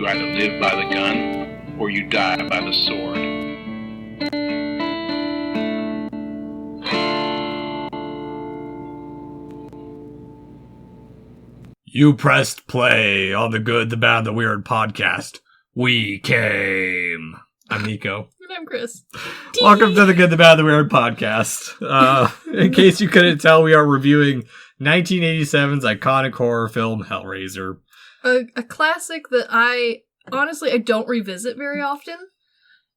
either live by the gun or you die by the sword. You pressed play on the Good, the Bad, the Weird podcast. We came. I'm Nicho. And I'm Chris. Welcome to the Good, the Bad, the Weird podcast. In case you couldn't tell, we are reviewing 1987's iconic horror film, Hellraiser. A classic that I don't revisit very often.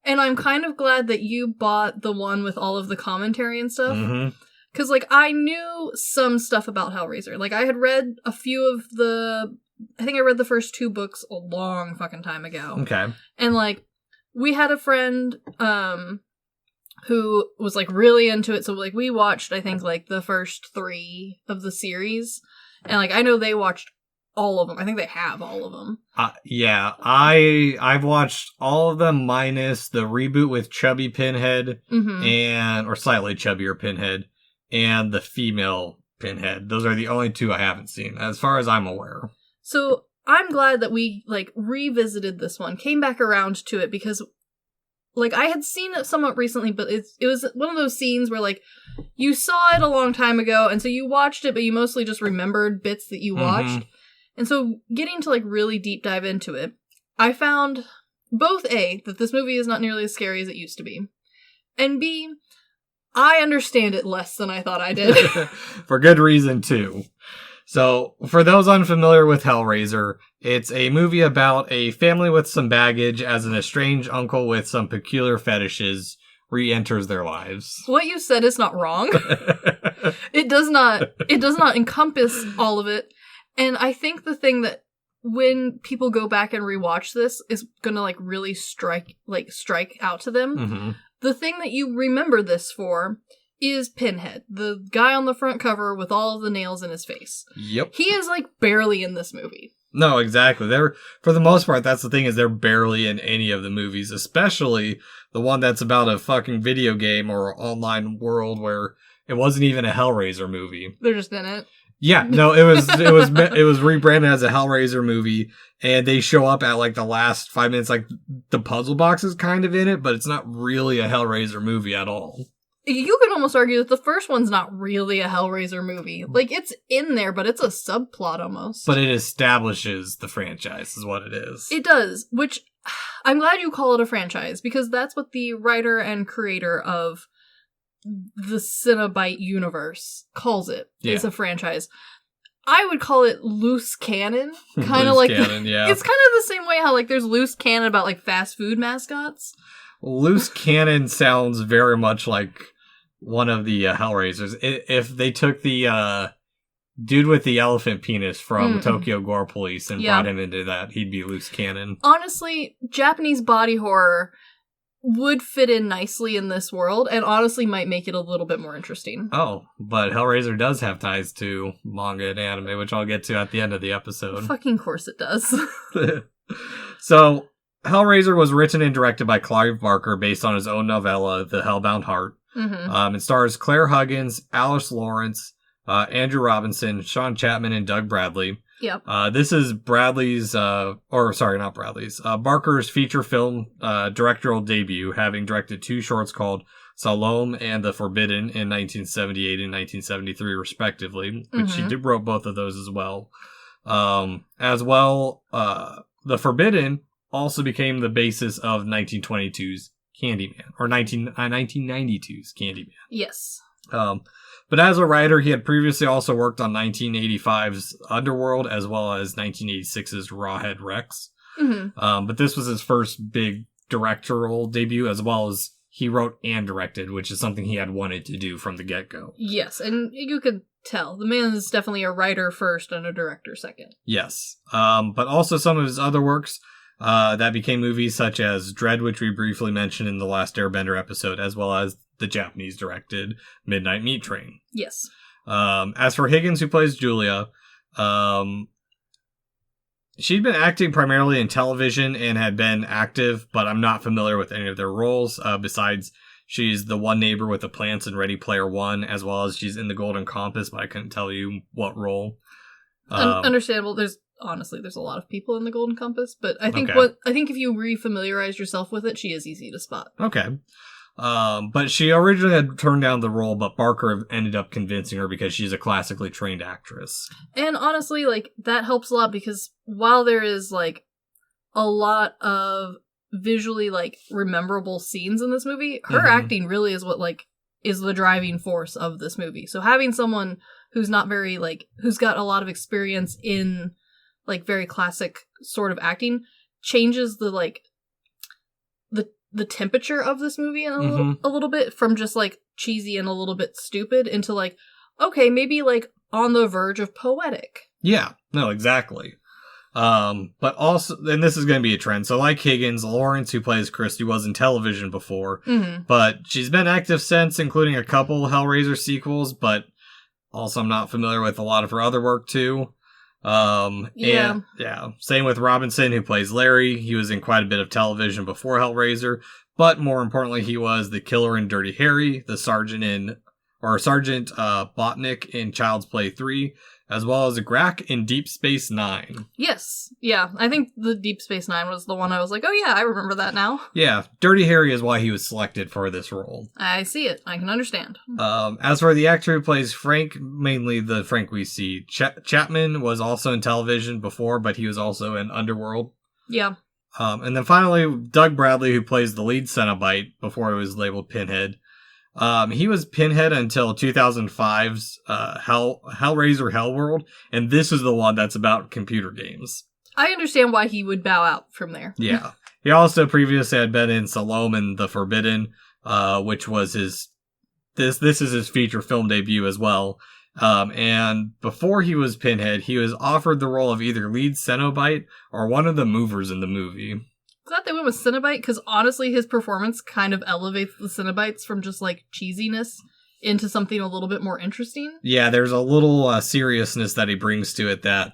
And I'm kind of glad that you bought the one with all of the commentary and stuff. Mm-hmm. Because, I knew some stuff about Hellraiser. I had read a few of I think I read the first two books a long fucking time ago. Okay. And, we had a friend, who was, really into it. So, we watched, I think, the first three of the series. And, I know they watched all of them. I think they have all of them. Yeah. I've watched all of them minus the reboot with chubby Pinhead or slightly chubbier Pinhead. And the female Pinhead. Those are the only two I haven't seen, as far as I'm aware. So, I'm glad that we, revisited this one, came back around to it, because, I had seen it somewhat recently, but it was one of those scenes where, you saw it a long time ago, and so you watched it, but you mostly just remembered bits that you watched. And so, getting to, really deep dive into it, I found, both A, that this movie is not nearly as scary as it used to be, and B, I understand it less than I thought I did. For good reason, too. So, for those unfamiliar with Hellraiser, it's a movie about a family with some baggage as an estranged uncle with some peculiar fetishes re-enters their lives. What you said is not wrong. It does not encompass all of it. And I think the thing that when people go back and rewatch this is gonna really strike out to them. Mm-hmm. The thing that you remember this for is Pinhead, the guy on the front cover with all of the nails in his face. Yep. He is, barely in this movie. No, exactly. For the most part, that's the thing, is they're barely in any of the movies, especially the one that's about a fucking video game or online world where it wasn't even a Hellraiser movie. They're just in it. Yeah, no, it was rebranded as a Hellraiser movie, and they show up at the last 5 minutes, the puzzle box is kind of in it, but it's not really a Hellraiser movie at all. You could almost argue that the first one's not really a Hellraiser movie. It's in there, but it's a subplot almost. But it establishes the franchise, is what it is. It does, which I'm glad you call it a franchise, because that's what the writer and creator of the Cenobite universe calls it. Yeah. It's a franchise. I would call it loose canon. Kind of canon, yeah. It's kind of the same way how there's loose canon about fast food mascots. Loose canon sounds very much like one of the Hellraisers. If they took the dude with the elephant penis from Tokyo Gore Police and brought him into that, he'd be loose canon. Honestly, Japanese body horror would fit in nicely in this world, and honestly might make it a little bit more interesting. Oh, but Hellraiser does have ties to manga and anime, which I'll get to at the end of the episode. Fucking course it does. So, Hellraiser was written and directed by Clive Barker based on his own novella, The Hellbound Heart. It stars Claire Huggins, Alice Lawrence, Andrew Robinson, Sean Chapman, and Doug Bradley. Yep. This is Barker's feature film directorial debut, having directed two shorts called Salome and The Forbidden in 1978 and 1973, respectively, which he wrote both of those as well. The Forbidden also became the basis of 1922's Candyman, or 1992's Candyman. Yes. But as a writer, he had previously also worked on 1985's Underworld, as well as 1986's Rawhead Rex. But this was his first big directorial debut, as well as he wrote and directed, which is something he had wanted to do from the get-go. Yes, and you could tell. The man is definitely a writer first and a director second. Yes. But also some of his other works that became movies, such as Dread, which we briefly mentioned in the last Airbender episode, as well as the Japanese-directed Midnight Meat Train. Yes. As for Higgins, who plays Julia, she'd been acting primarily in television and had been active, but I'm not familiar with any of their roles, besides she's the one neighbor with the plants in Ready Player One, as well as she's in The Golden Compass, but I couldn't tell you what role. Understandable. There's honestly, there's a lot of people in the Golden Compass, but I think Okay. I think if you re-familiarize yourself with it, she is easy to spot. Okay. But she originally had turned down the role, but Barker ended up convincing her because she's a classically trained actress. And honestly, like, that helps a lot because while there is, like, a lot of visually, like, rememberable scenes in this movie, her acting really is what, like, is the driving force of this movie. So having someone who's not very, like, who's got a lot of experience in, like, very classic sort of acting changes the, like, the temperature of this movie in a little bit, from just, like, cheesy and a little bit stupid into, like, okay, maybe, like, on the verge of poetic. Yeah, no, exactly. But also, and this is going to be a trend. So like Higgins, Lawrence, who plays Christy, was in television before, but she's been active since, including a couple Hellraiser sequels, but also I'm not familiar with a lot of her other work too. And same with Robinson, who plays Larry. He was in quite a bit of television before Hellraiser, but more importantly, he was the killer in Dirty Harry, the Sergeant Botnick in Child's Play 3, as well as a Grack in Deep Space Nine. Yes. Yeah, I think the Deep Space Nine was the one I was like, oh yeah, I remember that now. Yeah, Dirty Harry is why he was selected for this role. I see it. I can understand. As for the actor who plays Frank, mainly the Frank we see, Chapman was also in television before, but he was also in Underworld. Yeah. And then finally, Doug Bradley, who plays the lead Cenobite before he was labeled Pinhead. He was Pinhead until 2005's Hellraiser Hellworld, and this is the one that's about computer games. I understand why he would bow out from there. Yeah. He also previously had been in Salome and the Forbidden, which was this is his feature film debut as well. And before he was Pinhead, he was offered the role of either lead Cenobite or one of the movers in the movie. Glad they went with Cenobite, because honestly his performance kind of elevates the Cenobites from just like cheesiness into something a little bit more interesting. Yeah, there's a little seriousness that he brings to it that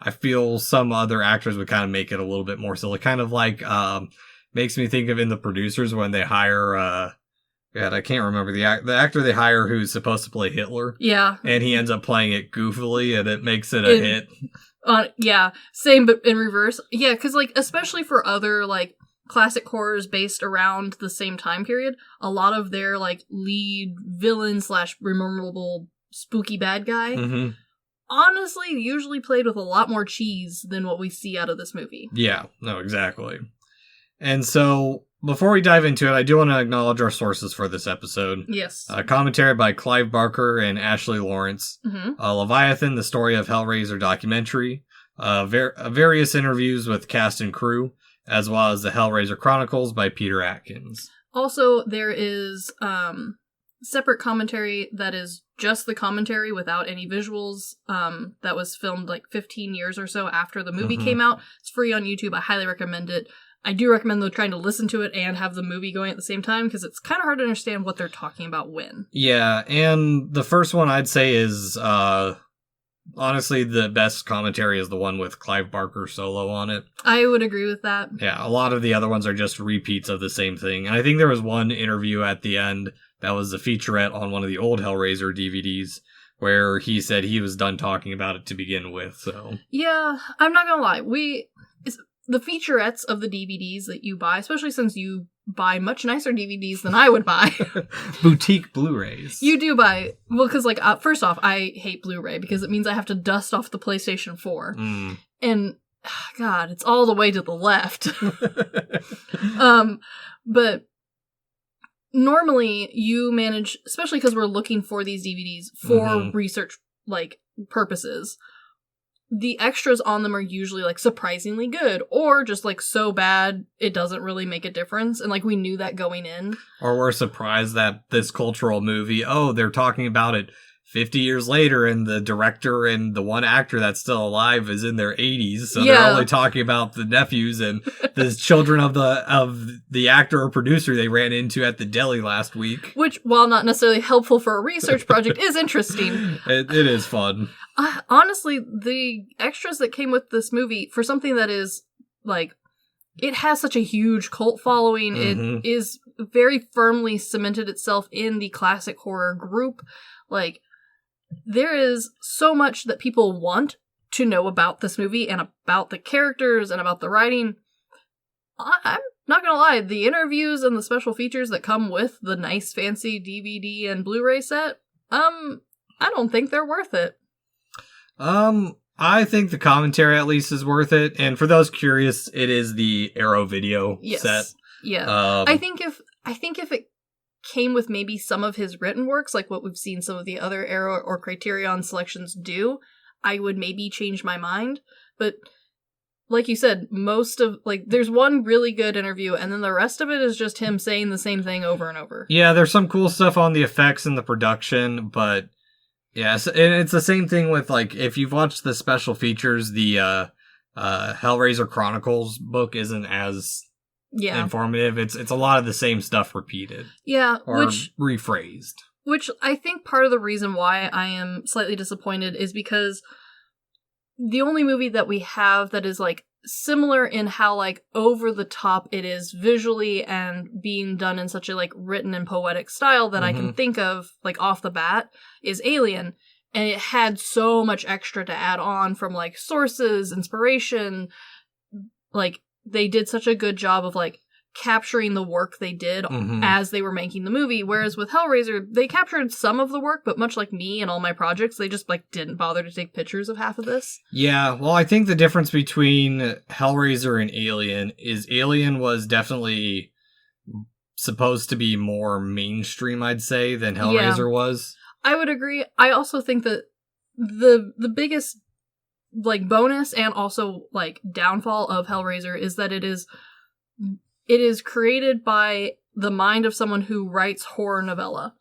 I feel some other actors would kind of make it a little bit more silly. Kind of like makes me think of in The Producers when they hire I can't remember the actor they hire who's supposed to play Hitler. Yeah. And he ends up playing it goofily and it makes it a hit. Yeah, same but in reverse. Yeah, because like especially for other like classic horrors based around the same time period, a lot of their like lead villain / memorable spooky bad guy, honestly, usually played with a lot more cheese than what we see out of this movie. Yeah, no, exactly. And so before we dive into it, I do want to acknowledge our sources for this episode. Yes. Commentary by Clive Barker and Ashley Lawrence. Leviathan, the Story of Hellraiser documentary. Various interviews with cast and crew, as well as the Hellraiser Chronicles by Peter Atkins. Also, there is separate commentary that is just the commentary without any visuals that was filmed like 15 years or so after the movie came out. It's free on YouTube. I highly recommend it. I do recommend though trying to listen to it and have the movie going at the same time, because it's kind of hard to understand what they're talking about when. Yeah, and the first one I'd say is, honestly, the best commentary is the one with Clive Barker solo on it. I would agree with that. Yeah, a lot of the other ones are just repeats of the same thing. And I think there was one interview at the end that was a featurette on one of the old Hellraiser DVDs, where he said he was done talking about it to begin with, so. Yeah, I'm not gonna lie. The featurettes of the DVDs that you buy, especially since you buy much nicer DVDs than I would buy. Boutique Blu-rays. You do buy, well, because, like, first off, I hate Blu-ray because it means I have to dust off the PlayStation 4. And, God, it's all the way to the left. But normally you manage, especially because we're looking for these DVDs for research, like, purposes, the extras on them are usually, like, surprisingly good, or just, like, so bad it doesn't really make a difference, and, like, we knew that going in. Or we're surprised that this cultural movie, they're talking about it 50 years later, and the director and the one actor that's still alive is in their 80s, so they're only talking about the nephews and the children of the actor or producer they ran into at the deli last week. Which, while not necessarily helpful for a research project, is interesting. It is fun. Honestly, the extras that came with this movie, for something that is, like, it has such a huge cult following, it is very firmly cemented itself in the classic horror group, like, there is so much that people want to know about this movie and about the characters and about the writing. I'm not gonna lie, the interviews and the special features that come with the nice fancy DVD and Blu-ray set, I don't think they're worth it. I think the commentary at least is worth it, and for those curious, it is the Arrow Video set. Yeah. I think if it came with maybe some of his written works, like what we've seen some of the other Arrow or Criterion selections do, I would maybe change my mind. But like you said, most of, like, there's one really good interview, and then the rest of it is just him saying the same thing over and over. Yeah, there's some cool stuff on the effects and the production, but yeah, and it's the same thing with, like, if you've watched the special features, the Hellraiser Chronicles book isn't as informative. It's a lot of the same stuff repeated. Yeah, or rephrased. Which I think part of the reason why I am slightly disappointed is because the only movie that we have that is, like, similar in how, like, over the top it is visually and being done in such a, like, written and poetic style that I can think of, like, off the bat is Alien. And it had so much extra to add on from, like, sources, inspiration. Like, they did such a good job of, like, capturing the work they did as they were making the movie, whereas with Hellraiser, they captured some of the work, but much like me and all my projects, they just, like, didn't bother to take pictures of half of this. Yeah, well, I think the difference between Hellraiser and Alien is Alien was definitely supposed to be more mainstream, I'd say, than Hellraiser was. I would agree. I also think that the biggest, like, bonus and also, like, downfall of Hellraiser is that it is created by the mind of someone who writes horror novella,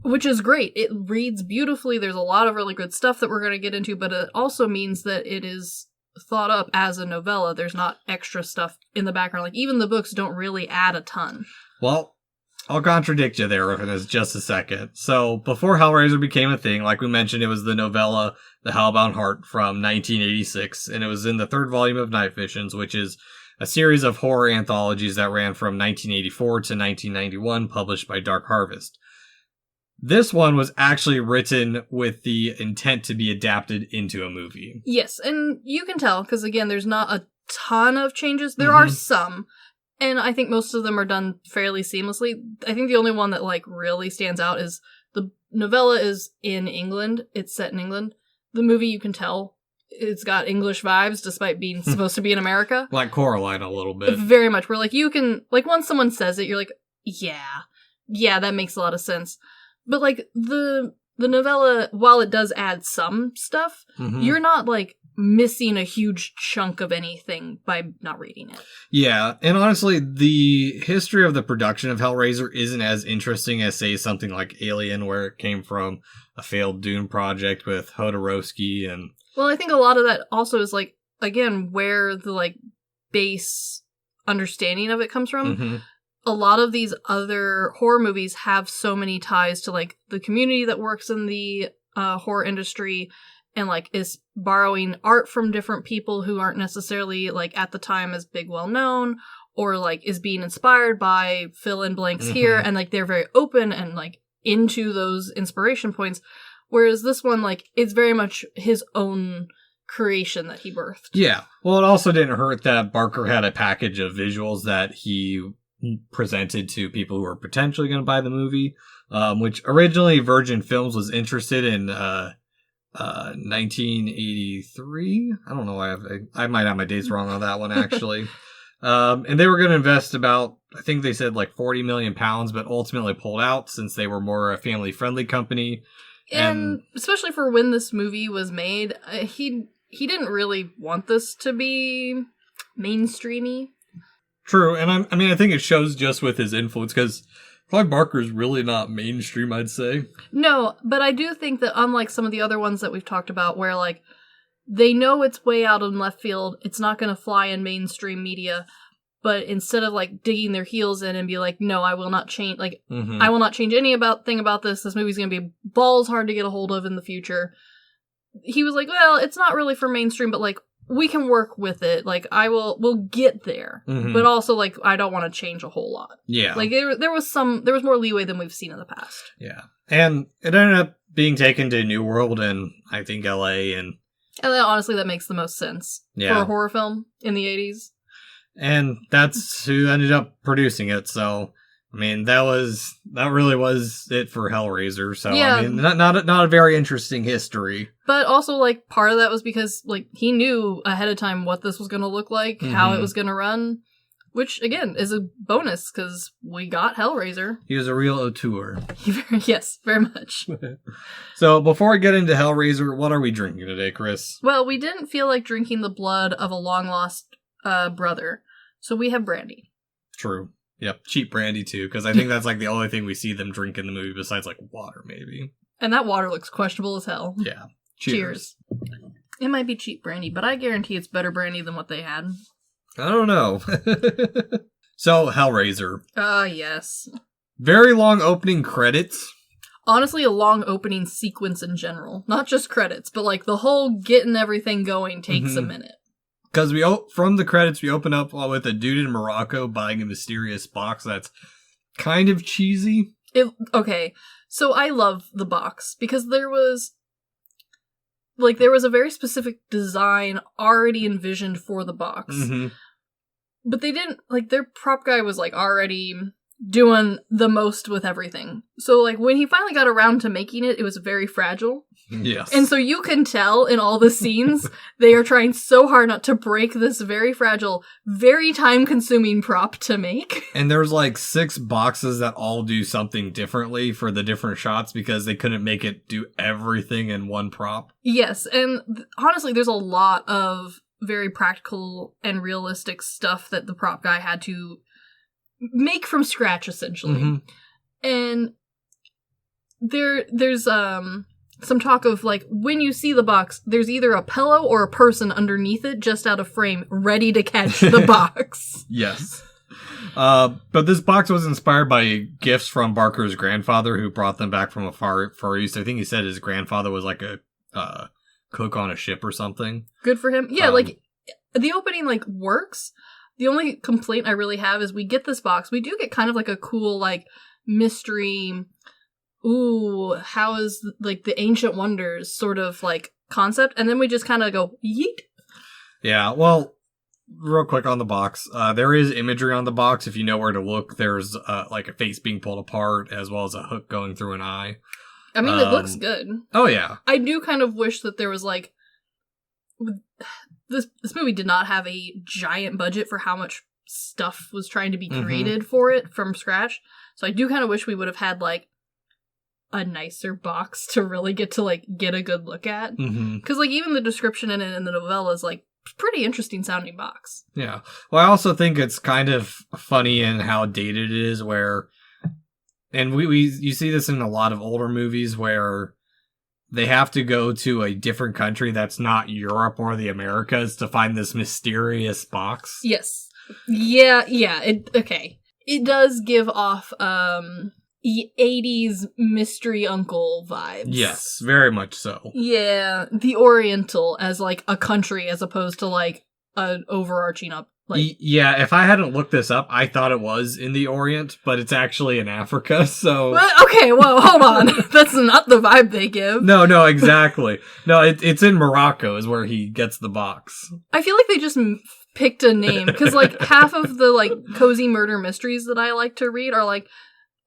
which is great. It reads beautifully. There's a lot of really good stuff that we're going to get into, but it also means that it is thought up as a novella. There's not extra stuff in the background. Like, even the books don't really add a ton. Well, I'll contradict you there in just a second. So, before Hellraiser became a thing, like we mentioned, it was the novella The Hellbound Heart from 1986, and it was in the third volume of Night Visions, which is a series of horror anthologies that ran from 1984 to 1991, published by Dark Harvest. This one was actually written with the intent to be adapted into a movie. Yes, and you can tell, because again, there's not a ton of changes. There are some, and I think most of them are done fairly seamlessly. I think the only one that, like, really stands out is the novella is in England. It's set in England. The movie, you can tell, it's got English vibes despite being supposed to be in America. Like Coraline a little bit. Very much. Where, like, you can, like, once someone says it, you're like, yeah, that makes a lot of sense. But, like, the novella, while it does add some stuff, you're not, like, missing a huge chunk of anything by not reading it. Yeah, and honestly, the history of the production of Hellraiser isn't as interesting as, say, something like Alien, where it came from a failed Dune project with Jodorowsky and... Well, I think a lot of that also is, like, again, where the, like, base understanding of it comes from. A lot of these other horror movies have so many ties to, like, the community that works in the horror industry and, like, is borrowing art from different people who aren't necessarily, like, at the time as big well known, or, like, is being inspired by fill in blanks here, and, like, they're very open and, like, into those inspiration points. Whereas this one, like, it's very much his own creation that he birthed. Yeah. Well, it also didn't hurt that Barker had a package of visuals that he presented to people who were potentially going to buy the movie, which originally Virgin Films was interested in 1983. I don't know why I might have my dates wrong on that one, actually. And they were going to invest about, I think they said, like, £40 million, but ultimately pulled out since they were more a family-friendly company. And especially for when this movie was made, he didn't really want this to be mainstreamy. True, and I mean, I think it shows just with his influence, because Clive Barker's really not mainstream, I'd say. No, but I do think that unlike some of the other ones that we've talked about, where, like, they know it's way out in left field, it's not going to fly in mainstream media, but instead of, like, digging their heels in and be like, no, I will not change, like, I will not change thing about this movie's going to be balls hard to get a hold of in the future. He was like, well, it's not really for mainstream, but, like, we can work with it. Like, we'll get there. But also, like, I don't want to change a whole lot. Yeah. Like, there was more leeway than we've seen in the past. Yeah. And it ended up being taken to New World and, I think, LA, and And honestly, that makes the most sense for a horror film in the 80s. And that's who ended up producing it, so... I mean, that really was it for Hellraiser, so, I mean, not a very interesting history. But also, like, part of that was because, like, he knew ahead of time what this was gonna look like, how it was gonna run, which, again, is a bonus, because we got Hellraiser. He was a real auteur. Yes, very much. So, before we get into Hellraiser, what are we drinking today, Chris? Well, we didn't feel like drinking the blood of a long-lost brother, so we have brandy. True. Yep, cheap brandy too, because I think that's like the only thing we see them drink in the movie besides like water, maybe. And that water looks questionable as hell. Yeah. Cheers. It might be cheap brandy, but I guarantee it's better brandy than what they had. I don't know. So, Hellraiser. Yes. Very long opening credits. Honestly, a long opening sequence in general. Not just credits, but like the whole getting everything going takes a minute. Because from the credits, we open up with a dude in Morocco buying a mysterious box that's kind of cheesy. Okay, so I love the box, because there was a very specific design already envisioned for the box. But they didn't, like, their prop guy was, like, already doing the most with everything. So, like, when he finally got around to making it, it was very fragile. Yes. And so you can tell in all the scenes, they are trying so hard not to break this very fragile, very time-consuming prop to make. And there's like 6 boxes that all do something differently for the different shots because they couldn't make it do everything in one prop. Yes, and honestly, there's a lot of very practical and realistic stuff that the prop guy had to make from scratch, essentially. And there's some talk of, like, when you see the box, there's either a pillow or a person underneath it, just out of frame, ready to catch the box. Yes. But this box was inspired by gifts from Barker's grandfather, who brought them back from a far east. I think he said his grandfather was, like, a cook on a ship or something. Good for him. Yeah, like, the opening, like, works. The only complaint I really have is we get this box. We do get kind of, like, a cool, like, mystery... ooh, how is, like, the Ancient Wonders sort of, like, concept, and then we just kind of go, yeet. Yeah, well, real quick on the box, there is imagery on the box. If you know where to look, there's, like, a face being pulled apart, as well as a hook going through an eye. I mean, it looks good. Oh, yeah. I do kind of wish that there was, like, this movie did not have a giant budget for how much stuff was trying to be created for it from scratch, so I do kind of wish we would have had, like, a nicer box to really get to, like, get a good look at. Because, like, even the description in it in the novella is, like, pretty interesting sounding box. Yeah. Well, I also think it's kind of funny in how dated it is, where, and you see this in a lot of older movies where they have to go to a different country that's not Europe or the Americas to find this mysterious box. Yes. Yeah, okay. It does give off, 80s mystery uncle vibes. Yes, very much so. Yeah, the Oriental as, like, a country as opposed to, like, an overarching yeah, if I hadn't looked this up, I thought it was in the Orient, but it's actually in Africa, so... Well, okay, well, hold on. That's not the vibe they give. No, exactly. No, it's in Morocco is where he gets the box. I feel like they just picked a name, because, like, half of the, like, cozy murder mysteries that I like to read are, like,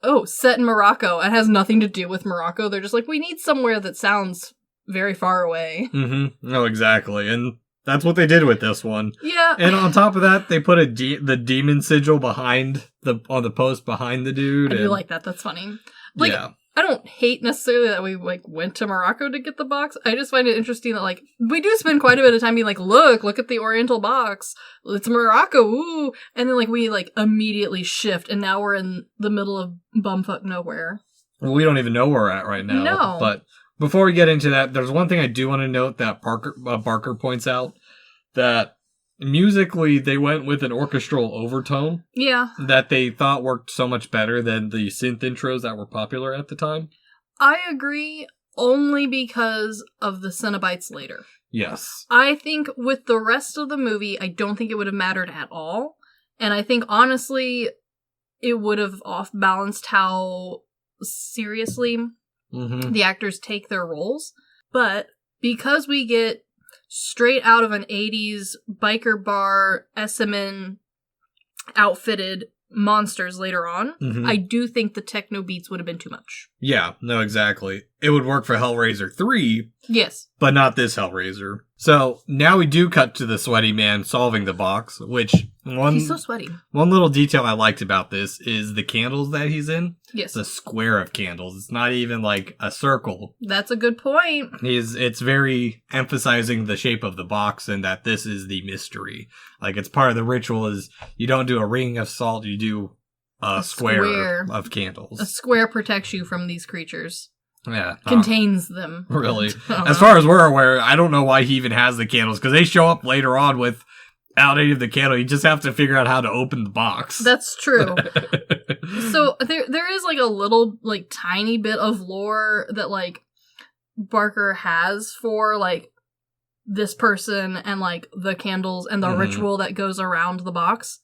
oh, set in Morocco, and has nothing to do with Morocco. They're just like, we need somewhere that sounds very far away. No, exactly, and that's what they did with this one. Yeah. And on top of that, they put the demon sigil on the post behind the dude. I do like that. That's funny. Like, yeah. I don't hate necessarily that we, like, went to Morocco to get the box. I just find it interesting that, like, we do spend quite a bit of time being like, look at the Oriental box. It's Morocco, ooh. And then, like, we, like, immediately shift, and now we're in the middle of bumfuck nowhere. Well, we don't even know where we're at right now. No. But before we get into that, there's one thing I do want to note that Barker points out, that musically, they went with an orchestral overtone. Yeah. That they thought worked so much better than the synth intros that were popular at the time. I agree, only because of the Cenobites later. Yes. I think with the rest of the movie, I don't think it would have mattered at all. And I think, honestly, it would have off-balanced how seriously the actors take their roles. But because we get straight out of an 80s biker bar SMN outfitted monsters later on. Mm-hmm. I do think the techno beats would have been too much. Yeah, no, exactly. It would work for Hellraiser 3. Yes. But not this Hellraiser. So now we do cut to the sweaty man solving the box, which he's so sweaty. One little detail I liked about this is the candles that he's in. Yes. It's a square of candles. It's not even like a circle. That's a good point. It's very emphasizing the shape of the box and that this is the mystery. Like, it's part of the ritual is you don't do a ring of salt, you do a square of candles. A square protects you from these creatures. Yeah. Contains them. Really. As far as we're aware, I don't know why he even has the candles, because they show up later on without any of the candle. You just have to figure out how to open the box. That's true. So there is like a little, like, tiny bit of lore that, like, Barker has for, like, this person and, like, the candles and the ritual that goes around the box.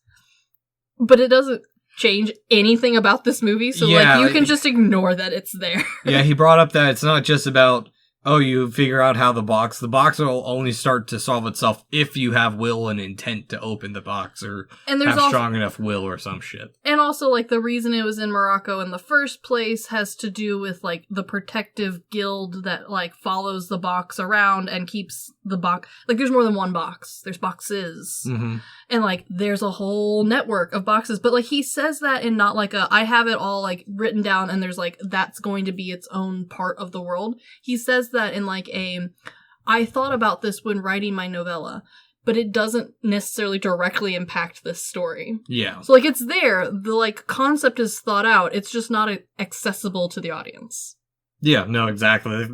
But it doesn't change anything about this movie, so you can just ignore that it's there. Yeah, he brought up that it's not just about, oh, you figure out how the box will only start to solve itself if you have will and intent to open the box, or have strong enough will or some shit. And also, like, the reason it was in Morocco in the first place has to do with, like, the protective guild that, like, follows the box around and keeps the box. Like, there's more than one box. There's boxes. Mm-hmm. And, like, there's a whole network of boxes. But, like, he says that in not, like, I have it all, like, written down and there's, like, that's going to be its own part of the world. He says that in, like, I thought about this when writing my novella, but it doesn't necessarily directly impact this story. Yeah. So, like, it's there. The, like, concept is thought out. It's just not accessible to the audience. Yeah, no, exactly.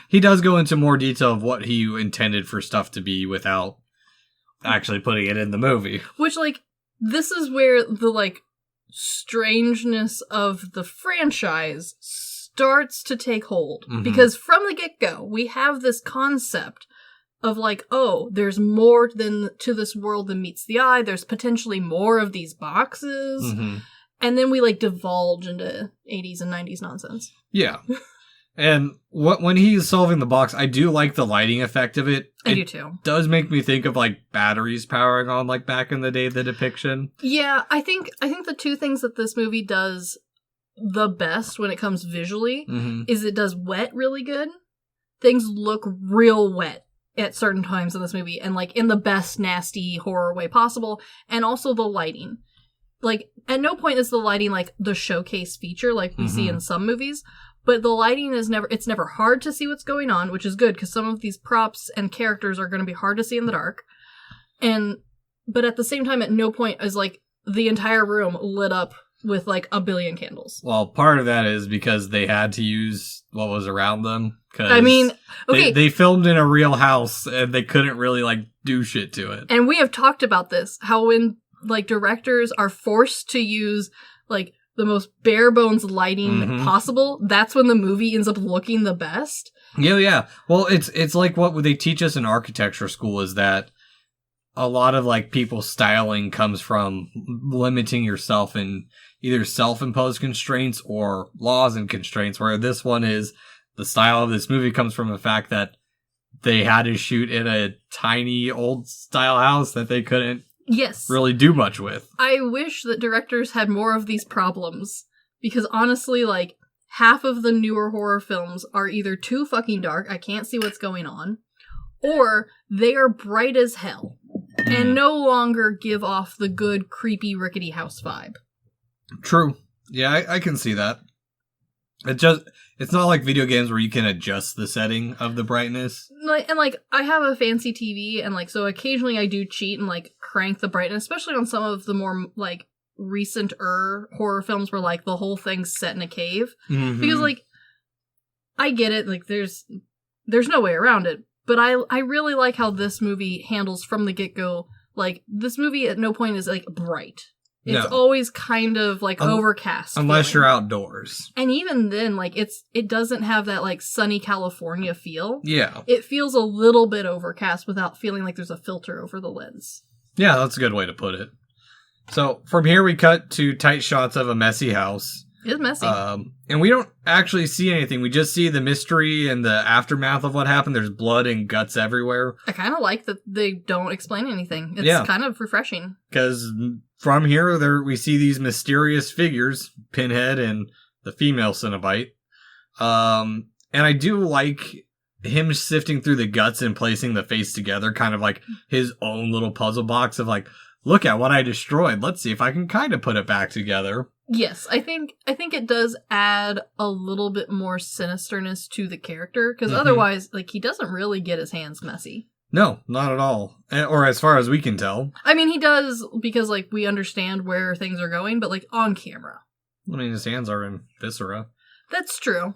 He does go into more detail of what he intended for stuff to be without actually putting it in the movie. Which, like, this is where the, like, strangeness of the franchise starts to take hold. Mm-hmm. Because from the get-go, we have this concept of, like, oh, there's more to this world than meets the eye. There's potentially more of these boxes. Mm-hmm. And then we, like, divulge into 80s and 90s nonsense. Yeah. And when he's solving the box, I do like the lighting effect of it. I do too. It does make me think of, like, batteries powering on, like, back in the day, the depiction. Yeah, I think the two things that this movie does the best when it comes visually is it does wet really good. Things look real wet at certain times in this movie, and, like, in the best nasty horror way possible. And also the lighting. Like, at no point is the lighting, like, the showcase feature like we see in some movies. But the lighting is it's never hard to see what's going on, which is good, because some of these props and characters are going to be hard to see in the dark. But at the same time, at no point is, like, the entire room lit up with, like, a billion candles. Well, part of that is because they had to use what was around them. I mean, okay. They filmed in a real house, and they couldn't really, like, do shit to it. And we have talked about this, how when, like, directors are forced to use, like, the most bare bones lighting possible, that's when the movie ends up looking the best. Yeah. Well, it's like what they teach us in architecture school is that a lot of, like, people's styling comes from limiting yourself in either self-imposed constraints or laws and constraints, where this one is the style of this movie comes from the fact that they had to shoot in a tiny old style house that they couldn't really do much with. I wish that directors had more of these problems, because honestly, like, half of the newer horror films are either too fucking dark, I can't see what's going on, or they are bright as hell and no longer give off the good, creepy, rickety house vibe. True. Yeah, I can see that. It's not like video games where you can adjust the setting of the brightness. Like, I have a fancy TV, and, like, so occasionally I do cheat and, like, crank the brightness, especially on some of the more, like, recent-er horror films where, like, the whole thing's set in a cave. Because, like, I get it, like, there's no way around it, but I really like how this movie handles from the get-go, like, this movie at no point is, like, bright. It's always kind of, like, overcast. Unless you're outdoors. And even then, like, it doesn't have that, like, sunny California feel. Yeah. It feels a little bit overcast without feeling like there's a filter over the lens. Yeah, that's a good way to put it. So, from here we cut to tight shots of a messy house. It's messy. And we don't actually see anything. We just see the mystery and the aftermath of what happened. There's blood and guts everywhere. I kind of like that they don't explain anything. It's kind of refreshing. Because from here, we see these mysterious figures, Pinhead and the female Cenobite. And I do like him sifting through the guts and placing the face together, kind of like his own little puzzle box of like, look at what I destroyed. Let's see if I can kind of put it back together. Yes, I think it does add a little bit more sinisterness to the character, because otherwise, like, he doesn't really get his hands messy. No, not at all. Or as far as we can tell. I mean, he does, because, like, we understand where things are going, but, like, on camera. I mean, his hands are in viscera. That's true.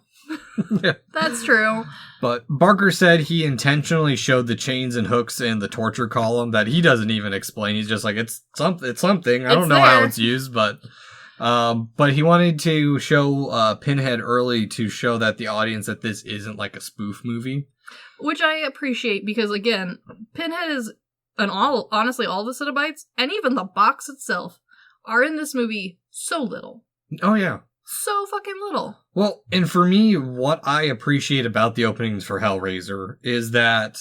That's true. But Barker said he intentionally showed the chains and hooks in the torture column that he doesn't even explain. He's just like, it's something. I don't know how it's used, but he wanted to show Pinhead early to show that the audience that this isn't like a spoof movie. Which I appreciate, because again, Pinhead is, honestly, all the Cenobites, and even the box itself, are in this movie so little. Oh yeah. So fucking little. Well, and for me, what I appreciate about the openings for Hellraiser is that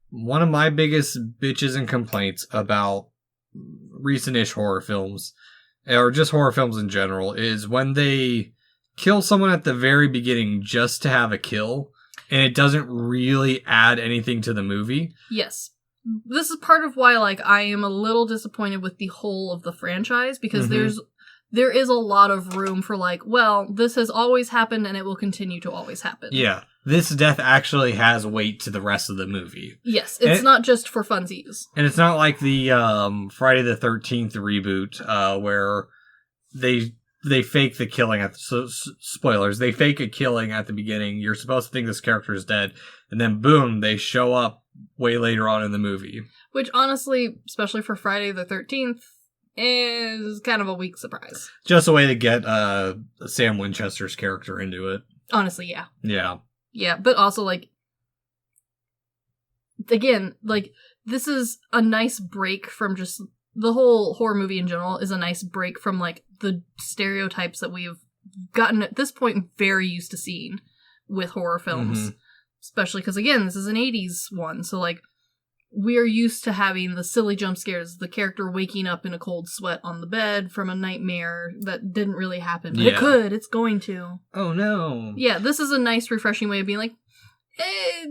one of my biggest bitches and complaints about recent-ish horror films, or just horror films in general, is when they kill someone at the very beginning just to have a kill, and it doesn't really add anything to the movie. Yes. This is part of why, like, I am a little disappointed with the whole of the franchise, because there is a lot of room for, like, well, this has always happened and it will continue to always happen. Yeah. This death actually has weight to the rest of the movie. Yes, it's not just for funsies. And it's not like the Friday the 13th reboot, where they fake the killing spoilers. They fake a killing at the beginning. You're supposed to think this character is dead, and then boom, they show up way later on in the movie. Which, honestly, especially for Friday the 13th, is kind of a weak surprise. Just a way to get Sam Winchester's character into it. Honestly, yeah. Yeah. Yeah, but also, like, again, like, this is a nice break from just, the whole horror movie in general is a nice break from, like, the stereotypes that we've gotten at this point very used to seeing with horror films. Especially because, again, this is an 80s one, so, like, we're used to having the silly jump scares, the character waking up in a cold sweat on the bed from a nightmare that didn't really happen. But it could. It's going to. Oh, no. Yeah, this is a nice, refreshing way of being like, I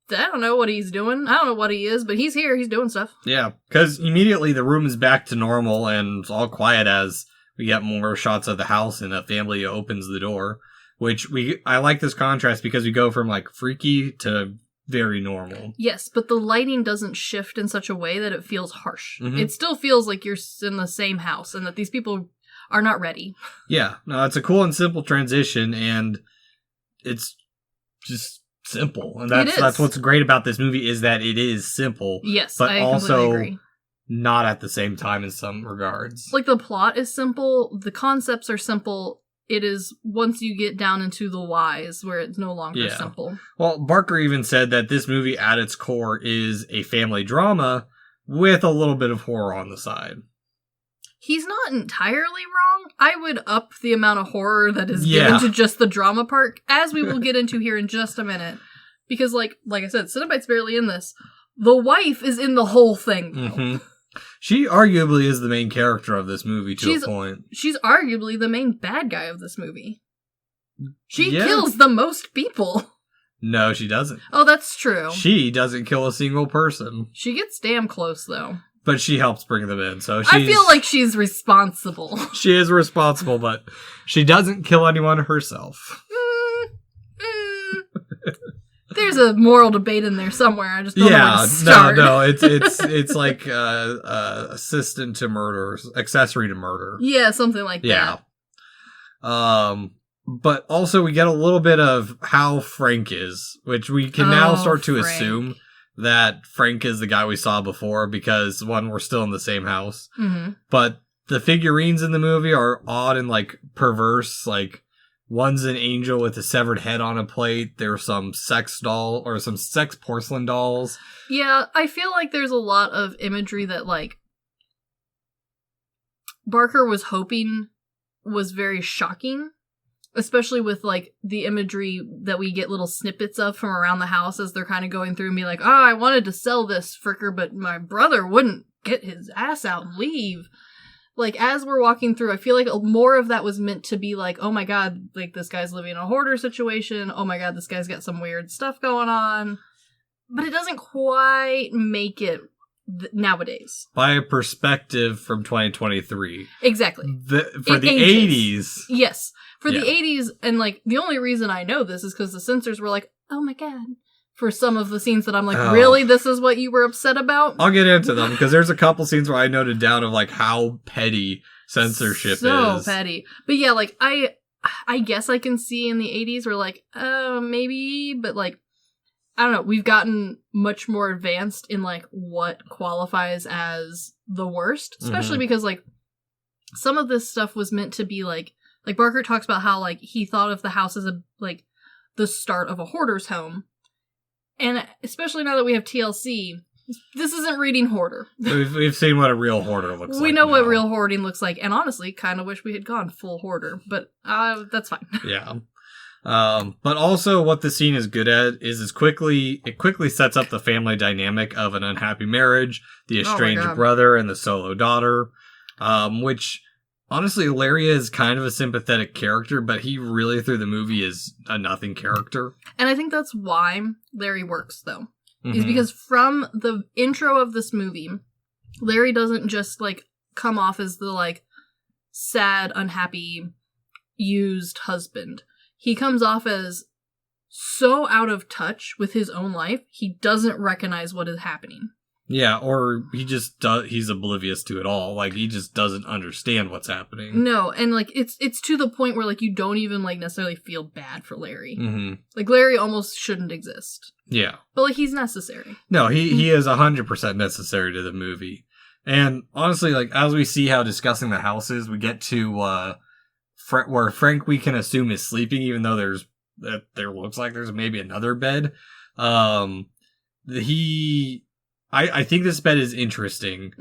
don't know what he's doing. I don't know what he is, but he's here. He's doing stuff. Yeah, because immediately the room is back to normal and it's all quiet as we get more shots of the house and a family opens the door. Which I like this contrast because we go from, like, freaky to very normal. Yes, but the lighting doesn't shift in such a way that it feels harsh. It still feels like you're in the same house and that these people are not ready. Yeah, no, it's a cool and simple transition, and it's just simple. And that's what's great about this movie, is that it is simple. Yes, but I also completely agree. Not at the same time in some regards. Like, the plot is simple, the concepts are simple. It is once you get down into the whys where it's no longer simple. Well, Barker even said that this movie at its core is a family drama with a little bit of horror on the side. He's not entirely wrong. I would up the amount of horror that is given to just the drama part, as we will get into here in just a minute. Because, like I said, Cenobite's barely in this. The wife is in the whole thing, though. She arguably is the main character of this movie to a point. She's arguably the main bad guy of this movie. She kills the most people. No, she doesn't. Oh, that's true. She doesn't kill a single person. She gets damn close, though. But she helps bring them in, so I feel like she's responsible. She is responsible, but she doesn't kill anyone herself. There's a moral debate in there somewhere. I just don't know where to start. No, it's like assistant to murder, accessory to murder. Yeah, something like that. But also we get a little bit of how Frank is, which we can now start to assume that Frank is the guy we saw before, because one, we're still in the same house. But the figurines in the movie are odd and, like, perverse. Like, one's an angel with a severed head on a plate. There's some sex porcelain dolls. Yeah, I feel like there's a lot of imagery that, like, Barker was hoping was very shocking, especially with, like, the imagery that we get little snippets of from around the house as they're kind of going through and be like, I wanted to sell this fricker, but my brother wouldn't get his ass out and leave. Like, as we're walking through, I feel like more of that was meant to be like, oh my god, like, this guy's living in a hoarder situation. Oh my god, this guy's got some weird stuff going on. But it doesn't quite make it nowadays. By a perspective from 2023. Exactly. For the 80s. Yes. For the 80s, and, like, the only reason I know this is because the censors were like, oh my god. For some of the scenes that I'm like, really? This is what you were upset about? I'll get into them, because there's a couple scenes where I noted down of, like, how petty censorship is. So petty. But yeah, like, I guess I can see in the 80s where, like, maybe, but, like, I don't know, we've gotten much more advanced in, like, what qualifies as the worst, especially because, like, some of this stuff was meant to be, like Barker talks about how, like, he thought of the house as, like, the start of a hoarder's home. And especially now that we have TLC, this isn't reading hoarder. We've seen what a real hoarder looks like. We know what real hoarding looks like, and honestly, kind of wish we had gone full hoarder, but that's fine. Yeah. But also what the scene is good at is it quickly sets up the family dynamic of an unhappy marriage, the estranged brother and the solo daughter, which honestly, Larry is kind of a sympathetic character, but he really through the movie is a nothing character. And I think that's why Larry works though, is because from the intro of this movie, Larry doesn't just like come off as the like sad, unhappy, used husband. He comes off as so out of touch with his own life, he doesn't recognize what is happening. Yeah, or he's oblivious to it all. Like, he just doesn't understand what's happening. No, and, like, it's to the point where, like, you don't even, like, necessarily feel bad for Larry. Like, Larry almost shouldn't exist. Yeah. But, like, he's necessary. No, he is 100% necessary to the movie. And, honestly, like, as we see how disgusting the house is, we get to, where Frank, we can assume, is sleeping, even though there looks like there's maybe another bed. I think this bed is interesting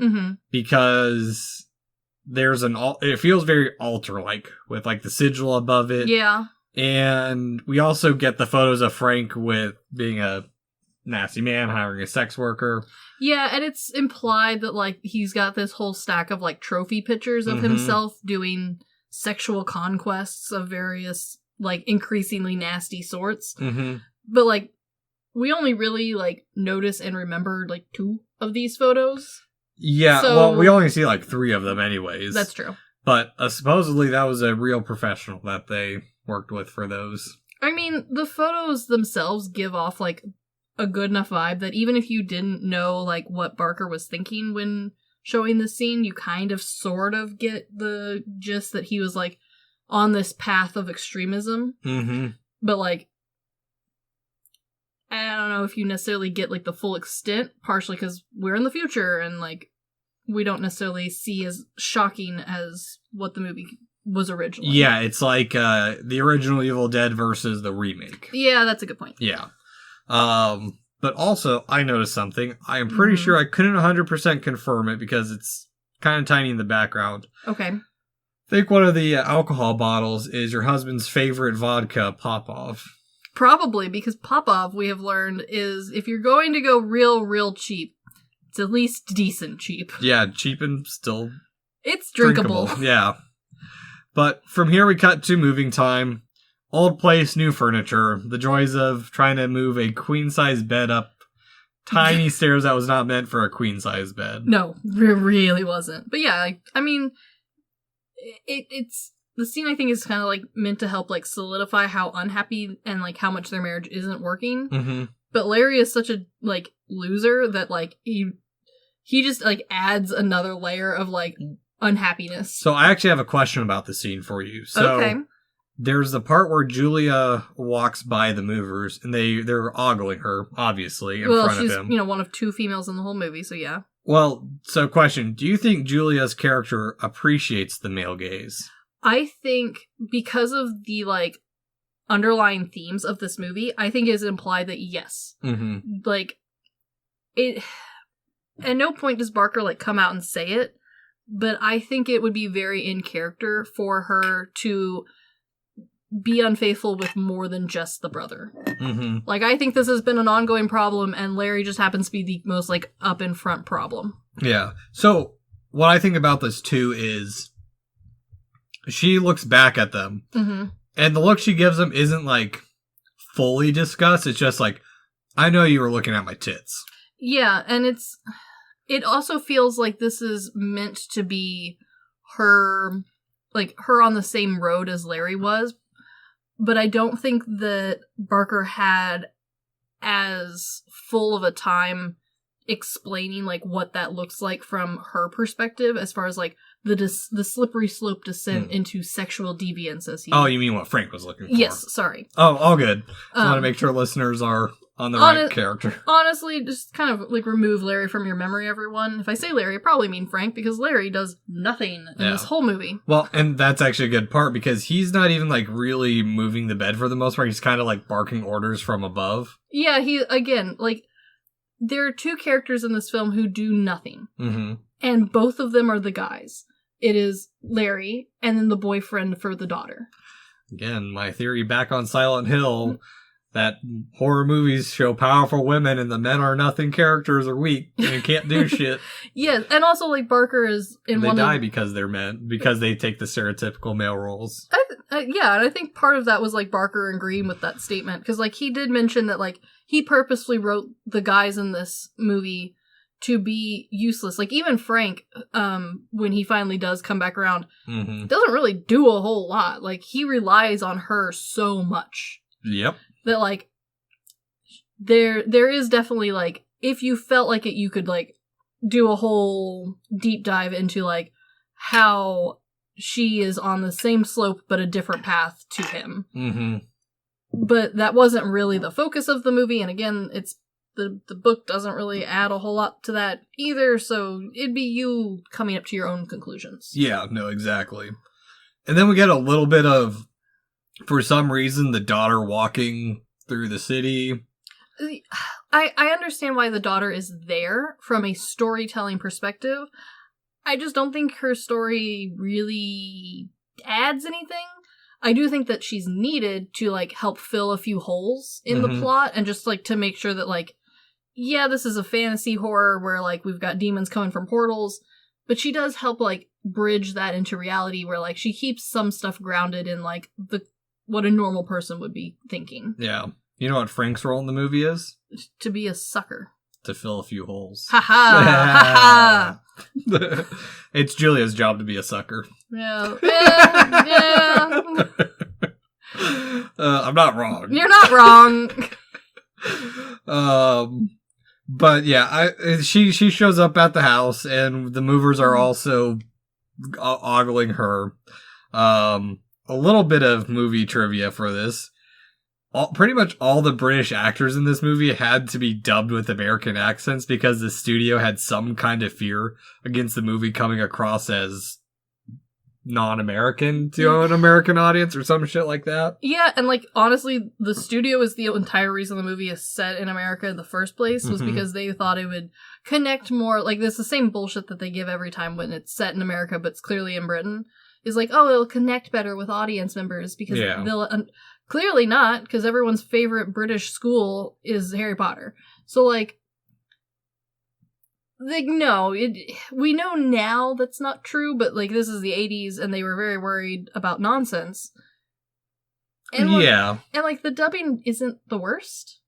because there's it feels very altar-like with like the sigil above it. Yeah. And we also get the photos of Frank with being a nasty man hiring a sex worker. Yeah, and it's implied that like he's got this whole stack of like trophy pictures of himself doing sexual conquests of various like increasingly nasty sorts. But like we only really like notice and remember like 2 of these photos. Yeah, so, well, we only see like 3 of them anyways. That's true. But supposedly that was a real professional that they worked with for those. I mean, the photos themselves give off like a good enough vibe that even if you didn't know like what Barker was thinking when showing the scene, you kind of sort of get the gist that he was like on this path of extremism. But like, I don't know if you necessarily get like the full extent, partially because we're in the future and like we don't necessarily see as shocking as what the movie was originally. Yeah, it's like the original Evil Dead versus the remake. Yeah, that's a good point. Yeah. But also, I noticed something. I am pretty sure I couldn't 100% confirm it because it's kind of tiny in the background. Okay. I think one of the alcohol bottles is your husband's favorite vodka, Popov. Probably, because Popov, we have learned, is if you're going to go real cheap, it's at least decent cheap. Yeah, cheap and still it's drinkable. Yeah. But from here we cut to moving time. Old place, new furniture. The joys of trying to move a queen-size bed up tiny stairs that was not meant for a queen-size bed. No, it really wasn't. But yeah, like, I mean, it's... The scene, I think, is kind of, like, meant to help, like, solidify how unhappy and, like, how much their marriage isn't working. But Larry is such a, like, loser that, like, he just, like, adds another layer of, like, unhappiness. So I actually have a question about the scene for you. So there's the part where Julia walks by the movers, and they're ogling her, obviously, in front of him. Well, she's, you know, one of 2 females in the whole movie, so yeah. Well, so question, do you think Julia's character appreciates the male gaze? I think because of the, like, underlying themes of this movie, I think it is implied that yes. Like, it... At no point does Barker, like, come out and say it, but I think it would be very in character for her to be unfaithful with more than just the brother. Mm-hmm. Like, I think this has been an ongoing problem, and Larry just happens to be the most, like, up in front problem. Yeah. So, what I think about this, too, is she looks back at them, and the look she gives them isn't, like, fully disgust. It's just like, I know you were looking at my tits. Yeah, and it also feels like this is meant to be her on the same road as Larry was, but I don't think that Barker had as full of a time explaining, like, what that looks like from her perspective, as far as, like, the slippery slope descent into sexual deviance, as he... Oh, you mean what Frank was looking for? Yes, sorry. Oh, all good. I want to make sure listeners are on the right character. Honestly, just kind of, like, remove Larry from your memory, everyone. If I say Larry, I probably mean Frank, because Larry does nothing in this whole movie. Well, and that's actually a good part, because he's not even, like, really moving the bed for the most part. He's kind of, like, barking orders from above. Yeah, again, like, there are two characters in this film who do nothing. Mm-hmm. And both of them are the guys. It is Larry, and then the boyfriend for the daughter. Again, my theory back on Silent Hill, that horror movies show powerful women and the men are nothing characters are weak and can't do shit. Yeah, and also, like, Barker is in they die because they're men, because they take the stereotypical male roles. Yeah, and I think part of that was, like, Barker agreeing with that statement, because, like, he did mention that, like, he purposefully wrote the guys in this movie to be useless. Like, even Frank, when he finally does come back around, doesn't really do a whole lot. Like, he relies on her so much. Yep. That, like, there is definitely, like, if you felt like it, you could, like, do a whole deep dive into, like, how she is on the same slope but a different path to him. Mm-hmm. But that wasn't really the focus of the movie, and again, it's the book doesn't really add a whole lot to that either, so it'd be you coming up to your own conclusions. Yeah, no, exactly. And then we get a little bit of, for some reason, the daughter walking through the city. I understand why the daughter is there from a storytelling perspective. I just don't think her story really adds anything. I do think that she's needed to, like, help fill a few holes in the plot, and just, like, to make sure that, like, yeah, this is a fantasy horror where, like, we've got demons coming from portals, but she does help, like, bridge that into reality where, like, she keeps some stuff grounded in, like, what a normal person would be thinking. Yeah. You know what Frank's role in the movie is? To be a sucker. To fill a few holes. Ha ha! Ha ha! It's Julia's job to be a sucker. Yeah. Yeah. I'm not wrong. You're not wrong. But yeah, she shows up at the house, and the movers are also ogling her. A little bit of movie trivia for this. Pretty much all the British actors in this movie had to be dubbed with American accents because the studio had some kind of fear against the movie coming across as non-American to an American audience or some shit like that. Yeah, and, like, honestly, the studio is the entire reason the movie is set in America in the first place, was because they thought it would connect more. Like, it's the same bullshit that they give every time when it's set in America but it's clearly in Britain. Is like, oh, it'll connect better with audience members because they'll... Clearly not, because everyone's favorite British school is Harry Potter. So, like no, we know now that's not true, but, like, this is the 80s, and they were very worried about nonsense. And, like, the dubbing isn't the worst.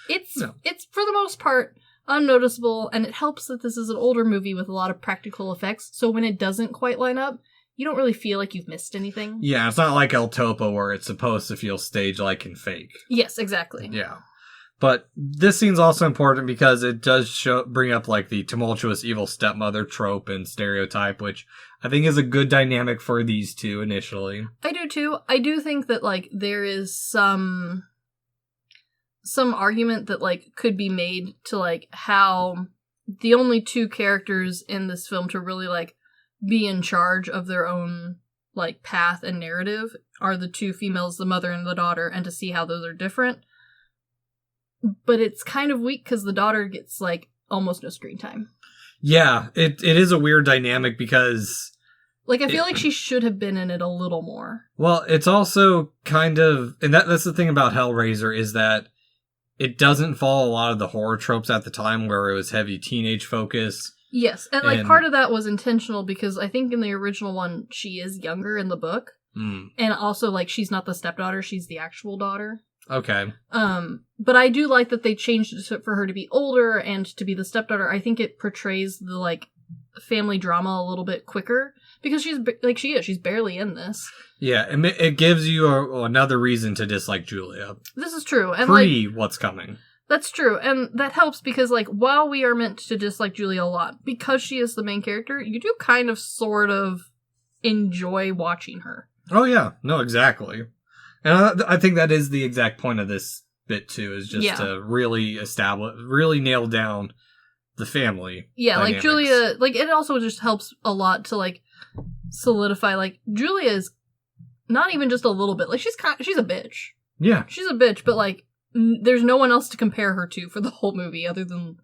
It's for the most part unnoticeable, and it helps that this is an older movie with a lot of practical effects, so when it doesn't quite line up, you don't really feel like you've missed anything. Yeah, it's not like El Topo where it's supposed to feel stage-like and fake. Yes, exactly. Yeah. But this scene's also important because it does bring up, like, the tumultuous evil stepmother trope and stereotype, which I think is a good dynamic for these two initially. I do too. I do think that, like, there is some argument that, like, could be made to, like, how the only two characters in this film to really, like, be in charge of their own, like, path and narrative are the two females, the mother and the daughter, and to see how those are different. But it's kind of weak because the daughter gets, like, almost no screen time. Yeah, it is a weird dynamic because... Like, I feel like she should have been in it a little more. Well, it's also kind of... And that's the thing about Hellraiser, is that it doesn't follow a lot of the horror tropes at the time where it was heavy teenage focus. Yes, and like part of that was intentional because I think in the original one, she is younger in the book. And also, like, she's not the stepdaughter, she's the actual daughter. Okay. But I do like that they changed it for her to be older and to be the stepdaughter. I think it portrays the, like, family drama a little bit quicker because she's barely in this. Yeah, it gives you another reason to dislike Julia. This is true. And what's coming. That's true, and that helps because, like, while we are meant to dislike Julia a lot, because she is the main character, you do kind of sort of enjoy watching her. Oh yeah, no, exactly. And I think that is the exact point of this bit, too, is just to really nail down the family. Yeah, dynamics. Like, Julia, like, it also just helps a lot to, like, solidify, like, Julia is not even just a little bit, like, she's a bitch. Yeah. She's a bitch, but, like, there's no one else to compare her to for the whole movie other than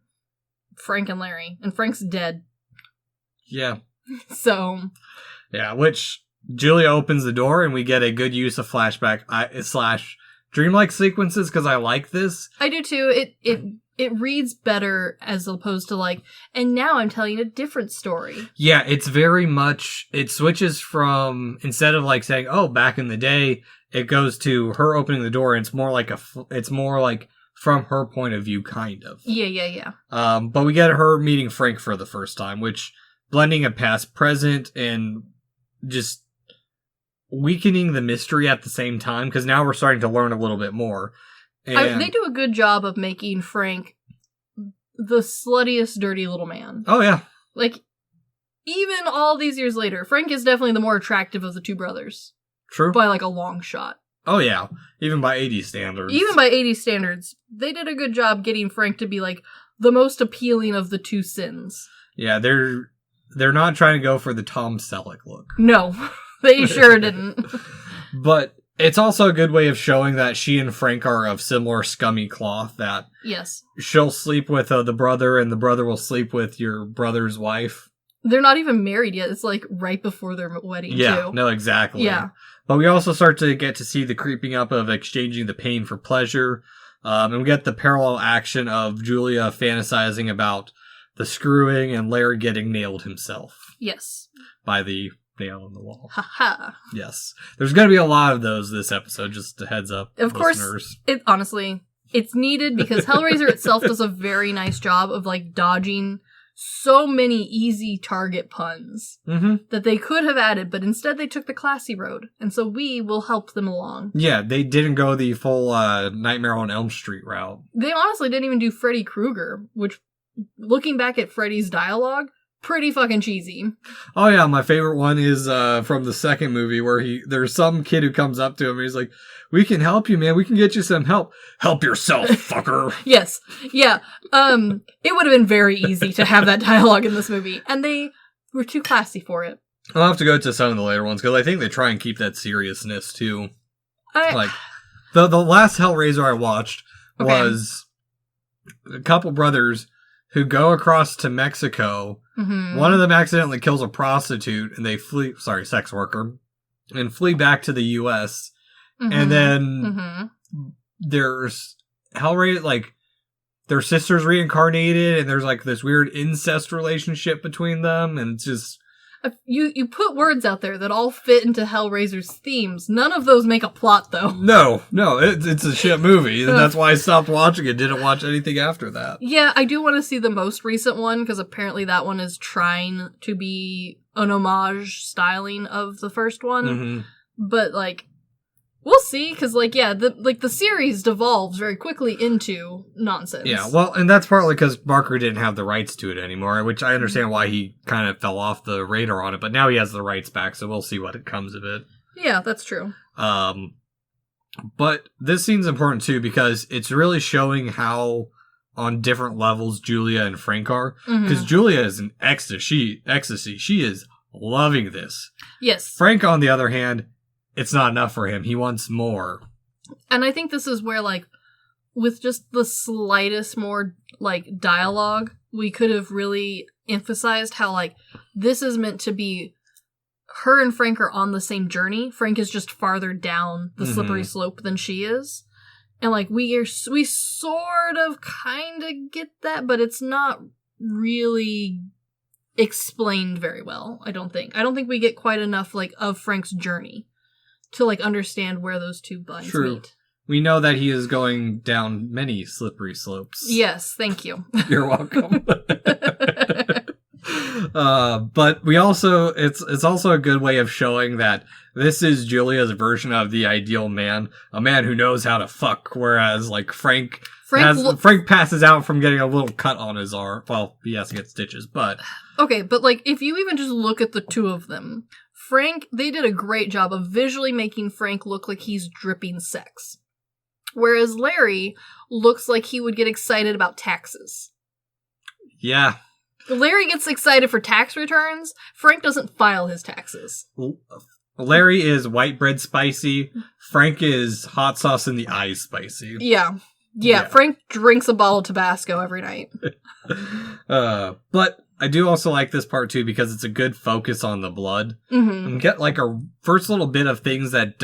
Frank and Larry. And Frank's dead. Yeah. So. Yeah, which Julia opens the door and we get a good use of flashback / dreamlike sequences because I like this. I do too. It reads better as opposed to like, and now I'm telling a different story. Yeah, it's very much, it switches from, instead of like saying, oh, back in the day, it goes to her opening the door, and it's more like from her point of view, kind of. Yeah. But we get her meeting Frank for the first time, which blending a past, present, and just weakening the mystery at the same time, because now we're starting to learn a little bit more. And they do a good job of making Frank the sluttiest, dirty little man. Oh, yeah. Like, even all these years later, Frank is definitely the more attractive of the two brothers. True. By, like, a long shot. Oh, yeah. Even by 80s standards. Even by 80s standards. They did a good job getting Frank to be, like, the most appealing of the two sins. Yeah, they're not trying to go for the Tom Selleck look. No, they sure didn't. But it's also a good way of showing that she and Frank are of similar scummy cloth, that yes, she'll sleep with the brother, and the brother will sleep with your brother's wife. They're not even married yet. It's like right before their wedding, too. Yeah, no, exactly. Yeah. But we also start to get to see the creeping up of exchanging the pain for pleasure. And we get the parallel action of Julia fantasizing about the screwing and Larry getting nailed himself. Yes. By the nail in the wall. Ha. Yes. There's going to be a lot of those this episode, just a heads up, of listeners. Course, honestly, it's needed because Hellraiser itself does a very nice job of, like, dodging so many easy target puns that they could have added, but instead they took the classy road, and so we will help them along. Yeah, they didn't go the full Nightmare on Elm Street route. They honestly didn't even do Freddy Krueger, which, looking back at Freddy's dialogue, pretty fucking cheesy. Oh yeah, my favorite one is from the second movie where there's some kid who comes up to him and he's like, "We can help you, man. We can get you some help. Help yourself, fucker." Yes. Yeah. It would have been very easy to have that dialogue in this movie, and they were too classy for it. I'll have to go to some of the later ones because I think they try and keep that seriousness too. Like the last Hellraiser I watched was a couple brothers who go across to Mexico. One of them accidentally kills a prostitute, and they flee. Sorry, sex worker, and flee back to the U.S. And then there's Hellraiser, like, their sister's reincarnated, and there's, like, this weird incest relationship between them, and it's just... You put words out there that all fit into Hellraiser's themes. None of those make a plot, though. No, it's a shit movie, and that's why I stopped watching it, didn't watch anything after that. Yeah, I do want to see the most recent one, because apparently that one is trying to be an homage styling of the first one. But, like... We'll see, because, like, yeah, the series devolves very quickly into nonsense. Yeah, well, and that's partly because Barker didn't have the rights to it anymore, which I understand why he kind of fell off the radar on it, but now he has the rights back, so we'll see what comes of it. Yeah, that's true. But this scene's important, too, because it's really showing how, on different levels, Julia and Frank are. Because Julia is in ecstasy. She is loving this. Yes. Frank, on the other hand... It's not enough for him. He wants more. And I think this is where, like, with just the slightest more, like, dialogue, we could have really emphasized how, like, this is meant to be her and Frank are on the same journey. Frank is just farther down the slippery slope than she is. And, like, we sort of kind of get that, but it's not really explained very well, I don't think. I don't think we get quite enough, like, of Frank's journey to, like, understand where those two lines meet. We know that he is going down many slippery slopes. Yes, thank you. You're welcome. But we also, it's also a good way of showing that this is Julia's version of the ideal man, a man who knows how to fuck, whereas, like, Frank passes out from getting a little cut on his arm. Well, he has to get stitches, but... Okay, but, like, if you even just look at the two of them, Frank, they did a great job of visually making Frank look like he's dripping sex. Whereas Larry looks like he would get excited about taxes. Yeah. Larry gets excited for tax returns. Frank doesn't file his taxes. Larry is white bread spicy. Frank is hot sauce in the eyes spicy. Yeah, Frank drinks a bottle of Tabasco every night. But I do also like this part too because it's a good focus on the blood. And get like a first little bit of things that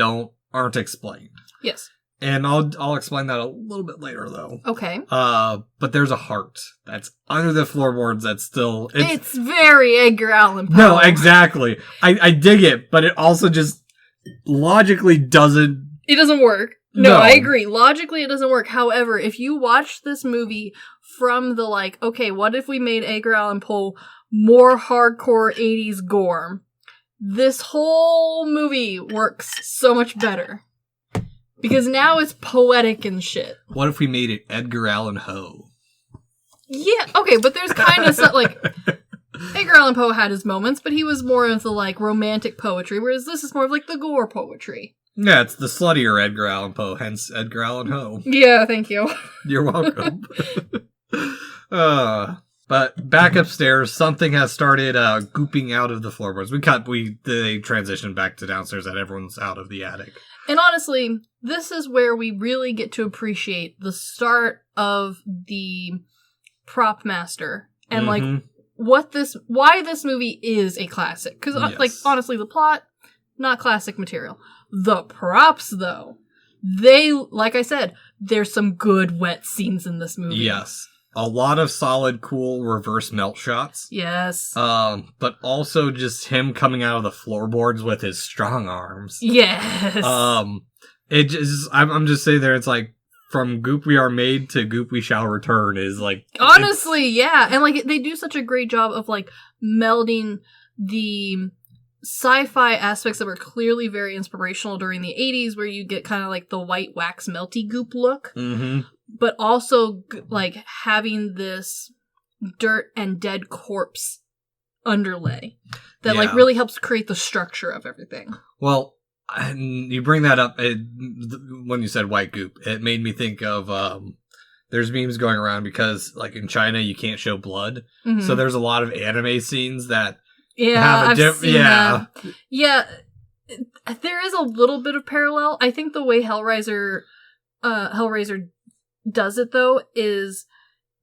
aren't explained. Yes. And I'll explain that a little bit later though. Okay. But there's a heart that's under the floorboards that's still... It's very Edgar Allan Poe. No, exactly. I dig it, but it also just logically doesn't... It doesn't work. No, I agree. Logically, it doesn't work. However, if you watch this movie from the, like, okay, what if we made Edgar Allan Poe more hardcore 80s gore? This whole movie works so much better. Because now it's poetic and shit. What if we made it Edgar Allan Poe? Yeah, okay, but there's kind of like... Edgar Allan Poe had his moments, but he was more of the, like, romantic poetry, whereas this is more of, like, the gore poetry. Yeah, it's the sluttier Edgar Allan Poe, hence Edgar Allan Poe. Yeah, thank you. You're welcome. But back upstairs, something has started gooping out of the floorboards. They transitioned back to downstairs that everyone's out of the attic. And honestly, this is where we really get to appreciate the start of the prop master and like why this movie is a classic. Because like honestly, the plot, not classic material. The props, though, like I said, there's some good wet scenes in this movie. Yes. A lot of solid, cool reverse melt shots. Yes. But also just him coming out of the floorboards with his strong arms. Yes. I'm just saying there, it's like, from goop we are made to goop we shall return is like... Honestly, yeah. And like, they do such a great job of like melding the sci-fi aspects that were clearly very inspirational during the 80s, where you get kind of like the white wax melty goop look. But also, like, having this dirt and dead corpse underlay that, like, really helps create the structure of everything. Well, you bring that up, when you said white goop, it made me think of, there's memes going around because, like, in China, you can't show blood. So there's a lot of anime scenes that have a that. Yeah, there is a little bit of parallel. I think the way Hellraiser does it, though, is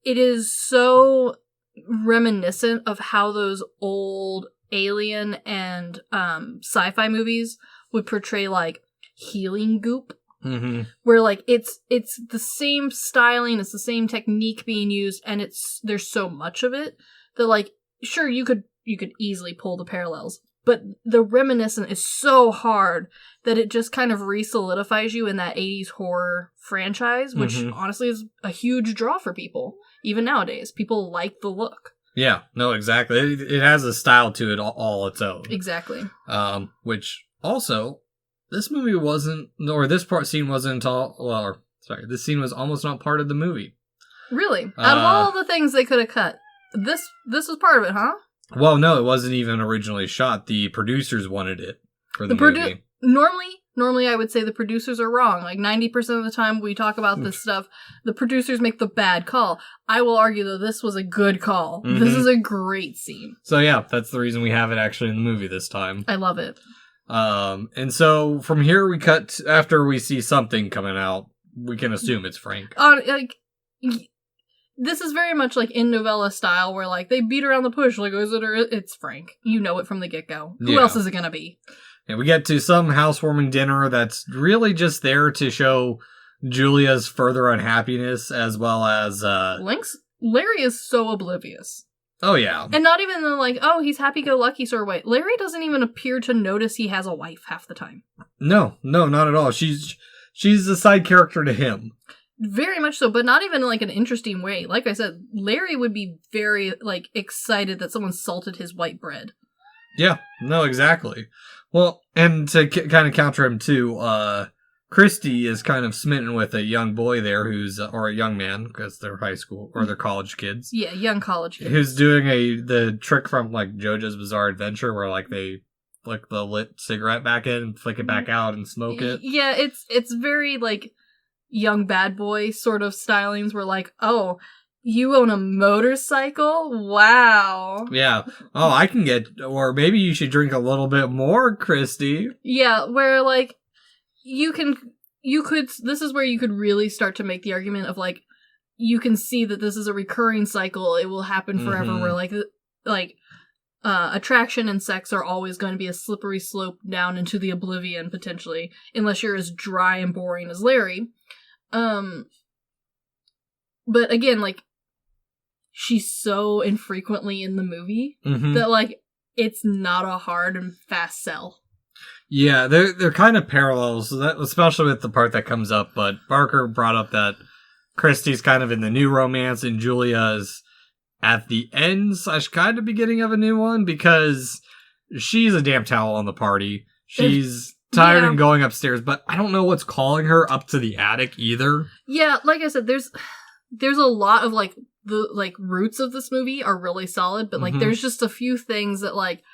it is so reminiscent of how those old alien and sci-fi movies would portray like healing goop, where like it's the same styling, it's the same technique being used, and there's so much of it that like sure you could easily pull the parallels, but the reminiscent is so hard that it just kind of re-solidifies you in that 80s horror franchise, which honestly is a huge draw for people. Even nowadays, people like the look. Yeah, no, exactly. It has a style to it all its own. Exactly. Which also, this movie scene wasn't this scene was almost not part of the movie. Really? Out of all the things they could have cut, this was part of it, huh? Well, no, it wasn't even originally shot. The producers wanted it for the movie. Normally, I would say the producers are wrong. Like 90% of the time we talk about this stuff, the producers make the bad call. I will argue, though, this was a good call. This is a great scene. So yeah, that's the reason we have it actually in the movie this time. I love it. And so from here we cut, after we see something coming out, we can assume it's Frank. this is very much like in novella style, where like they beat around the bush, like, is it or it's Frank? You know it from the get-go. Who else is it gonna be? And we get to some housewarming dinner that's really just there to show Julia's further unhappiness, as well as Larry is so oblivious. Oh yeah. And not even like, oh, he's happy-go-lucky sort of way. Larry doesn't even appear to notice he has a wife half the time. No, not at all. She's a side character to him. Very much so, but not even in like an interesting way. Like I said, Larry would be very like excited that someone salted his white bread. Yeah, no, exactly. Well, and to kind of counter him too, Christy is kind of smitten with a young boy there or a young man, because they're high school, or they're college kids. Yeah, young college kids. Who's doing the trick from, like, JoJo's Bizarre Adventure, where, like, they flick the lit cigarette back in, flick it back out, and smoke it. Yeah, it's very, like, young bad boy sort of stylings, where, like, oh, you own a motorcycle? Wow. Yeah. Oh, I can or maybe you should drink a little bit more, Christy. Yeah, where, like, this is where you could really start to make the argument of, like, you can see that this is a recurring cycle. It will happen forever, where, attraction and sex are always going to be a slippery slope down into the oblivion, potentially, unless you're as dry and boring as Larry. But again, like, she's so infrequently in the movie that, like, it's not a hard and fast sell. Yeah, they're kind of parallels, especially with the part that comes up, but Barker brought up that Christy's kind of in the new romance and Julia's at the end / kind of beginning of a new one, because she's a damn towel on the party. She's tired and going upstairs, but I don't know what's calling her up to the attic either. Yeah, like I said, there's a lot of, like, the, like, roots of this movie are really solid, but, like, there's just a few things that, like,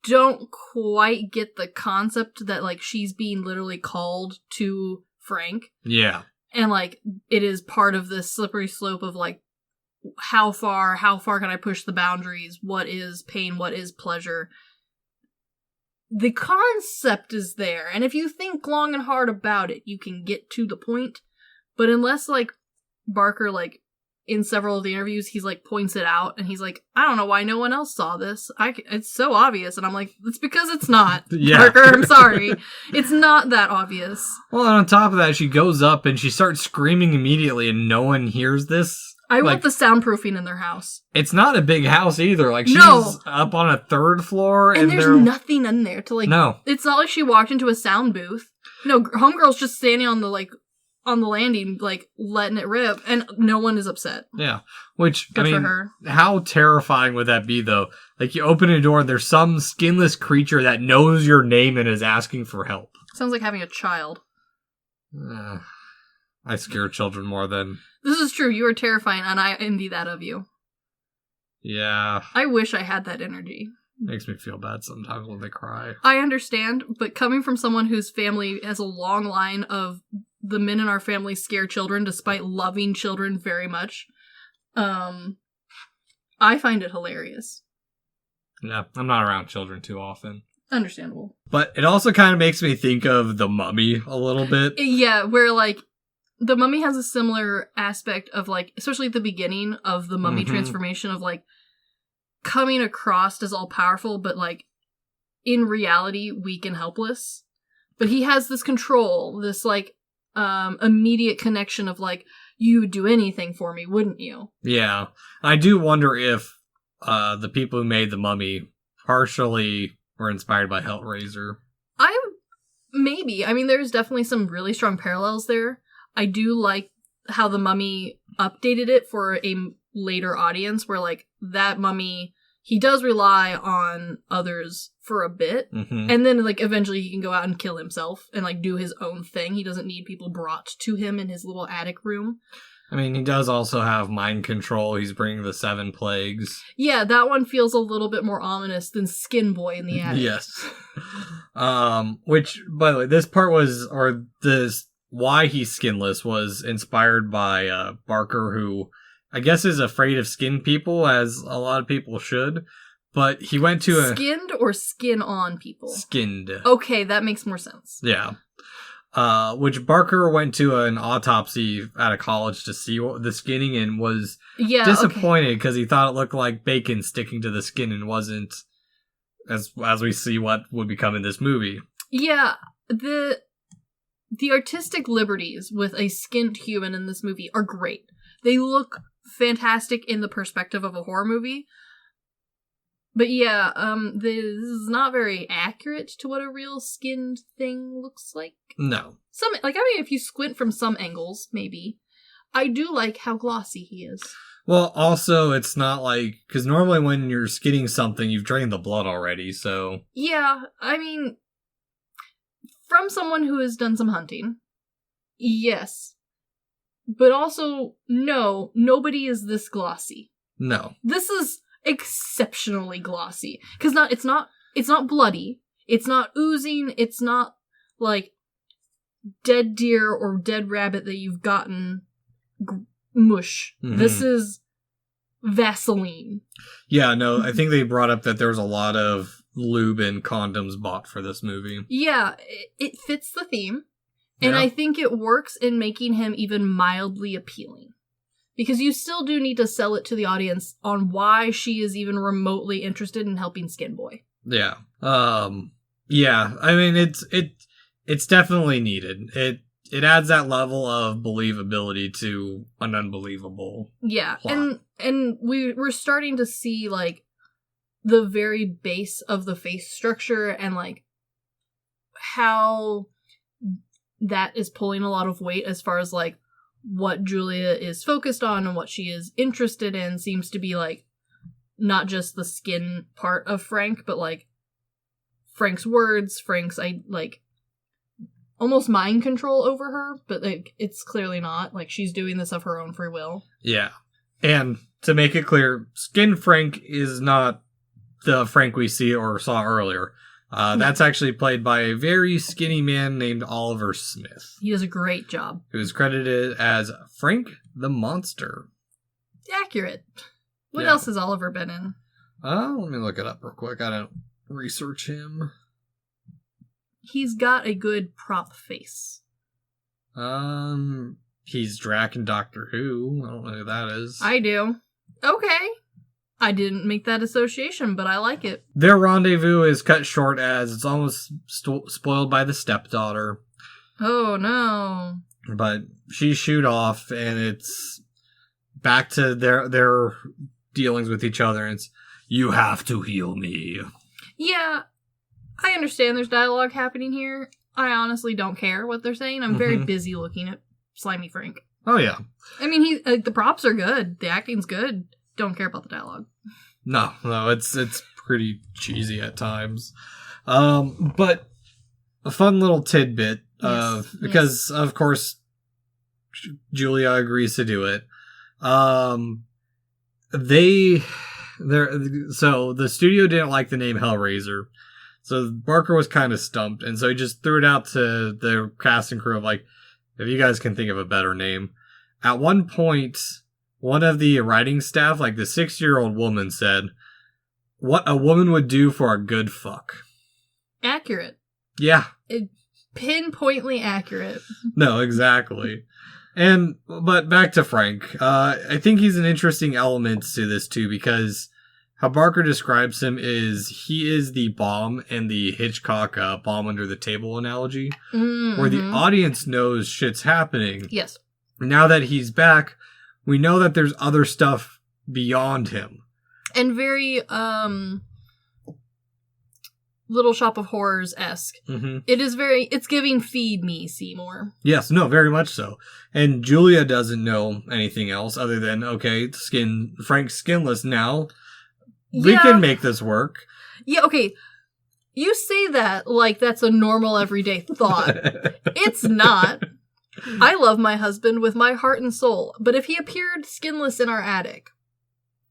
don't quite get the concept that, like, she's being literally called to Frank. Yeah. And, like, it is part of this slippery slope of, like, how far can I push the boundaries? What is pain? What is pleasure? The concept is there, and if you think long and hard about it, you can get to the point. But unless, like, Barker, like, in several of the interviews, he's like points it out, and he's like, I don't know why no one else saw this. It's so obvious, and I'm like, it's because it's not. Yeah. Barker, I'm sorry, it's not that obvious. Well, and on top of that, she goes up and she starts screaming immediately, and no one hears this. I want the soundproofing in their house. It's not a big house either. Like, she's up on a 3rd floor, and there's nothing in there to, like. No, it's not like she walked into a sound booth. No, homegirl's just standing on the landing, like, letting it rip, and no one is upset. Yeah. Which, good for her. How terrifying would that be, though? Like, you open a door and there's some skinless creature that knows your name and is asking for help. Sounds like having a child. I scare children more than... This is true. You are terrifying, and I envy that of you. Yeah. I wish I had that energy. Makes me feel bad sometimes when they cry. I understand, but coming from someone whose family has a long line of the men in our family scare children despite loving children very much, I find it hilarious. Yeah, I'm not around children too often. Understandable. But it also kind of makes me think of The Mummy a little bit. Yeah, where, like, The Mummy has a similar aspect of, like, especially at the beginning of the Mummy transformation of, like, coming across as all-powerful, but, like, in reality, weak and helpless. But he has this control, this, like, immediate connection of, like, you would do anything for me, wouldn't you? Yeah. I do wonder if the people who made The Mummy partially were inspired by Hellraiser. Maybe. I mean, there's definitely some really strong parallels there. I do like how The Mummy updated it for a later audience, where, like, that mummy, he does rely on others for a bit, and then, like, eventually he can go out and kill himself and, like, do his own thing. He doesn't need people brought to him in his little attic room. I mean, he does also have mind control. He's bringing the 7 plagues. Yeah, that one feels a little bit more ominous than Skin Boy in the attic. Yes. Which, by the way, this part why he's skinless was inspired by Barker, who I guess is afraid of skin people, as a lot of people should. But he went to Skinned or skin on people? Skinned. Okay, that makes more sense. Yeah. which Barker went to an autopsy at a college to see what the skinning and was disappointed because he thought it looked like bacon sticking to the skin and wasn't, as we see what would become in this movie. Yeah, the artistic liberties with a skinned human in this movie are great. They look fantastic in the perspective of a horror movie. But yeah, this is not very accurate to what a real skinned thing looks like. No. If you squint from some angles, maybe. I do like how glossy he is. Well, also, it's not like... Because normally when you're skinning something, you've drained the blood already, so... Yeah, I mean... From someone who has done some hunting, yes. But also, no, nobody is this glossy. No. This is exceptionally glossy. Because it's not bloody. It's not oozing. It's not like dead deer or dead rabbit that you've gotten mush. Mm-hmm. This is Vaseline. Yeah, no, I think they brought up that there was a lot of lube and condoms bought for this movie. Yeah, it fits the theme. And I think it works in making him even mildly appealing. Because you still do need to sell it to the audience on why she is even remotely interested in helping Skin Boy. Yeah. Yeah, I mean, it's definitely needed. It adds that level of believability to an unbelievable plot. And we're starting to see, like, the very base of the face structure and, like, how that is pulling a lot of weight as far as, like, what Julia is focused on and what she is interested in seems to be, like, not just the skin part of Frank, but, like, Frank's words, Frank's, almost mind control over her, but, like, it's clearly not. Like, she's doing this of her own free will. Yeah. And to make it clear, Skin Frank is not the Frank we see or saw earlier. That's actually played by a very skinny man named Oliver Smith. He does a great job. Who is credited as Frank the Monster. Accurate. What else has Oliver been in? Let me look it up real quick. I don't research him. He's got a good prop face. He's Drac in Doctor Who. I don't know who that is. I do. Okay. I didn't make that association, but I like it. Their rendezvous is cut short as it's almost spoiled by the stepdaughter. Oh, no. But she shoot off, and it's back to their dealings with each other, and it's, you have to heal me. Yeah, I understand there's dialogue happening here. I honestly don't care what they're saying. I'm very busy looking at Slimy Frank. Oh, yeah. I mean, the props are good. The acting's good. Don't care about the dialogue. No, it's pretty cheesy at times. But a fun little tidbit because of course Julia agrees to do it. So the studio didn't like the name Hellraiser. So Barker was kind of stumped, and so he just threw it out to the cast and crew of, like, if you guys can think of a better name. At one point, one of the writing staff, like the 6-year-old woman, said, "What a woman would do for a good fuck." Accurate. Yeah. Pinpointly accurate. No, exactly. But back to Frank. I think he's an interesting element to this too, because how Barker describes him is he is the bomb in the Hitchcock bomb under the table analogy, where the audience knows shit's happening. Yes. Now that he's back, we know that there's other stuff beyond him. And very, Little Shop of Horrors-esque. Mm-hmm. It's giving Feed Me, Seymour. Yes, no, very much so. And Julia doesn't know anything else other than, okay, Frank's skinless now. We can make this work. Yeah, okay. You say that like that's a normal everyday thought. It's not. I love my husband with my heart and soul, but if he appeared skinless in our attic,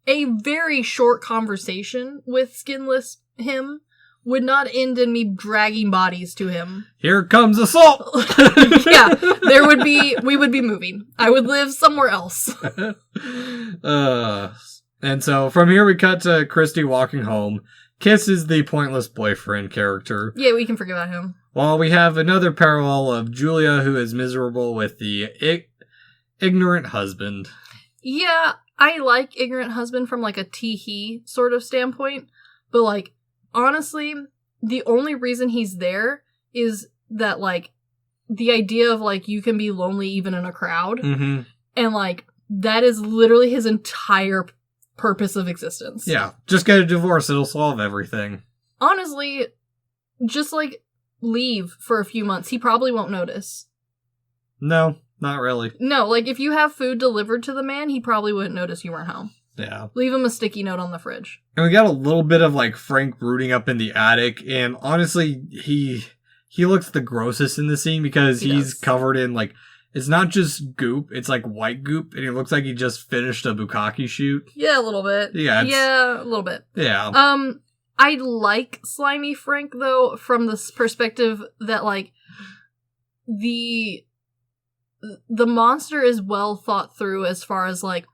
a very short conversation with skinless him would not end in me dragging bodies to him. Here comes assault! Yeah, we would be moving. I would live somewhere else. And so from here we cut to Christy walking home, Kiss is the pointless boyfriend character. Yeah, we can forget about him. While we have another parallel of Julia, who is miserable with the ignorant husband. Yeah, I like ignorant husband from, like, a tee-hee sort of standpoint. But, like, honestly, the only reason he's there is that, like, the idea of, like, you can be lonely even in a crowd. Mm-hmm. And, like, that is literally his entire purpose of existence. Yeah, just get a divorce, it'll solve everything. Honestly, just, like, leave for a few months. He probably won't notice. No, not really. No, like, if you have food delivered to the man, he probably wouldn't notice you weren't home. Yeah. Leave him a sticky note on the fridge. And we got a little bit of, like, Frank brooding up in the attic, and honestly, he looks the grossest in the scene because he's covered in, like, it's not just goop, it's, like, white goop, and it looks like he just finished a bukkake shoot. Yeah, a little bit. Yeah, a little bit. Yeah. I like Slimy Frank, though, from this perspective that, like, the monster is well thought through as far as, like,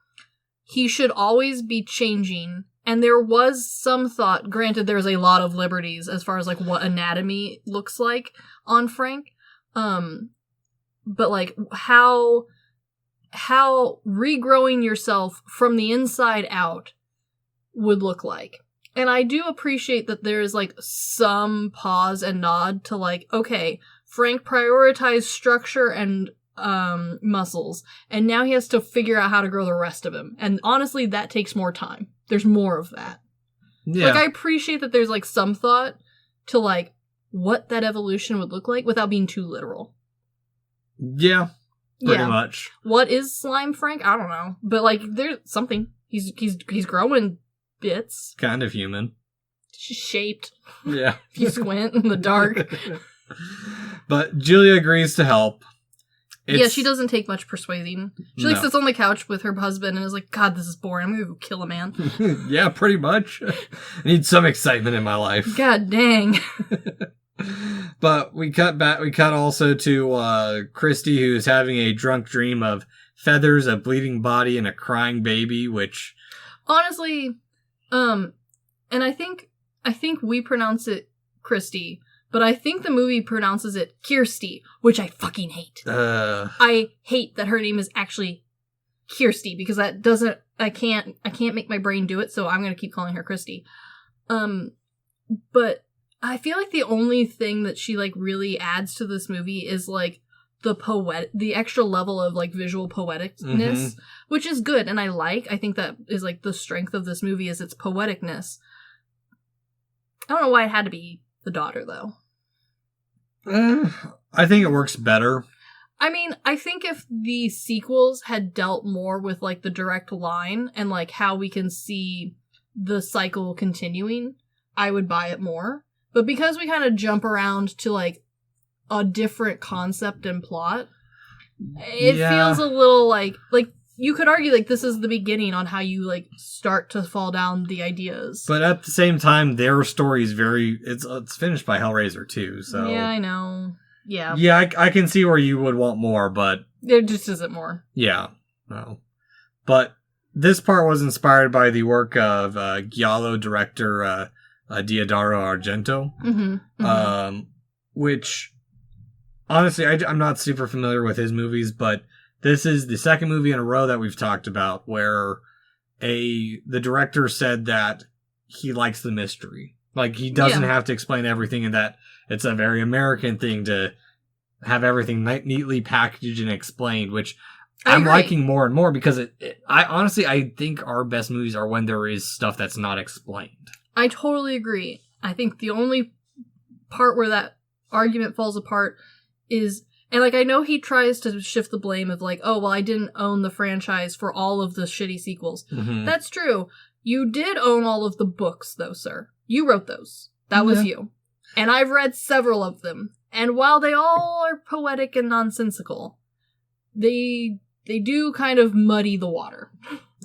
he should always be changing. And there was some thought, granted there's a lot of liberties as far as, like, what anatomy looks like on Frank. But, like, how regrowing yourself from the inside out would look like. And I do appreciate that there's, like, some pause and nod to, like, okay, Frank prioritized structure and muscles, and now he has to figure out how to grow the rest of him. And honestly, that takes more time. There's more of that. Yeah. Like, I appreciate that there's, like, some thought to, like, what that evolution would look like without being too literal. Yeah, pretty much. What is Slime Frank? I don't know. But, like, there's something. He's growing bits. Kind of human. Shaped. Yeah. If you squint in the dark. But Julia agrees to help. Yeah, she doesn't take much persuading. She, like, sits on the couch with her husband and is like, God, this is boring. I'm gonna go kill a man. Yeah, pretty much. I need some excitement in my life. God dang. But we cut also to Christy, who's having a drunk dream of feathers, a bleeding body, and a crying baby, which... Honestly, and I think we pronounce it Christy, but I think the movie pronounces it Kirsty, which I fucking hate. I hate that her name is actually Kirsty, because that doesn't... I can't make my brain do it, so I'm gonna keep calling her Christy. But I feel like the only thing that she, like, really adds to this movie is, like, the extra level of, like, visual poeticness, which is good, and I think that is, like, the strength of this movie is its poeticness. I don't know why it had to be the daughter, though. I think it works better. I mean, I think if the sequels had dealt more with, like, the direct line and, like, how we can see the cycle continuing, I would buy it more. But because we kind of jump around to, like, a different concept and plot, it feels a little like you could argue, like, this is the beginning on how you, like, start to fall down the ideas. But at the same time, their story is it's finished by Hellraiser too, so... Yeah, I know. Yeah. Yeah, I can see where you would want more, but... There just isn't more. Yeah. No. But this part was inspired by the work of Giallo director Diodoro Argento, which... Honestly, I'm not super familiar with his movies, but this is the second movie in a row that we've talked about where the director said that he likes the mystery. Like, he doesn't have to explain everything, and that it's a very American thing to have everything neatly packaged and explained, which I'm liking more and more because I think our best movies are when there is stuff that's not explained. I totally agree. I think the only part where that argument falls apart is, and, like, I know he tries to shift the blame of, like, oh, well, I didn't own the franchise for all of the shitty sequels. That's true. You did own all of the books, though, sir. You wrote those. That was you. And I've read several of them. And while they all are poetic and nonsensical, they do kind of muddy the water.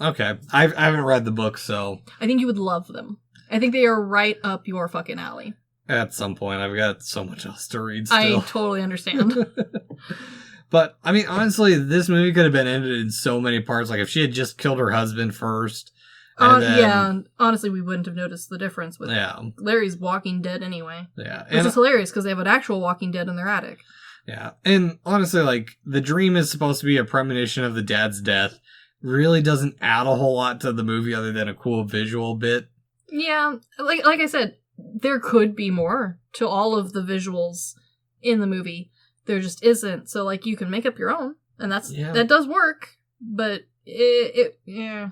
Okay. I haven't read the books, so... I think you would love them. I think they are right up your fucking alley. At some point. I've got so much else to read still. I totally understand. But, I mean, honestly, this movie could have been ended in so many parts. Like, if she had just killed her husband first, Yeah, honestly, we wouldn't have noticed the difference with Larry's Walking Dead anyway. Yeah. Which is hilarious, because they have an actual Walking Dead in their attic. Yeah, and honestly, like, the dream is supposed to be a premonition of the dad's death. Really doesn't add a whole lot to the movie other than a cool visual bit. Yeah, like I said, there could be more to all of the visuals in the movie. There just isn't. So, like, you can make up your own, and that does work, but meh.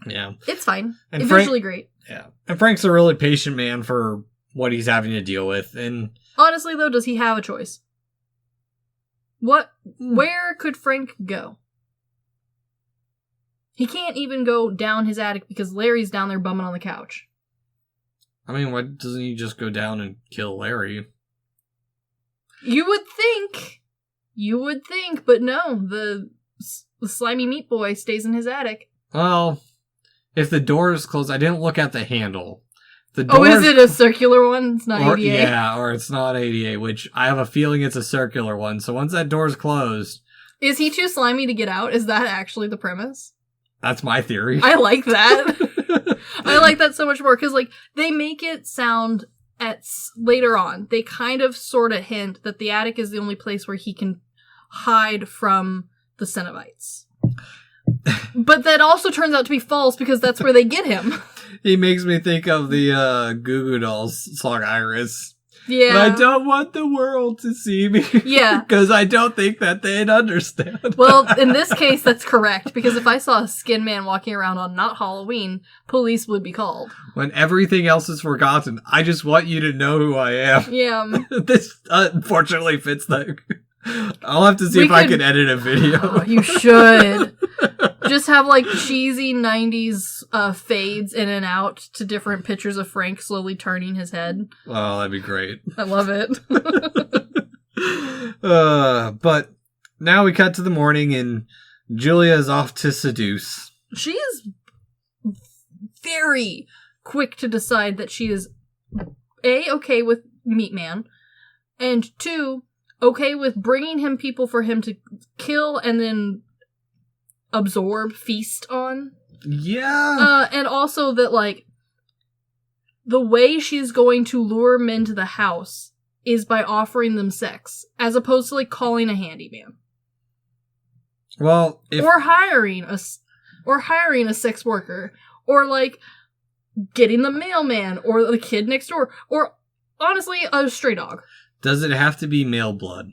Yeah. It's fine. And it's visually great. Yeah. And Frank's a really patient man for what he's having to deal with, and... Honestly, though, does he have a choice? Where could Frank go? He can't even go down his attic because Larry's down there bumming on the couch. I mean, why doesn't he just go down and kill Larry? You would think, but no, the slimy meat boy stays in his attic. Well, if the door is closed, I didn't look at the handle. Is it a circular one? It's not ADA? Yeah, or it's not ADA, which I have a feeling it's a circular one. So once that door's closed... Is he too slimy to get out? Is that actually the premise? That's my theory. I like that. I like that so much more, because, like, they make it sound later on. They kind of sort of hint that the attic is the only place where he can hide from the Cenobites. But that also turns out to be false, because that's where they get him. He makes me think of the Goo Goo Dolls song Iris. Yeah. But I don't want the world to see me. Yeah. Because I don't think that they'd understand. Well, in this case, that's correct. Because if I saw a skin man walking around on not Halloween, police would be called. When everything else is forgotten, I just want you to know who I am. Yeah. This unfortunately fits that. I'll have to see if I can edit a video. Oh, you should. Just have, like, cheesy 90s fades in and out to different pictures of Frank slowly turning his head. Oh, that'd be great. I love it. But now we cut to the morning and Julia is off to seduce. She is very quick to decide that she is A, okay with Meat Man, and 2, okay with bringing him people for him to kill and then feast on. Yeah. And also that, like, the way she's going to lure men to the house is by offering them sex, as opposed to, like, calling a handyman. Well, or hiring a sex worker, or, like, getting the mailman, or the kid next door, or, honestly, a stray dog. Does it have to be male blood?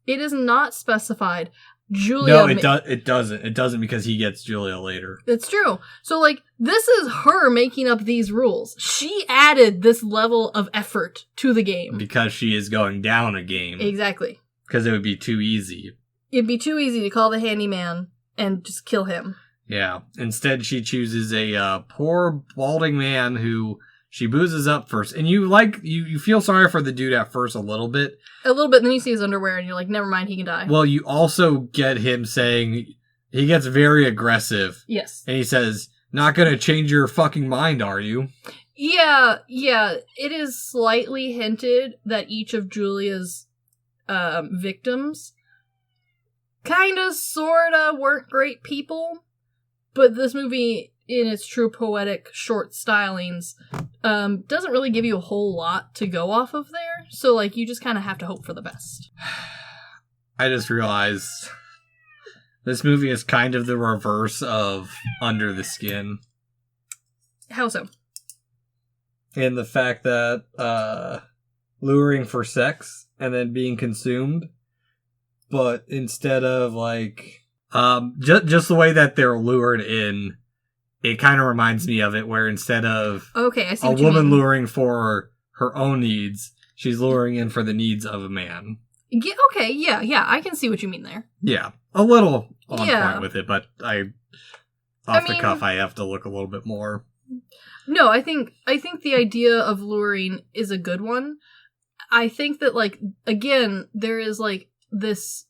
It is not specified. Julia. No, it doesn't. It doesn't, because he gets Julia later. It's true. So, like, this is her making up these rules. She added this level of effort to the game. Because she is going down a game. Exactly. Because it would be too easy. It'd be too easy to call the handyman and just kill him. Yeah. Instead, she chooses a poor, balding man who she boozes up first. And you feel sorry for the dude at first a little bit. A little bit, and then you see his underwear, and you're like, never mind, he can die. Well, you also get him saying, he gets very aggressive. Yes. And he says, not gonna change your fucking mind, are you? Yeah. It is slightly hinted that each of Julia's victims kinda, sorta weren't great people, but this movie, in its true poetic short stylings, doesn't really give you a whole lot to go off of there. So, like, you just kind of have to hope for the best. I just realized this movie is kind of the reverse of Under the Skin. How so? In the fact that luring for sex and then being consumed, but instead of, like, just the way that they're lured in, it kind of reminds me of it, where instead of I see a what you woman mean. luring for her own needs, she's luring in for the needs of a man. Yeah, okay, yeah, I can see what you mean there. Yeah, a little on point with it, but off the cuff, I have to look a little bit more. No, I think the idea of luring is a good one. I think that, like, again, there is, like, this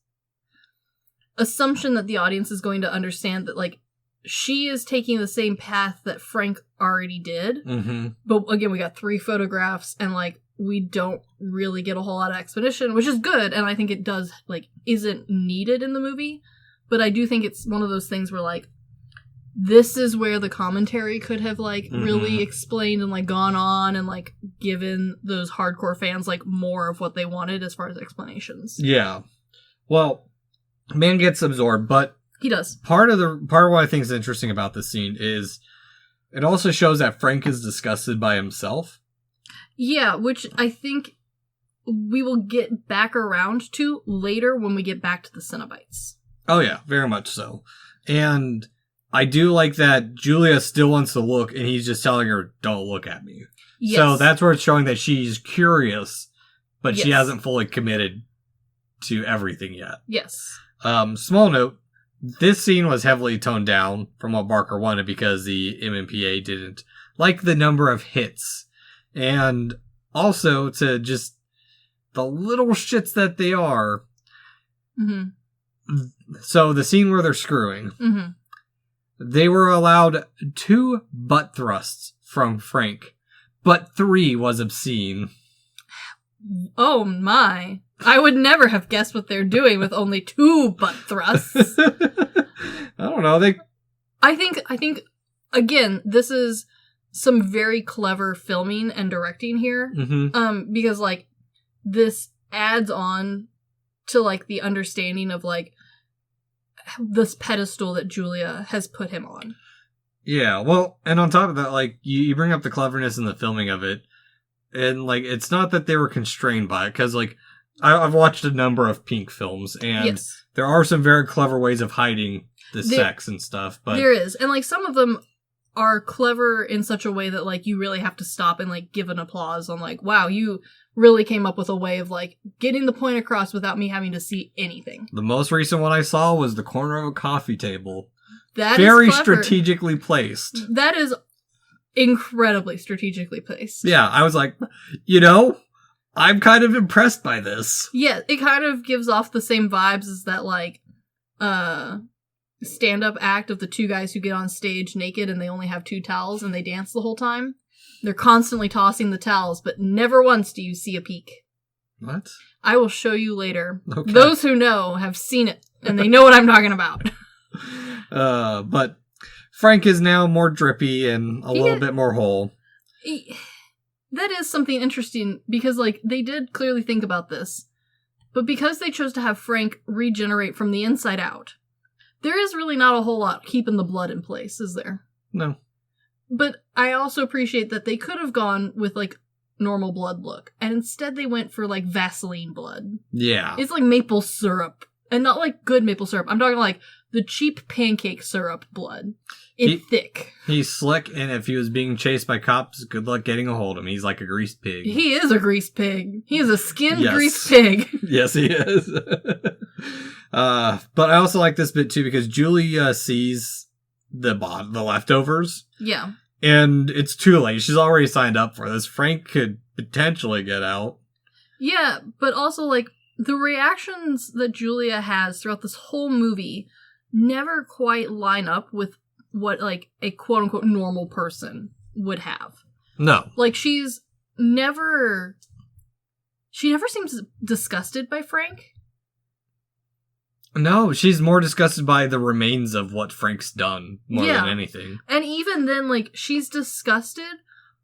assumption that the audience is going to understand that, like, she is taking the same path that Frank already did. Mm-hmm. But again, we got 3 photographs, and, like, we don't really get a whole lot of explanation, which is good, and I think it does, like, isn't needed in the movie. But I do think it's one of those things where, like, this is where the commentary could have, like, really explained and, like, gone on and, like, given those hardcore fans, like, more of what they wanted as far as explanations. Yeah. Well, man gets absorbed, but he does. Part of what I think is interesting about this scene is it also shows that Frank is disgusted by himself. Yeah, which I think we will get back around to later when we get back to the Cenobites. Oh yeah, very much so. And I do like that Julia still wants to look, and he's just telling her, don't look at me. Yes. So that's where it's showing that she's curious, but she hasn't fully committed to everything yet. Yes. Small note, this scene was heavily toned down from what Barker wanted because the MMPA didn't like the number of hits. And also to just the little shits that they are. So the scene where they're screwing, they were allowed 2 butt thrusts from Frank, but 3 was obscene. Oh my. I would never have guessed what they're doing with only 2 butt thrusts. I don't know. I think again, this is some very clever filming and directing here. Because like this adds on to like the understanding of like this pedestal that Julia has put him on. Yeah, well, and on top of that, like you bring up the cleverness in the filming of it, and like it's not that they were constrained by it, because like I've watched a number of Pink films, and there are some very clever ways of hiding the sex and stuff. But there is, and like some of them are clever in such a way that like you really have to stop and like give an applause on like, wow, you really came up with a way of like getting the point across without me having to see anything. The most recent one I saw was the corner of a coffee table. That very is strategically placed. That is incredibly strategically placed. Yeah, I was like, you know, I'm kind of impressed by this. Yeah, it kind of gives off the same vibes as that like stand-up act of the 2 guys who get on stage naked and they only have 2 towels and they dance the whole time. They're constantly tossing the towels, but never once do you see a peek. What? I will show you later. Okay. Those who know have seen it, and they know what I'm talking about. But Frank is now more drippy and a little bit more whole. That is something interesting, because like they did clearly think about this, but because they chose to have Frank regenerate from the inside out, there is really not a whole lot keeping the blood in place, is there? No. But I also appreciate that they could have gone with, like, normal blood look, and instead they went for, like, Vaseline blood. Yeah. It's like maple syrup, and not, like, good maple syrup. I'm talking, like, the cheap pancake syrup blood. It's thick. He's slick, and if he was being chased by cops, good luck getting a hold of him. He's like a greased pig. He is a greased pig. He is a skinned greased pig. Yes, he is. But I also like this bit, too, because Julie sees the leftovers. Yeah. And it's too late. She's already signed up for this. Frank could potentially get out. Yeah, but also, like, the reactions that Julia has throughout this whole movie never quite line up with what, like, a quote-unquote normal person would have. No. Like, she never seems disgusted by Frank. No, she's more disgusted by the remains of what Frank's done more than anything. And even then, like, she's disgusted,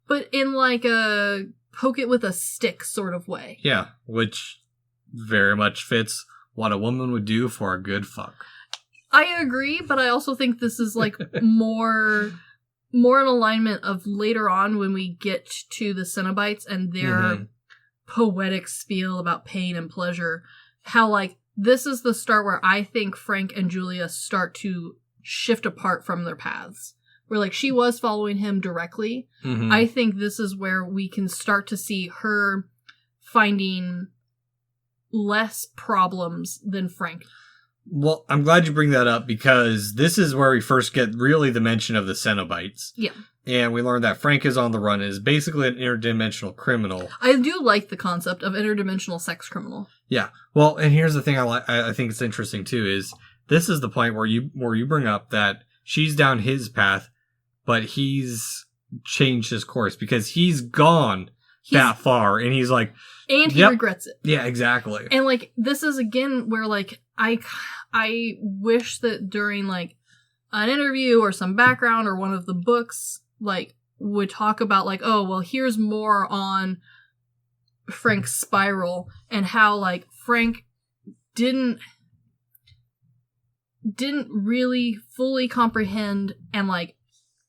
but in, like, a poke it with a stick sort of way. Yeah, which very much fits what a woman would do for a good fuck. I agree, but I also think this is, like, more in alignment of later on when we get to the Cenobites and their poetic spiel about pain and pleasure. How, like, this is the start where I think Frank and Julia start to shift apart from their paths. Where, like, she was following him directly. I think this is where we can start to see her finding less problems than Frank. Well, I'm glad you bring that up, because this is where we first get really the mention of the Cenobites. Yeah. And we learn that Frank is on the run and is basically an interdimensional criminal. I do like the concept of interdimensional sex criminal. Yeah. Well, and here's the thing I think it's interesting too, is this is the point where you bring up that she's down his path, but he's changed his course because he's gone that far, and he's like... And he regrets it. Yeah, exactly. And, like, this is, again, where, like, I wish that during, like, an interview or some background or one of the books, like, would talk about, like, oh, well, here's more on Frank's spiral and how, like, Frank didn't really fully comprehend and, like,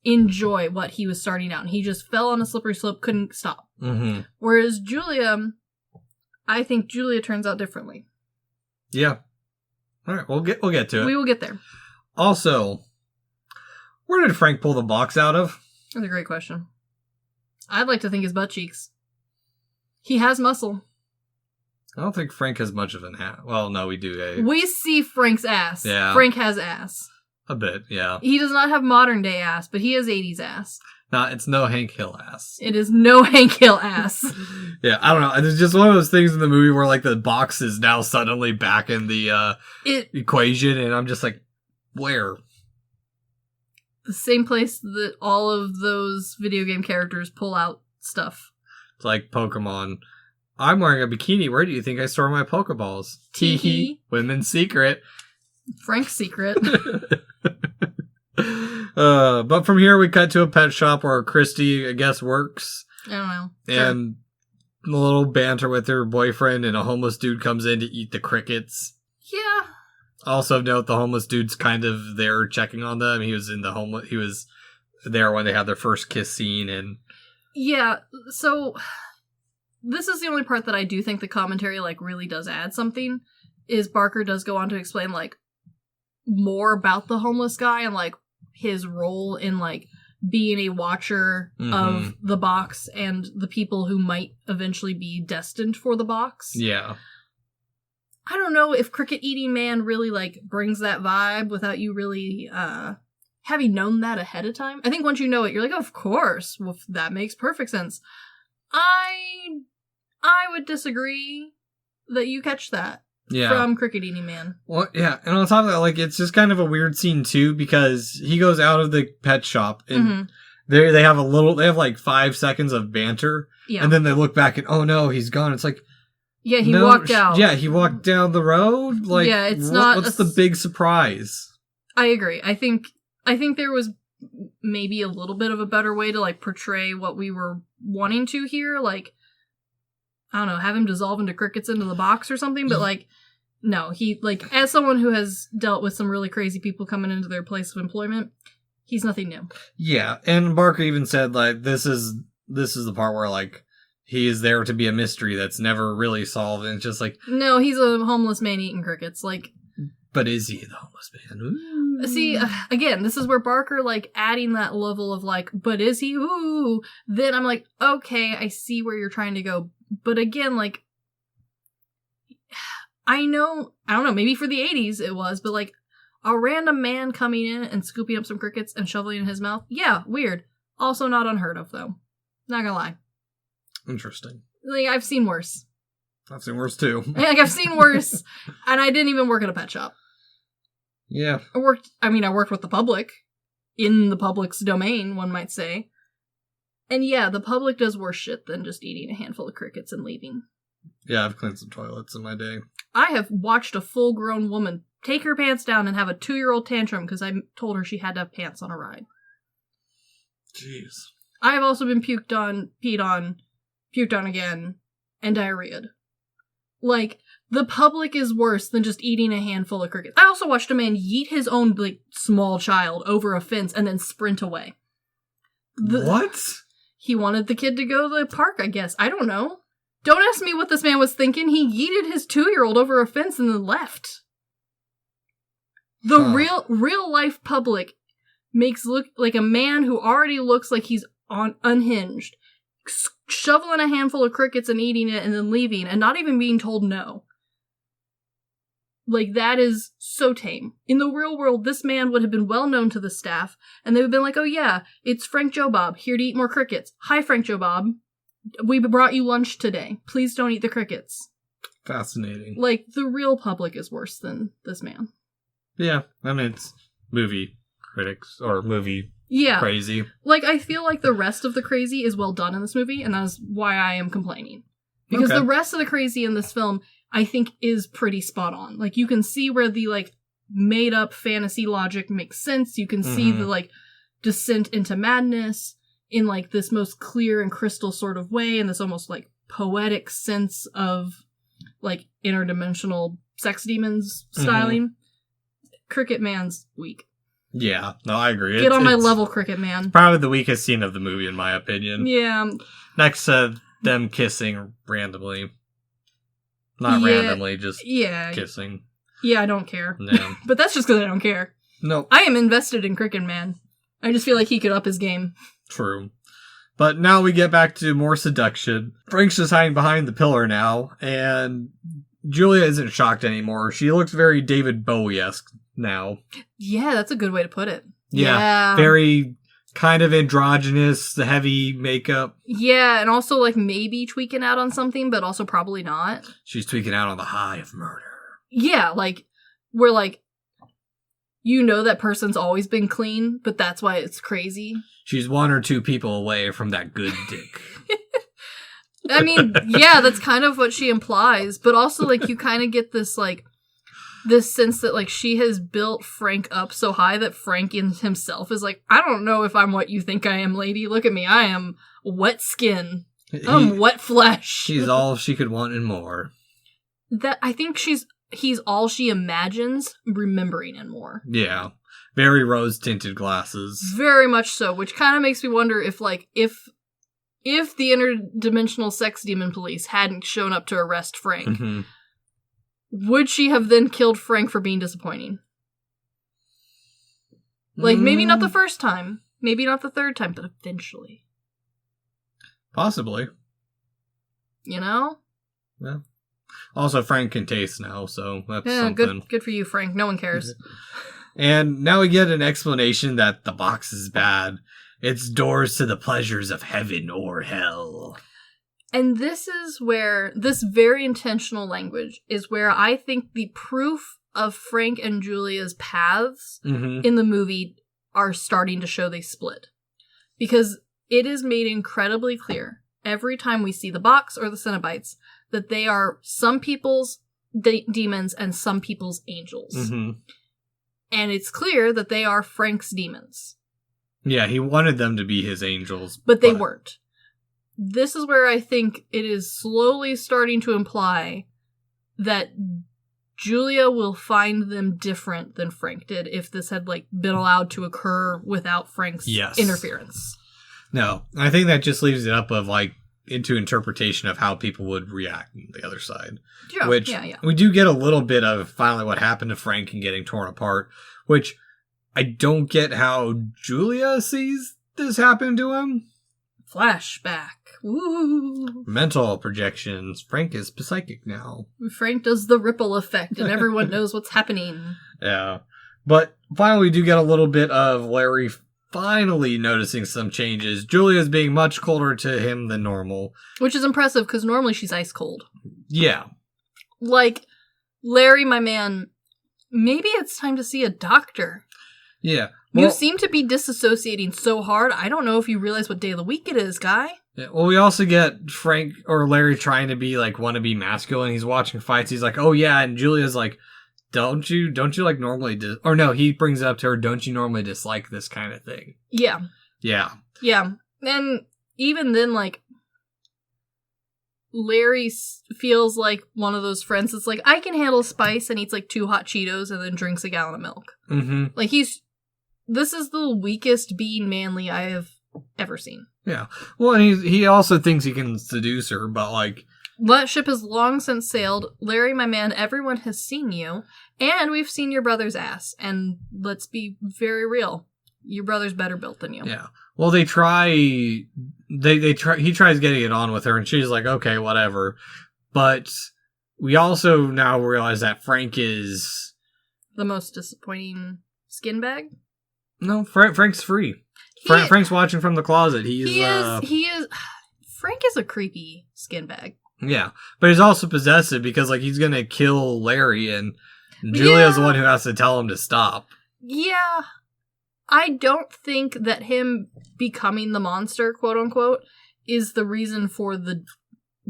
enjoy what he was starting out. And he just fell on a slippery slope, couldn't stop. Mm-hmm. Whereas Julia, I think Julia turns out differently. Yeah. All right, we'll get to it. We will get there. Also, where did Frank pull the box out of? That's a great question. I'd like to think his butt cheeks. He has muscle. I don't think Frank has much of an ass. Well, no, we do. We see Frank's ass. Yeah. Frank has ass. A bit, yeah. He does not have modern day ass, but he has 80s ass. No, it's no Hank Hill ass. It is no Hank Hill ass. Yeah, I don't know. It's just one of those things in the movie where, like, the box is now suddenly back in the equation, and I'm just like, where? The same place that all of those video game characters pull out stuff. It's like Pokemon. I'm wearing a bikini. Where do you think I store my Pokeballs? Tee-hee. Women's secret. Frank's secret. But from here we cut to a pet shop where Christy, I guess, works. I don't know. And a little banter with her boyfriend, and a homeless dude comes in to eat the crickets. Yeah. Also note the homeless dude's kind of there checking on them. He was there when they had their first kiss scene, and yeah, so this is the only part that I do think the commentary, like, really does add something, is Barker does go on to explain, like, more about the homeless guy and, like, his role in, like, being a watcher of the box and the people who might eventually be destined for the box. Yeah. I don't know if Cricket Eating Man really, like, brings that vibe without you really, having known that ahead of time. I think once you know it, you're like, oh, of course. Well, that makes perfect sense. I would disagree that you catch that from Cricket Eating Man. Well, yeah, and on top of that, like, it's just kind of a weird scene, too, because he goes out of the pet shop, and they have like 5 seconds of banter, and then they look back and, oh no, he's gone. It's like, yeah, he walked out. Yeah, he walked down the road? Like, yeah, it's not... What's the big surprise? I agree. I think there was maybe a little bit of a better way to, like, portray what we were wanting to here. Like, I don't know, have him dissolve into crickets into the box or something, but, like, no, he, like, as someone who has dealt with some really crazy people coming into their place of employment, he's nothing new. Yeah, and Barker even said, like, this is the part where, like, he is there to be a mystery that's never really solved, and it's just like... No, he's a homeless man eating crickets, like... But is he the homeless man? Ooh. See, again, this is where Barker, like, adding that level of, like, but is he? Ooh. Then I'm like, okay, I see where you're trying to go. But again, like, I don't know, maybe for the 80s it was, but, like, a random man coming in and scooping up some crickets and shoveling in his mouth, yeah, weird. Also not unheard of, though. Not gonna lie. Interesting. Like, I've seen worse. I've seen worse, too. Like, I've seen worse, and I didn't even work at a pet shop. Yeah. I worked with the public. In the public's domain, one might say. And yeah, the public does worse shit than just eating a handful of crickets and leaving. Yeah, I've cleaned some toilets in my day. I have watched a full-grown woman take her pants down and have a 2-year-old tantrum because I told her she had to have pants on a ride. Jeez. I have also been puked on again, and diarrheaed. Like, the public is worse than just eating a handful of crickets. I also watched a man yeet his own, like, small child over a fence and then sprint away. What? He wanted the kid to go to the park, I guess. I don't know. Don't ask me what this man was thinking. He yeeted his 2-year-old over a fence and then left. The real life public makes look like a man who already looks like he's unhinged, shoveling a handful of crickets and eating it and then leaving and not even being told no. Like, that is so tame. In the real world, this man would have been well known to the staff, and they would have been like, oh yeah, it's Frank Joe Bob, here to eat more crickets. Hi, Frank Joe Bob. We brought you lunch today. Please don't eat the crickets. Fascinating. Like, the real public is worse than this man. Yeah, I mean, it's movie critics, or movie crazy. Like, I feel like the rest of the crazy is well done in this movie, and that is why I am complaining. Because the rest of the crazy in this film, I think, is pretty spot on. Like, you can see where the, like, made up fantasy logic makes sense. You can see the, like, descent into madness in, like, this most clear and crystal sort of way, and this almost, like, poetic sense of, like, interdimensional sex demons styling. Cricket Man's weak. Yeah, no, I agree. Get on my level, Cricket Man. Probably the weakest scene of the movie, in my opinion. Yeah. Next to them kissing randomly. Not randomly, just kissing. Yeah, I don't care. No. But that's just because I don't care. No. I am invested in Cricket Man. I just feel like he could up his game. True. But now we get back to more seduction. Frank's just hiding behind the pillar now, and Julia isn't shocked anymore. She looks very David Bowie-esque now. Yeah, that's a good way to put it. Yeah. Very kind of androgynous, the heavy makeup. Yeah, and also, like, maybe tweaking out on something, but also probably not. She's tweaking out on the high of murder. Yeah, like, we're like, you know that person's always been clean, but that's why it's crazy. She's one or two people away from that good dick. I mean, yeah, that's kind of what she implies, but also, like, you kind of get this, like, this sense that, like, she has built Frank up so high that Frank in himself is like, I don't know if I'm what you think I am, lady. Look at me. I am wet skin. I'm wet flesh. She's all she could want and more. That I think he's all she imagines, remembering and more. Yeah. Very rose-tinted glasses. Very much so, which kind of makes me wonder if, like, if the interdimensional sex demon police hadn't shown up to arrest Frank, would she have then killed Frank for being disappointing? Like, maybe not the first time, maybe not the third time, but eventually. Possibly. You know? Yeah. Also, Frank can taste now, so that's something. Good for you, Frank. No one cares. And now we get an explanation that the box is bad. It's doors to the pleasures of heaven or hell. And this is where, this very intentional language is where I think the proof of Frank and Julia's paths in the movie are starting to show they split. Because it is made incredibly clear every time we see the box or the Cenobites that they are some people's demons and some people's angels. And it's clear that they are Frank's demons. Yeah, he wanted them to be his angels. But they weren't. This is where I think it is slowly starting to imply that Julia will find them different than Frank did if this had, like, been allowed to occur without Frank's interference. No, I think that just leaves it up of, like, into interpretation of how people would react on the other side. Yeah, which we do get a little bit of finally what happened to Frank and getting torn apart, which I don't get how Julia sees this happen to him. Flashback. Woo. Mental projections. Frank is psychic now. Frank does the ripple effect and everyone knows what's happening. Yeah. But finally we do get a little bit of Larry finally noticing some changes. Julia's being much colder to him than normal. Which is impressive because normally she's ice cold. Yeah. Like, Larry, my man, maybe it's time to see a doctor. Yeah. Well, you seem to be disassociating so hard. I don't know if you realize what day of the week it is, guy. Yeah, well, we also get Frank or Larry trying to be like want to be masculine. He's watching fights. He's like, "Oh yeah," and Julia's like, "Don't you like normally?" Or no, he brings it up to her. Don't you normally dislike this kind of thing? Yeah. Yeah. Yeah, and even then, like, Larry feels like one of those friends that's like, I can handle spice, and eats like 2 hot Cheetos and then drinks a gallon of milk. Like this is the weakest being manly I have ever seen. Yeah. Well, and he also thinks he can seduce her, but like... That ship has long since sailed. Larry, my man, everyone has seen you. And we've seen your brother's ass. And let's be very real. Your brother's better built than you. Yeah. Well, they try... he tries getting it on with her, and she's like, okay, whatever. But we also now realize that Frank is... the most disappointing skin bag? No, Frank's free. Frank's watching from the closet. He is. Frank is a creepy skin bag. Yeah, but he's also possessive because like he's gonna kill Larry, and Julia's the one who has to tell him to stop. Yeah, I don't think that him becoming the monster, quote unquote, is the reason for the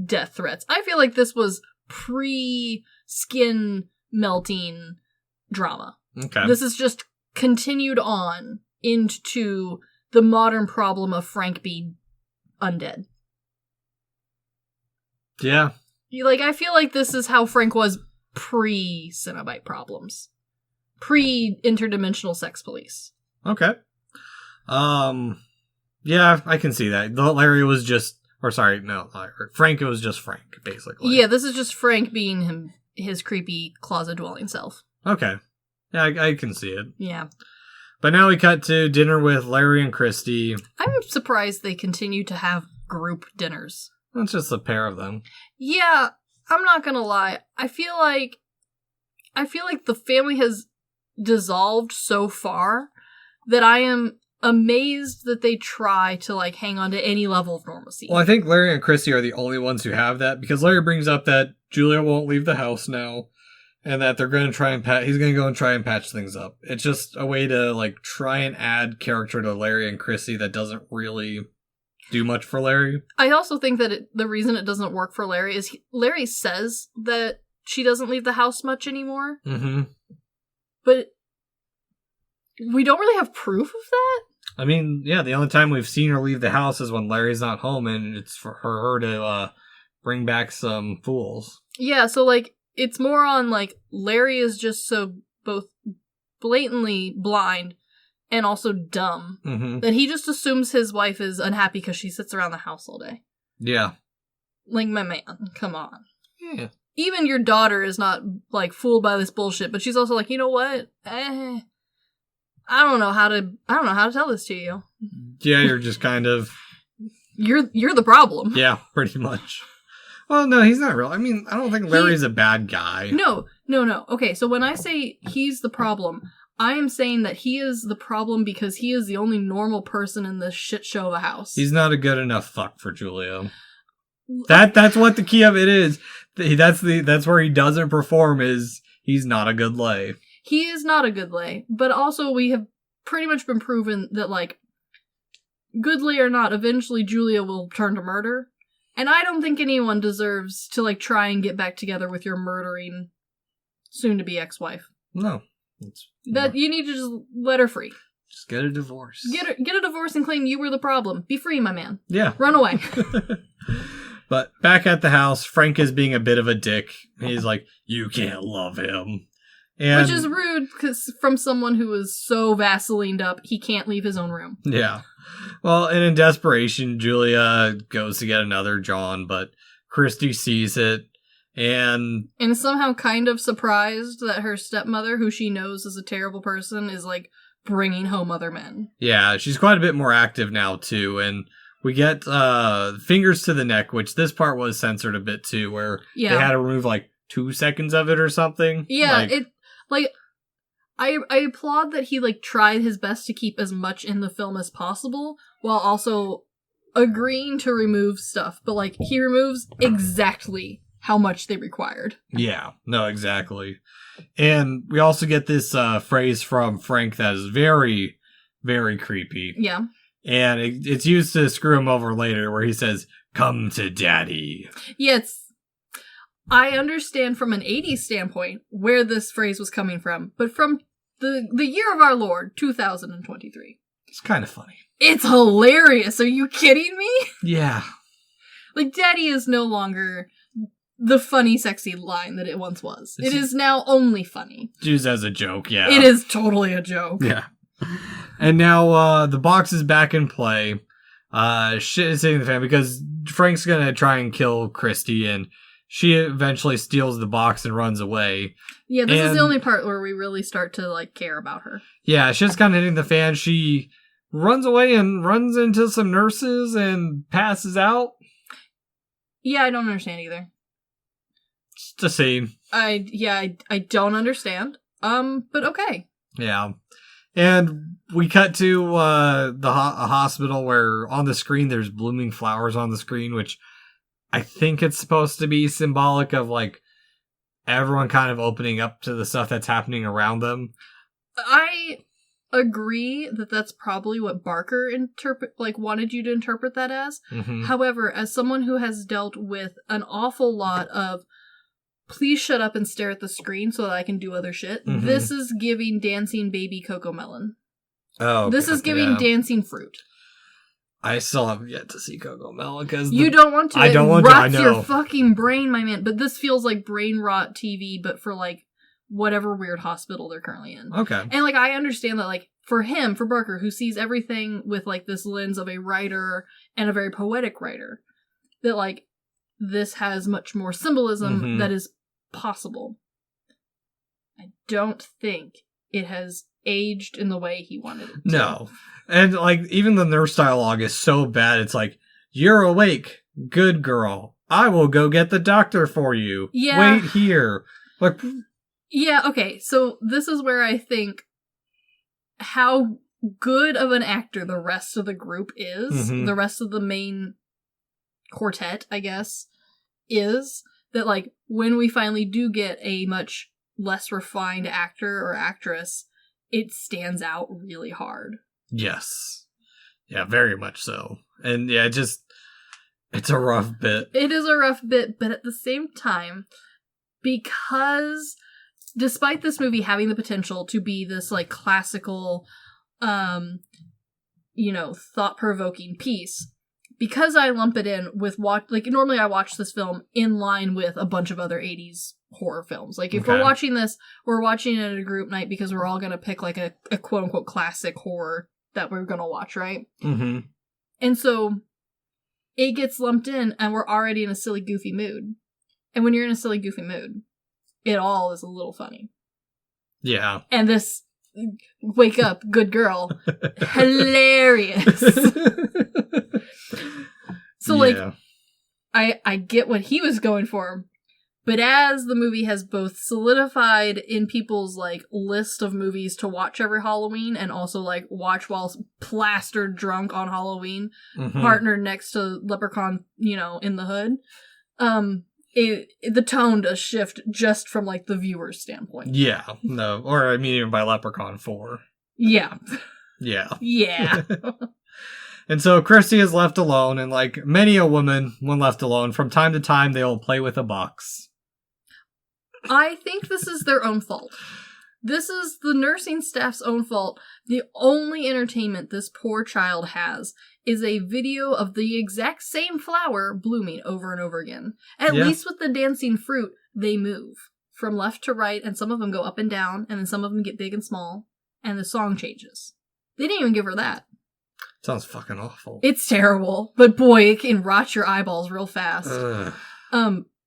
death threats. I feel like this was pre-skin melting drama. Okay. This is just continued on into the modern problem of Frank being undead. Yeah. I feel like this is how Frank was pre-Cenobite problems. Pre-interdimensional sex police. Okay. Yeah, I can see that. Larry was just... Or sorry, no, Frank, it was just Frank, basically. Yeah, this is just Frank being his creepy closet-dwelling self. Okay. Yeah, I can see it. Yeah. But now we cut to dinner with Larry and Christy. I'm surprised they continue to have group dinners. It's just a pair of them. Yeah, I'm not gonna lie. I feel like the family has dissolved so far that I am amazed that they try to hang on to any level of normalcy. Well, I think Larry and Christy are the only ones who have that, because Larry brings up that Julia won't leave the house now, and that they're going to try and he's going to go and try and patch things up. It's just a way to try and add character to Larry and Christy that doesn't really do much for Larry. I also think that the reason it doesn't work for Larry is Larry says that she doesn't leave the house much anymore. Mm-hmm. But we don't really have proof of that. I mean, yeah, the only time we've seen her leave the house is when Larry's not home, and it's for her to bring back some fools. Yeah, so it's more on Larry is just so both blatantly blind and also dumb that he just assumes his wife is unhappy because she sits around the house all day. Yeah. My man, come on. Yeah. Even your daughter is not fooled by this bullshit, but she's also you know what? I don't know how to tell this to you. Yeah, you're just kind of You're the problem. Yeah, pretty much. Well, no, he's not real. I mean, I don't think Larry's a bad guy. No. Okay, so when I say he's the problem, I am saying that he is the problem because he is the only normal person in this shit show of a house. He's not a good enough fuck for Julia. That's what the key of it is. That's where he doesn't perform, is he's not a good lay. He is not a good lay, but also we have pretty much been proven that, good lay or not, eventually Julia will turn to murder. And I don't think anyone deserves to, try and get back together with your murdering soon-to-be ex-wife. No. You need to just let her free. Just get a divorce. Get a divorce and claim you were the problem. Be free, my man. Yeah. Run away. But back at the house, Frank is being a bit of a dick. He's like, you can't love him. Which is rude, because from someone who is so Vaselined up, he can't leave his own room. Yeah. Well, and in desperation, Julia goes to get another John, but Christy sees it, and is somehow kind of surprised that her stepmother, who she knows is a terrible person, is, bringing home other men. Yeah, she's quite a bit more active now, too, and we get fingers to the neck, which this part was censored a bit, too, where they had to remove, 2 seconds of it or something. Yeah, I applaud that he, tried his best to keep as much in the film as possible, while also agreeing to remove stuff, but, he removes exactly how much they required. Yeah, no, exactly. And we also get this phrase from Frank that is very, very creepy. Yeah. And it's used to screw him over later, where he says, "Come to daddy." Yeah, I understand from an 80s standpoint where this phrase was coming from, but from the year of our Lord, 2023. It's kind of funny. It's hilarious. Are you kidding me? Yeah. Daddy is no longer the funny, sexy line that it once was. It is now only funny. Used as a joke, yeah. It is totally a joke. Yeah. And now the box is back in play. Shit is hitting the fan because Frank's gonna try and kill Christy, and she eventually steals the box and runs away. Yeah, this is the only part where we really start to, care about her. Yeah, shit's kind of hitting the fan. She runs away and runs into some nurses and passes out. Yeah, I don't understand either. Just a scene. I don't understand. But okay. Yeah. And we cut to a hospital where on the screen there's blooming flowers on the screen, which I think it's supposed to be symbolic of everyone kind of opening up to the stuff that's happening around them. I agree that that's probably what Barker wanted you to interpret that as. Mm-hmm. However, as someone who has dealt with an awful lot of please shut up and stare at the screen so that I can do other shit. Mhm. This is giving dancing baby Cocomelon. Oh, This is giving dancing fruit. I still have yet to see Cocomelon because You don't want to. I don't want to. I know. Your fucking brain, my man. But this feels like brain rot TV, but for like whatever weird hospital they're currently in. Okay. And like I understand that like for him, for Barker, who sees everything with like this lens of a writer and a very poetic writer, that like this has much more symbolism that is possible. I don't think it has aged in the way he wanted it to. No. And, like, even the nurse dialogue is so bad, it's like, you're awake. Good girl. I will go get the doctor for you. Yeah. Wait here. Like, yeah, okay, so this is where I think how good of an actor the rest of the group is, the rest of the main quartet, I guess, is, that, like, when we finally do get a much less refined actor or actress, it stands out really hard. yes. Yeah, very much so. And, yeah, it's a rough bit. It is a rough bit, but at the same time, because despite this movie having the potential to be this, like, classical, thought-provoking piece, because I lump it in with normally I watch this film in line with a bunch of other 80s horror films. Like, if we're watching this, we're watching it at a group night because we're all gonna pick, like, a quote-unquote classic horror that we're gonna watch, right? Mm-hmm. And so, it gets lumped in, and we're already in a silly, goofy mood. And when you're in a silly, goofy mood, it all is a little funny. Yeah. And this, wake up, good girl, hilarious. So, like, I get what he was going for, but as the movie has both solidified in people's, like, list of movies to watch every Halloween, and also, like, watch while plastered drunk on Halloween, partnered next to Leprechaun, in the Hood, the tone does shift just from, like, the viewer's standpoint. Yeah. No. Or, I mean, even by Leprechaun 4. Yeah. Yeah. Yeah. And so Christy is left alone, and like many a woman, when left alone, from time to time they will play with a box. I think this is their own fault. This is the nursing staff's own fault. The only entertainment this poor child has is a video of the exact same flower blooming over and over again. At least with the dancing fruit, they move from left to right, and some of them go up and down, and then some of them get big and small, and the song changes. They didn't even give her that. Sounds fucking awful. It's terrible, but boy, it can rot your eyeballs real fast. Ugh.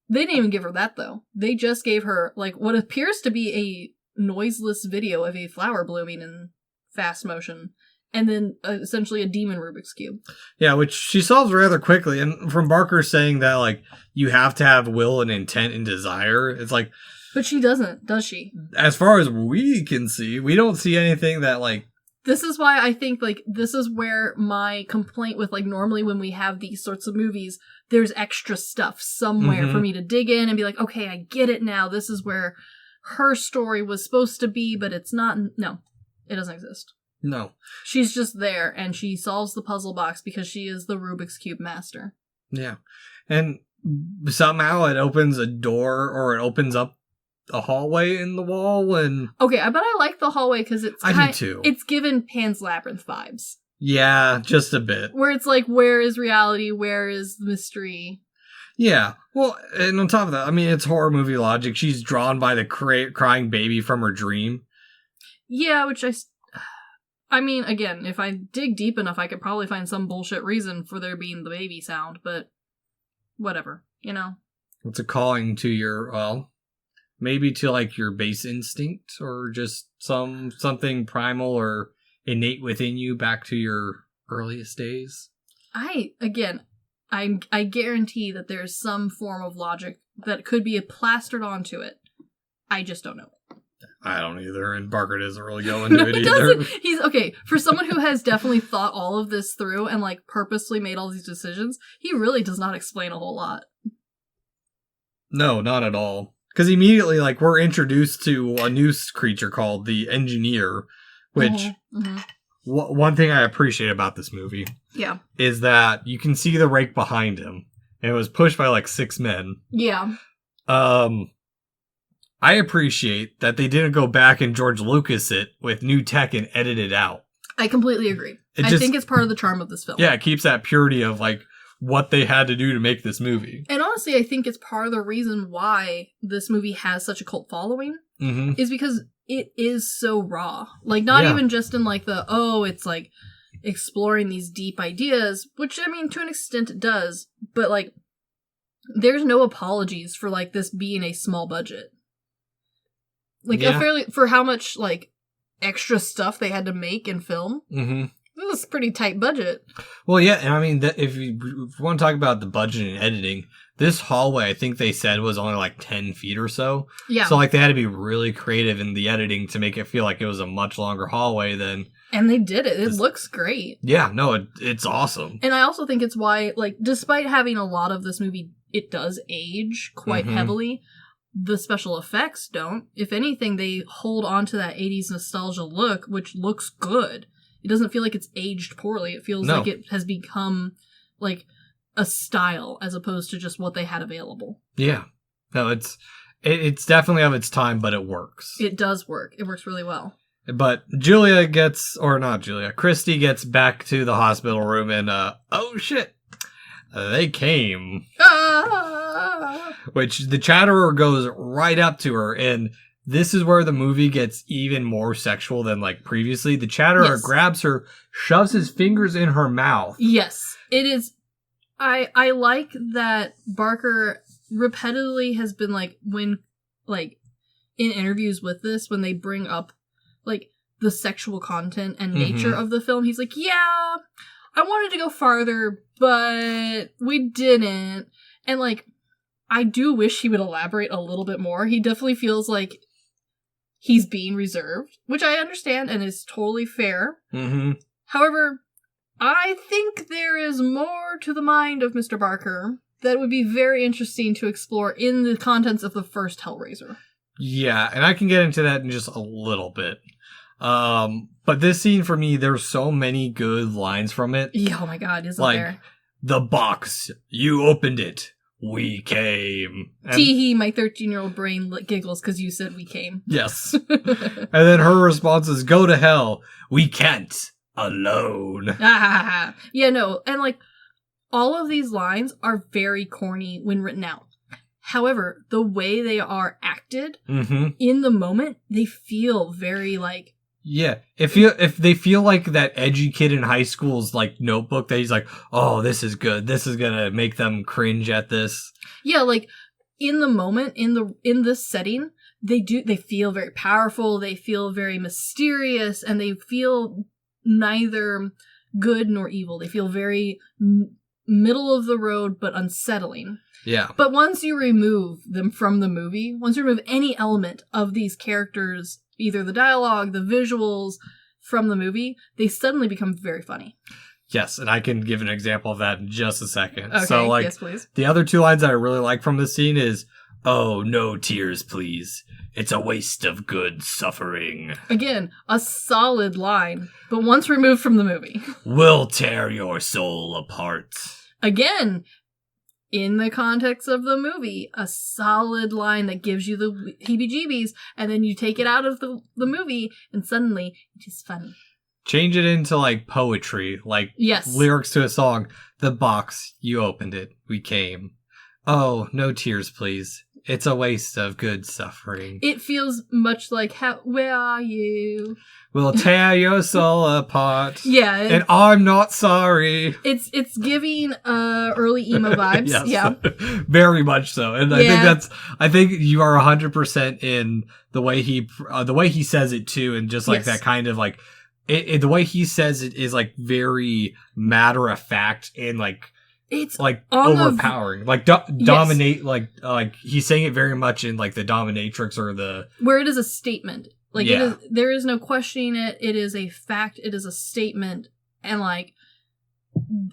They didn't even give her that, though. They just gave her, like, what appears to be a noiseless video of a flower blooming in fast motion, and then essentially a demon Rubik's Cube. Yeah, which she solves rather quickly, and from Barker saying that, like, you have to have will and intent and desire, it's like... But she doesn't, does she? As far as we can see, we don't see anything that, like... This is why I think, like, this is where my complaint with, like, normally when we have these sorts of movies, there's extra stuff somewhere for me to dig in and be like, okay, I get it now. This is where her story was supposed to be, but it's not. No, it doesn't exist. No. She's just there, and she solves the puzzle box because she is the Rubik's Cube master. Yeah. And somehow it opens a door, or it opens up a hallway in the wall, and... Okay, but I like the hallway because it's... I do too. It's given Pan's Labyrinth vibes. Yeah, just a bit. Where it's like, where is reality? Where is the mystery? Yeah. Well, and on top of that, I mean, it's horror movie logic. She's drawn by the crying baby from her dream. Yeah, which I mean, again, if I dig deep enough, I could probably find some bullshit reason for there being the baby sound, but whatever, It's a calling to your, well... Maybe to, like, your base instinct, or just something primal or innate within you back to your earliest days. I guarantee that there's some form of logic that could be plastered onto it. I just don't know. I don't either, and Barker doesn't really go into it either. He's, okay, for someone who has definitely thought all of this through and, like, purposely made all these decisions, he really does not explain a whole lot. No, not at all. Because immediately, like, we're introduced to a new creature called the Engineer, which one thing I appreciate about this movie is that you can see the rake behind him, and it was pushed by, like, 6 men. Yeah. I appreciate that they didn't go back and George Lucas it with new tech and edit it out. I completely agree. I think it's part of the charm of this film. Yeah, it keeps that purity of like what they had to do to make this movie. And honestly, I think it's part of the reason why this movie has such a cult following is because it is so raw. Like, not even just in like it's like exploring these deep ideas, which I mean, to an extent it does, but like, there's no apologies for like this being a small budget. Like, for how much like extra stuff they had to make and film. It was a pretty tight budget. Well, yeah, and I mean, if you want to talk about the budget and editing, this hallway, I think they said, was only like 10 feet or so. Yeah. So, like, they had to be really creative in the editing to make it feel like it was a much longer hallway than... And they did it. It looks great. Yeah, no, it's awesome. And I also think it's why, like, despite having a lot of this movie, it does age quite heavily. The special effects don't. If anything, they hold on to that 80s nostalgia look, which looks good. It doesn't feel like it's aged poorly. It feels like it has become, like, a style as opposed to just what they had available. Yeah. No, it's definitely of its time, but it works. It does work. It works really well. But Christy gets back to the hospital room and, oh shit, they came. Which the Chatterer goes right up to her, and this is where the movie gets even more sexual than like previously. The Chatterer grabs her, shoves his fingers in her mouth. Yes, it is. I like that Barker repetitively has been like, when like in interviews with this, when they bring up like the sexual content and nature of the film, he's like, yeah, I wanted to go farther, but we didn't. And like, I do wish he would elaborate a little bit more. He definitely feels like he's being reserved, which I understand and is totally fair. However, I think there is more to the mind of Mr. Barker that would be very interesting to explore in the contents of the first Hellraiser. Yeah, and I can get into that in just a little bit. But this scene, for me, there's so many good lines from it. Yeah, oh my god, isn't like, there? The box, you opened it. We came. Tee-hee, my 13-year-old brain giggles because you said we came. Yes. And then her response is, go to hell. We can't. Alone. Yeah, no. And like, all of these lines are very corny when written out. However, the way they are acted in the moment, they feel very like... Yeah, if they feel like that edgy kid in high school's like notebook that he's like, oh, this is good. This is gonna make them cringe at this. Yeah, like in the moment, in this setting, they feel very powerful. They feel very mysterious, and they feel neither good nor evil. They feel very middle of the road, but unsettling. Yeah. But once you remove them from the movie, once you remove any element of these characters, either the dialogue, the visuals from the movie, they suddenly become very funny. Yes, and I can give an example of that in just a second. Okay, so, like, yes, please. The other two lines that I really like from this scene is, oh, no tears, please. It's a waste of good suffering. Again, a solid line, but once removed from the movie. We'll tear your soul apart. Again, in the context of the movie, a solid line that gives you the heebie-jeebies, and then you take it out of the movie, and suddenly it is funny. Change it into, like, poetry, like lyrics to a song. The box, you opened it, we came. Oh, no tears, please. It's a waste of good suffering. It feels much like, where are you? We'll tear your soul apart. Yeah. And I'm not sorry. It's giving early emo vibes. Yes. Yeah. Very much so. And I think you are 100% in the way he says it too, and just like that kind of like the way he says it is like very matter of fact and like it's like overpowering, like dominate, like he's saying it very much in like the dominatrix or the where it is a statement. Like there is no questioning it. It is a fact. It is a statement, and like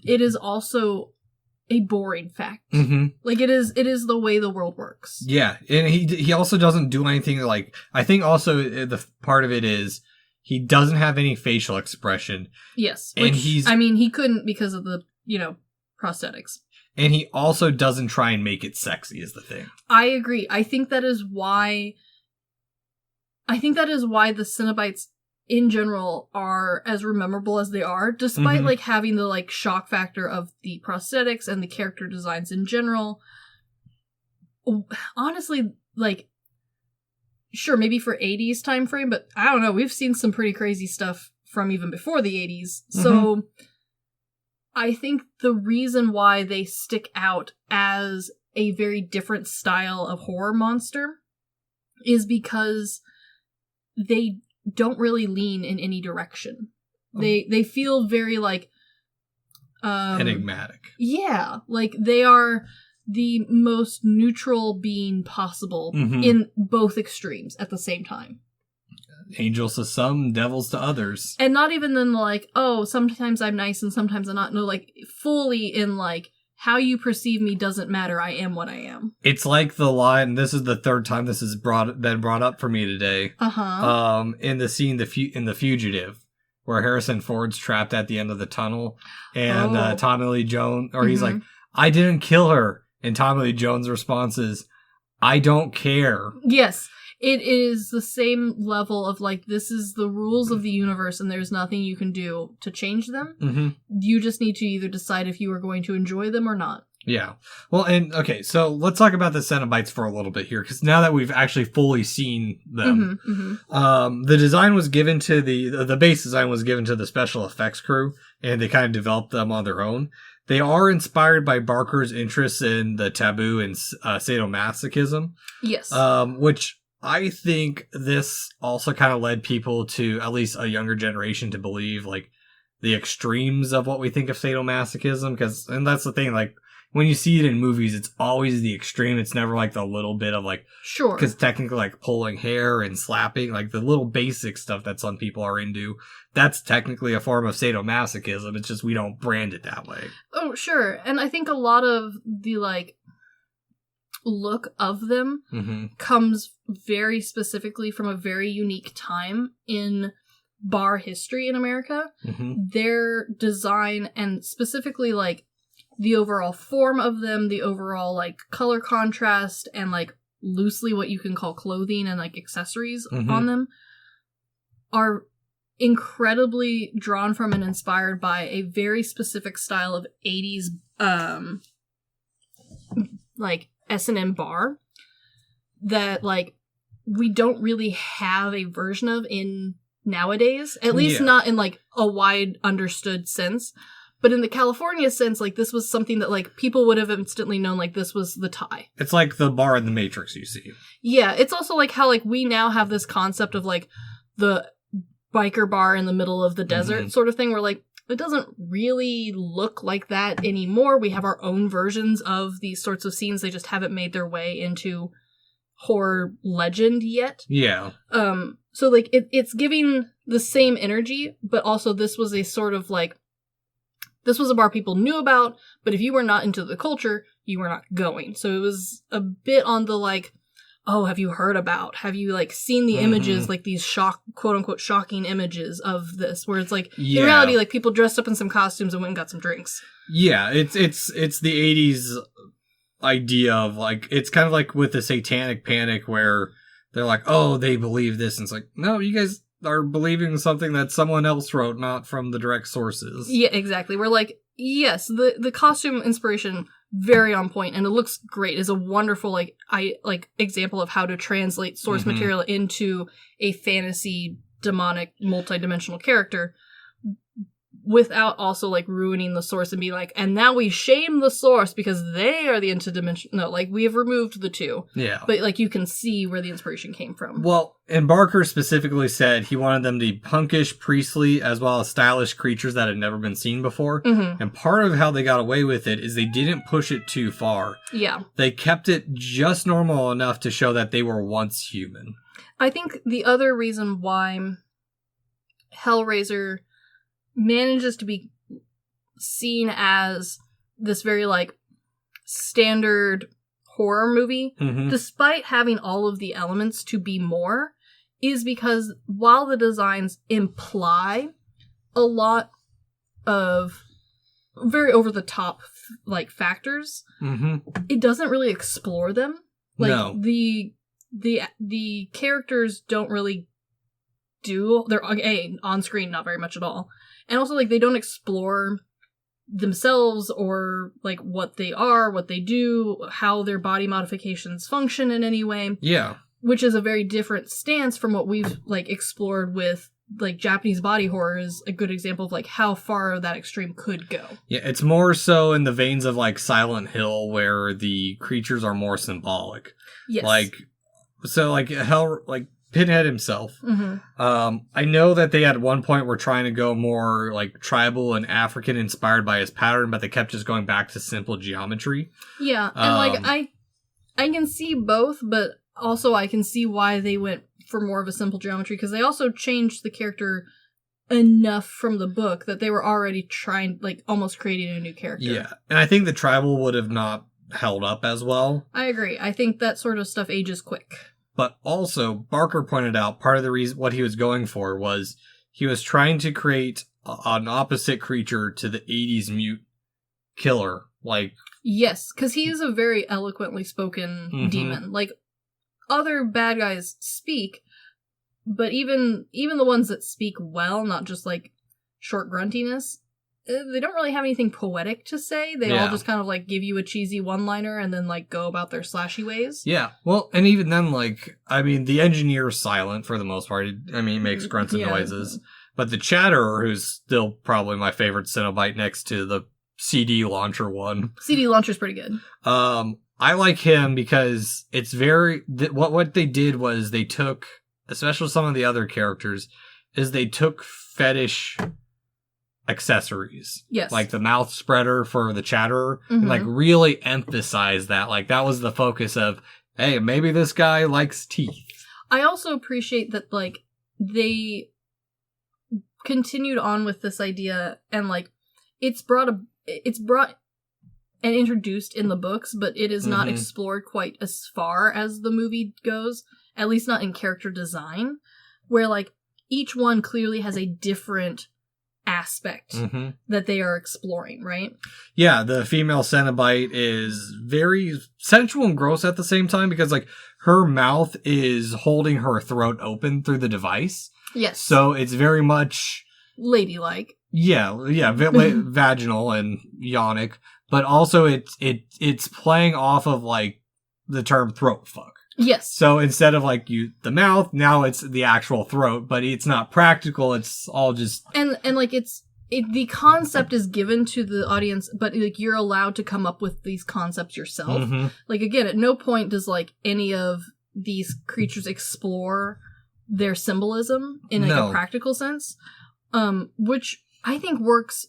it is also a boring fact. Like it is the way the world works. Yeah, and he also doesn't do anything like. I think also the part of it is he doesn't have any facial expression. Yes, and he couldn't because of the prosthetics. And he also doesn't try and make it sexy is the thing. I agree. I think that is why I think that is why the Cenobites in general are as memorable as they are, despite like having the like shock factor of the prosthetics and the character designs in general. Honestly, like, sure, maybe for 80s time frame, but I don't know, we've seen some pretty crazy stuff from even before the 80s. So I think the reason why they stick out as a very different style of horror monster is because they don't really lean in any direction. They feel very like enigmatic. Yeah, like they are the most neutral being possible in both extremes at the same time. Angels to some, devils to others. And not even then like, oh, sometimes I'm nice and sometimes I'm not. No, like fully in like, how you perceive me doesn't matter. I am what I am. It's like the line, this is the third time this has been brought up for me today. In the scene in The Fugitive, where Harrison Ford's trapped at the end of the tunnel, and Tommy Lee Jones, or he's like, I didn't kill her. And Tommy Lee Jones' response is, I don't care. Yes. It is the same level of like, this is the rules of the universe and there's nothing you can do to change them. You just need to either decide if you are going to enjoy them or not. Yeah. Well, and okay, so let's talk about the Cenobites for a little bit here, because now that we've actually fully seen them, the design was given to the base design was given to the special effects crew, and they kind of developed them on their own. They are inspired by Barker's interests in the taboo and sadomasochism. Yes. Which I think this also kind of led people to, at least a younger generation, to believe like the extremes of what we think of sadomasochism. And that's the thing, like, when you see it in movies, it's always the extreme. It's never like the little bit of like, sure, because technically like pulling hair and slapping, like the little basic stuff that some people are into, that's technically a form of sadomasochism. It's just we don't brand it that way. Oh, sure. And I think a lot of the like look of them comes very specifically from a very unique time in bar history in America. Their design, and specifically like the overall form of them, the overall like color contrast, and like loosely what you can call clothing and like accessories on them, are incredibly drawn from and inspired by a very specific style of 80s like S&M bar that like we don't really have a version of in nowadays, at least not in like a wide understood sense. But in the California sense, like, this was something that, like, people would have instantly known, like, this was the tie. It's like the bar in The Matrix you see. Yeah, it's also like how, like, we now have this concept of, like, the biker bar in the middle of the desert sort of thing, where, like, it doesn't really look like that anymore. We have our own versions of these sorts of scenes. They just haven't made their way into horror legend yet. Yeah. So, like, it's giving the same energy, but also this was a sort of, like, this was a bar people knew about, but if you were not into the culture, you were not going. So it was a bit on the like, oh, have you heard about? Have you like seen the images, like these quote unquote shocking images of this, where it's like in reality, like people dressed up in some costumes and went and got some drinks. Yeah, it's the 80s idea of like, it's kind of like with the Satanic Panic where they're like, oh, they believe this, and it's like, no, you guys are believing something that someone else wrote, not from the direct sources. Yeah, exactly. We're like, yes, the costume inspiration, very on point, and it looks great. Is a wonderful like example of how to translate source material into a fantasy demonic multi-dimensional character without also like ruining the source and being like, and now we shame the source because they are the interdimensional. No, like we have removed the two. Yeah. But like you can see where the inspiration came from. Well, and Barker specifically said he wanted them to be punkish, priestly, as well as stylish creatures that had never been seen before. And part of how they got away with it is they didn't push it too far. Yeah. They kept it just normal enough to show that they were once human. I think the other reason why Hellraiser manages to be seen as this very like standard horror movie, despite having all of the elements to be more, is because while the designs imply a lot of very over the top like factors, it doesn't really explore them. Like the the characters don't really they're on screen not very much at all, and also like they don't explore themselves or like what they are, what they do, how their body modifications function in any way. Yeah. Which is a very different stance from what we've like explored with like Japanese body horror is a good example of like how far that extreme could go. Yeah, it's more so in the veins of like Silent Hill where the creatures are more symbolic. Yes. Like so like Pinhead himself. Mm-hmm. I know that they at one point were trying to go more like tribal and African inspired by his pattern, but they kept just going back to simple geometry. Yeah, and like I can see both, but also I can see why they went for more of a simple geometry, because they also changed the character enough from the book that they were already trying, like, almost creating a new character. Yeah, and I think the tribal would have not held up as well. I agree. I think that sort of stuff ages quick. But also, Barker pointed out part of the reason what he was going for was he was trying to create an opposite creature to the 80s mute killer. Like, yes, because he is a very eloquently spoken demon. Like, other bad guys speak, but even the ones that speak well, not just like short gruntiness, they don't really have anything poetic to say. They all just kind of like give you a cheesy one-liner and then like go about their slashy ways. Yeah, well, and even then, like, I mean, the engineer's silent for the most part. I mean, he makes grunts and noises. But the Chatterer, who's still probably my favorite Cenobite next to the CD launcher one. CD launcher's pretty good. I like him because it's very... What they did was they took, especially some of the other characters, is they took fetish accessories. Yes. Like the mouth spreader for the Chatterer. And like really emphasize that. Like that was the focus of, hey, maybe this guy likes teeth. I also appreciate that like they continued on with this idea and like it's brought and introduced in the books, but it is not explored quite as far as the movie goes, at least not in character design, where like each one clearly has a different aspect that they are exploring, right? Yeah, the female Cenobite is very sensual and gross at the same time because like her mouth is holding her throat open through the device. Yes. So it's very much ladylike. Yeah, vaginal and yonic, but also it's playing off of like the term throat fuck. Yes. So instead of like the mouth, now it's the actual throat, but it's not practical. It's all just and like the concept is given to the audience, but like you're allowed to come up with these concepts yourself. Like again, at no point does like any of these creatures explore their symbolism in like a practical sense, which I think works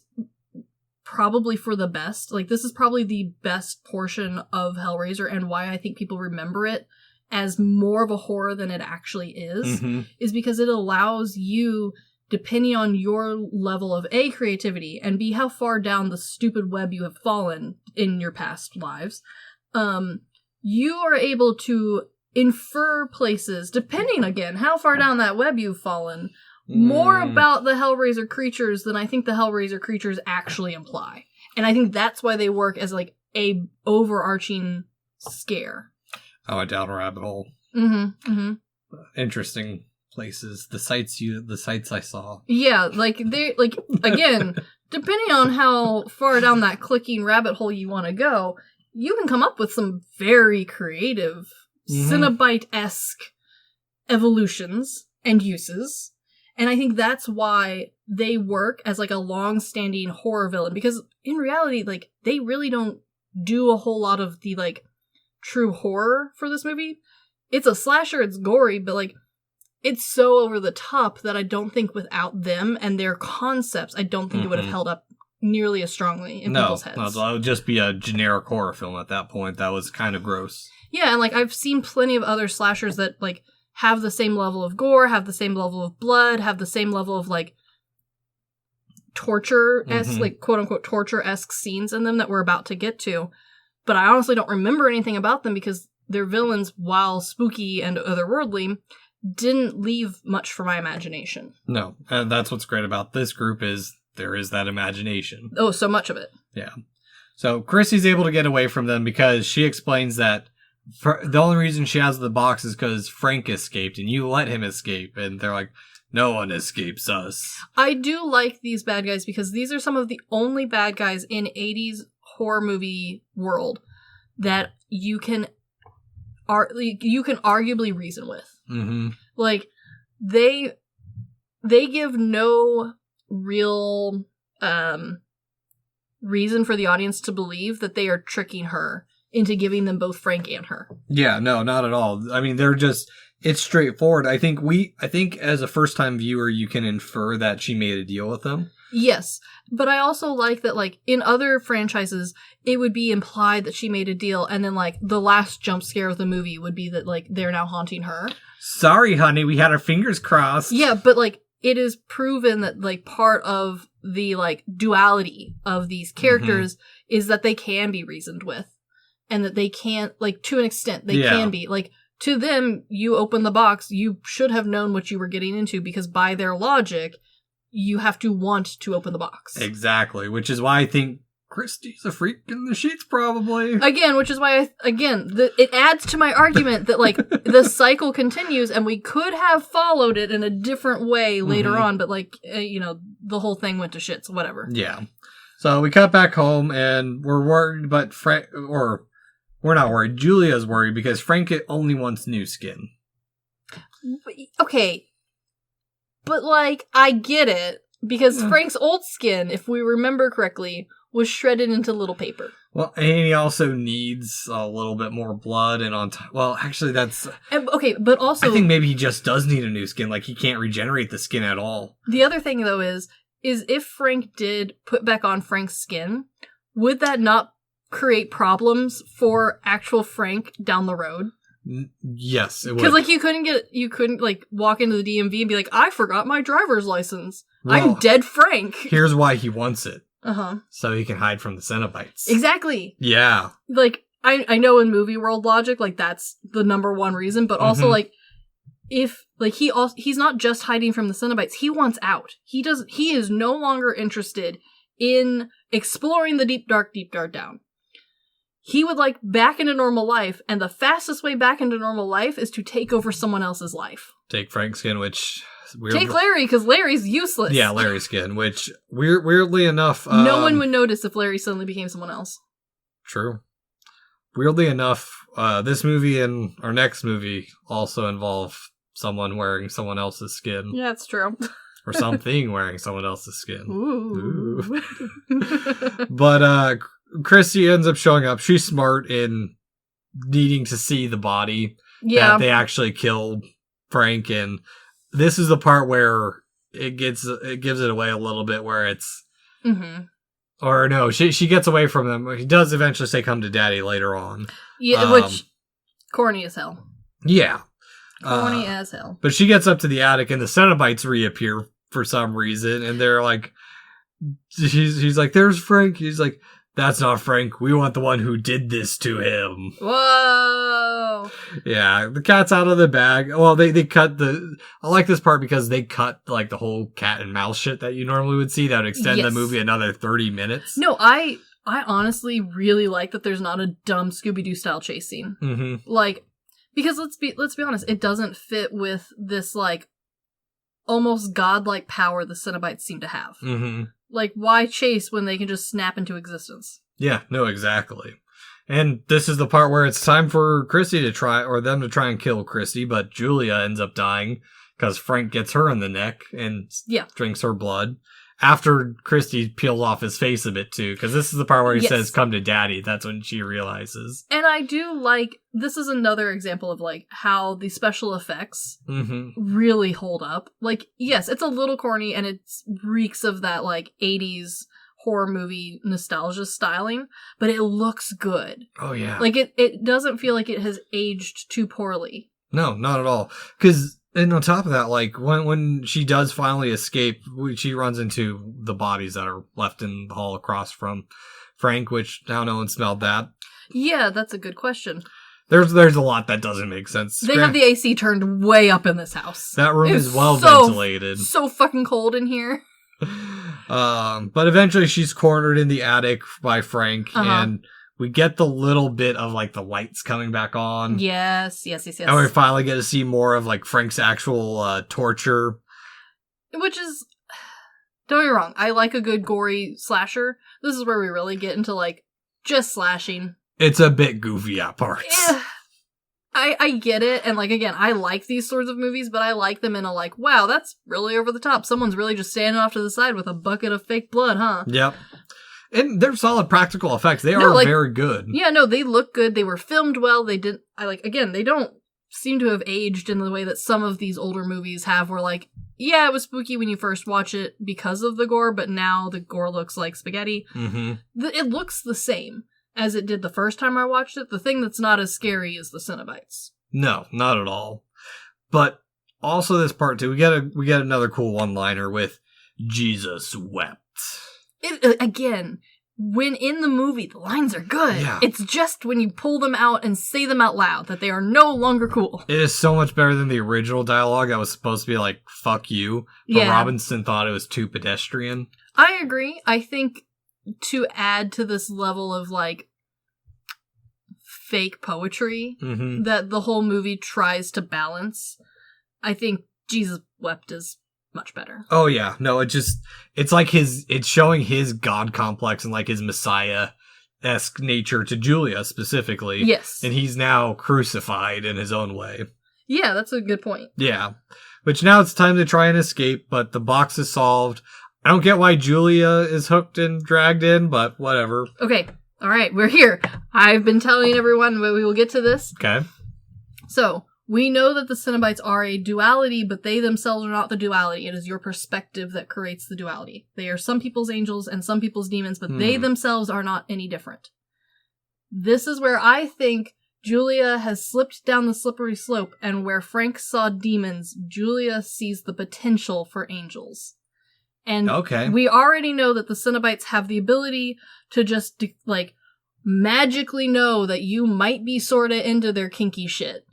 probably for the best. Like this is probably the best portion of Hellraiser, and why I think people remember it as more of a horror than it actually is because it allows you, depending on your level of A, creativity, and B, how far down the stupid web you have fallen in your past lives, you are able to infer places, depending, again, how far down that web you've fallen, more about the Hellraiser creatures than I think the Hellraiser creatures actually imply. And I think that's why they work as like a overarching scare. Oh, down a rabbit hole. Interesting places. The sites I saw. Yeah, like they like again, depending on how far down that clicking rabbit hole you want to go, you can come up with some very creative Cenobite-esque evolutions and uses. And I think that's why they work as like a long-standing horror villain, because in reality, like they really don't do a whole lot of the like true horror for this movie. It's a slasher, it's gory, but like it's so over the top that I don't think without them and their concepts, I don't think it would have held up nearly as strongly in people's heads. No, that would just be a generic horror film at that point. That was kind of gross. Yeah, and like I've seen plenty of other slashers that like have the same level of gore, have the same level of blood, have the same level of like torture-esque, like quote-unquote torture-esque scenes in them that we're about to get to. But I honestly don't remember anything about them because their villains, while spooky and otherworldly, didn't leave much for my imagination. No, and that's what's great about this group is there is that imagination. Oh, so much of it. Yeah. So Chrissy's able to get away from them because she explains that the only reason she has the box is because Frank escaped, and you let him escape. And they're like, no one escapes us. I do like these bad guys because these are some of the only bad guys in 80s horror movie world that you can arguably reason with. Mm-hmm. Like, they give no real reason for the audience to believe that they are tricking her into giving them both Frank and her. Yeah, no, not at all. I mean, it's straightforward. I think as a first time viewer, you can infer that she made a deal with them. Yes, but I also like that, like, in other franchises, it would be implied that she made a deal, and then, like, the last jump scare of the movie would be that, like, they're now haunting her. Sorry, honey, we had our fingers crossed. Yeah, but, like, it is proven that, like, part of the, like, duality of these characters is that they can be reasoned with. And that they can't, like, to an extent, they can be. Like, to them, you open the box, you should have known what you were getting into, because by their logic, you have to want to open the box. Exactly, which is why I think Christy's a freak in the sheets, probably. Again, which is why, it adds to my argument that, like, the cycle continues, and we could have followed it in a different way later on, but, like, the whole thing went to shit, so whatever. Yeah. So we cut back home, and we're worried, but we're not worried. Julia's worried because Frank only wants new skin. Okay. But, like, I get it. Because Frank's old skin, if we remember correctly, was shredded into little paper. Well, and he also needs a little bit more blood, and well, actually that's... Okay, but also... I think maybe he just does need a new skin, like he can't regenerate the skin at all. The other thing, though, is if Frank did put back on Frank's skin, would that not create problems for actual Frank down the road? Yes, it would. Because, like, you couldn't, like, walk into the DMV and be like, I forgot my driver's license. Well, I'm dead Frank. Here's why he wants it. Uh-huh. So he can hide from the Cenobites. Exactly. Yeah. Like, I know in movie world logic, like, that's the number one reason, but also, like, if, like, he's not just hiding from the Cenobites, he wants out. He is no longer interested in exploring the deep dark down. He would like back into normal life, and the fastest way back into normal life is to take over someone else's life. Take Frank's skin, which... Take Larry, because Larry's useless. Yeah, Larry's skin, which, weirdly enough... no one would notice if Larry suddenly became someone else. True. Weirdly enough, this movie and our next movie also involve someone wearing someone else's skin. Yeah, it's true. Or something wearing someone else's skin. Ooh. But, Chrissy ends up showing up. She's smart in needing to see the body that they actually killed Frank, and this is the part where it gives it away a little bit, where it's or no, she gets away from them. He does eventually say come to daddy later on. Yeah, which corny as hell. Yeah. Corny as hell. But she gets up to the attic and the Cenobites reappear for some reason, and they're like she's like, there's Frank. He's like, that's not Frank. We want the one who did this to him. Whoa. Yeah, the cat's out of the bag. Well, they cut I like this part because they cut, like, the whole cat and mouse shit that you normally would see that would extend the movie another 30 minutes. No, I honestly really like that there's not a dumb Scooby-Doo style chase scene. Mm-hmm. Like, because let's be honest, it doesn't fit with this, like, almost godlike power the Cenobites seem to have. Mm-hmm. Like, why chase when they can just snap into existence? Yeah, no, exactly. And this is the part where it's time for Chrissy to try, or them to try and kill Chrissy, but Julia ends up dying because Frank gets her in the neck and drinks her blood. After Christy peels off his face a bit, too, because this is the part where he says, come to daddy. That's when she realizes. And I do like, this is another example of, like, how the special effects really hold up. Like, yes, it's a little corny, and it reeks of that, like, 80s horror movie nostalgia styling, but it looks good. Oh, yeah. Like, it doesn't feel like it has aged too poorly. No, not at all. Because... And on top of that, like, when she does finally escape, she runs into the bodies that are left in the hall across from Frank, which now no one smelled that. Yeah, that's a good question. There's a lot that doesn't make sense. They have the AC turned way up in this house. That room is well ventilated. So fucking cold in here. But eventually she's cornered in the attic by Frank, and We get the little bit of, like, the lights coming back on. Yes. And we finally get to see more of, like, Frank's actual torture. Which is... Don't get me wrong, I like a good gory slasher. This is where we really get into, like, just slashing. It's a bit goofy at parts. Yeah. I get it, and, like, again, I like these sorts of movies, but I like them in a, like, wow, that's really over the top. Someone's really just standing off to the side with a bucket of fake blood, huh? Yep. And they're solid practical effects. They are very good. Yeah, no, they look good. They were filmed well. They don't seem to have aged in the way that some of these older movies have, where, like, yeah, it was spooky when you first watch it because of the gore, but now the gore looks like spaghetti. Mm-hmm. It looks the same as it did the first time I watched it. The thing that's not as scary is the Cenobites. No, not at all. But also this part too, we get another cool one-liner with Jesus wept. Again, when in the movie the lines are good, yeah. It's just when you pull them out and say them out loud that they are no longer cool. It is so much better than the original dialogue that was supposed to be like, fuck you. But yeah. Robinson thought it was too pedestrian. I agree. I think to add to this level of, like, fake poetry that the whole movie tries to balance, I think Jesus wept is much better. Oh yeah. No, it's like it's showing his God complex and, like, his Messiah-esque nature to Julia specifically. Yes. And he's now crucified in his own way. Yeah, that's a good point. Yeah. Which now it's time to try and escape, but the box is solved. I don't get why Julia is hooked and dragged in, but whatever. Okay. All right. We're here. I've been telling everyone, but we will get to this. Okay. So, we know that the Cenobites are a duality, but they themselves are not the duality. It is your perspective that creates the duality. They are some people's angels and some people's demons, but they themselves are not any different. This is where I think Julia has slipped down the slippery slope, and where Frank saw demons, Julia sees the potential for angels. And we already know that the Cenobites have the ability to just, like, magically know that you might be sorta into their kinky shit.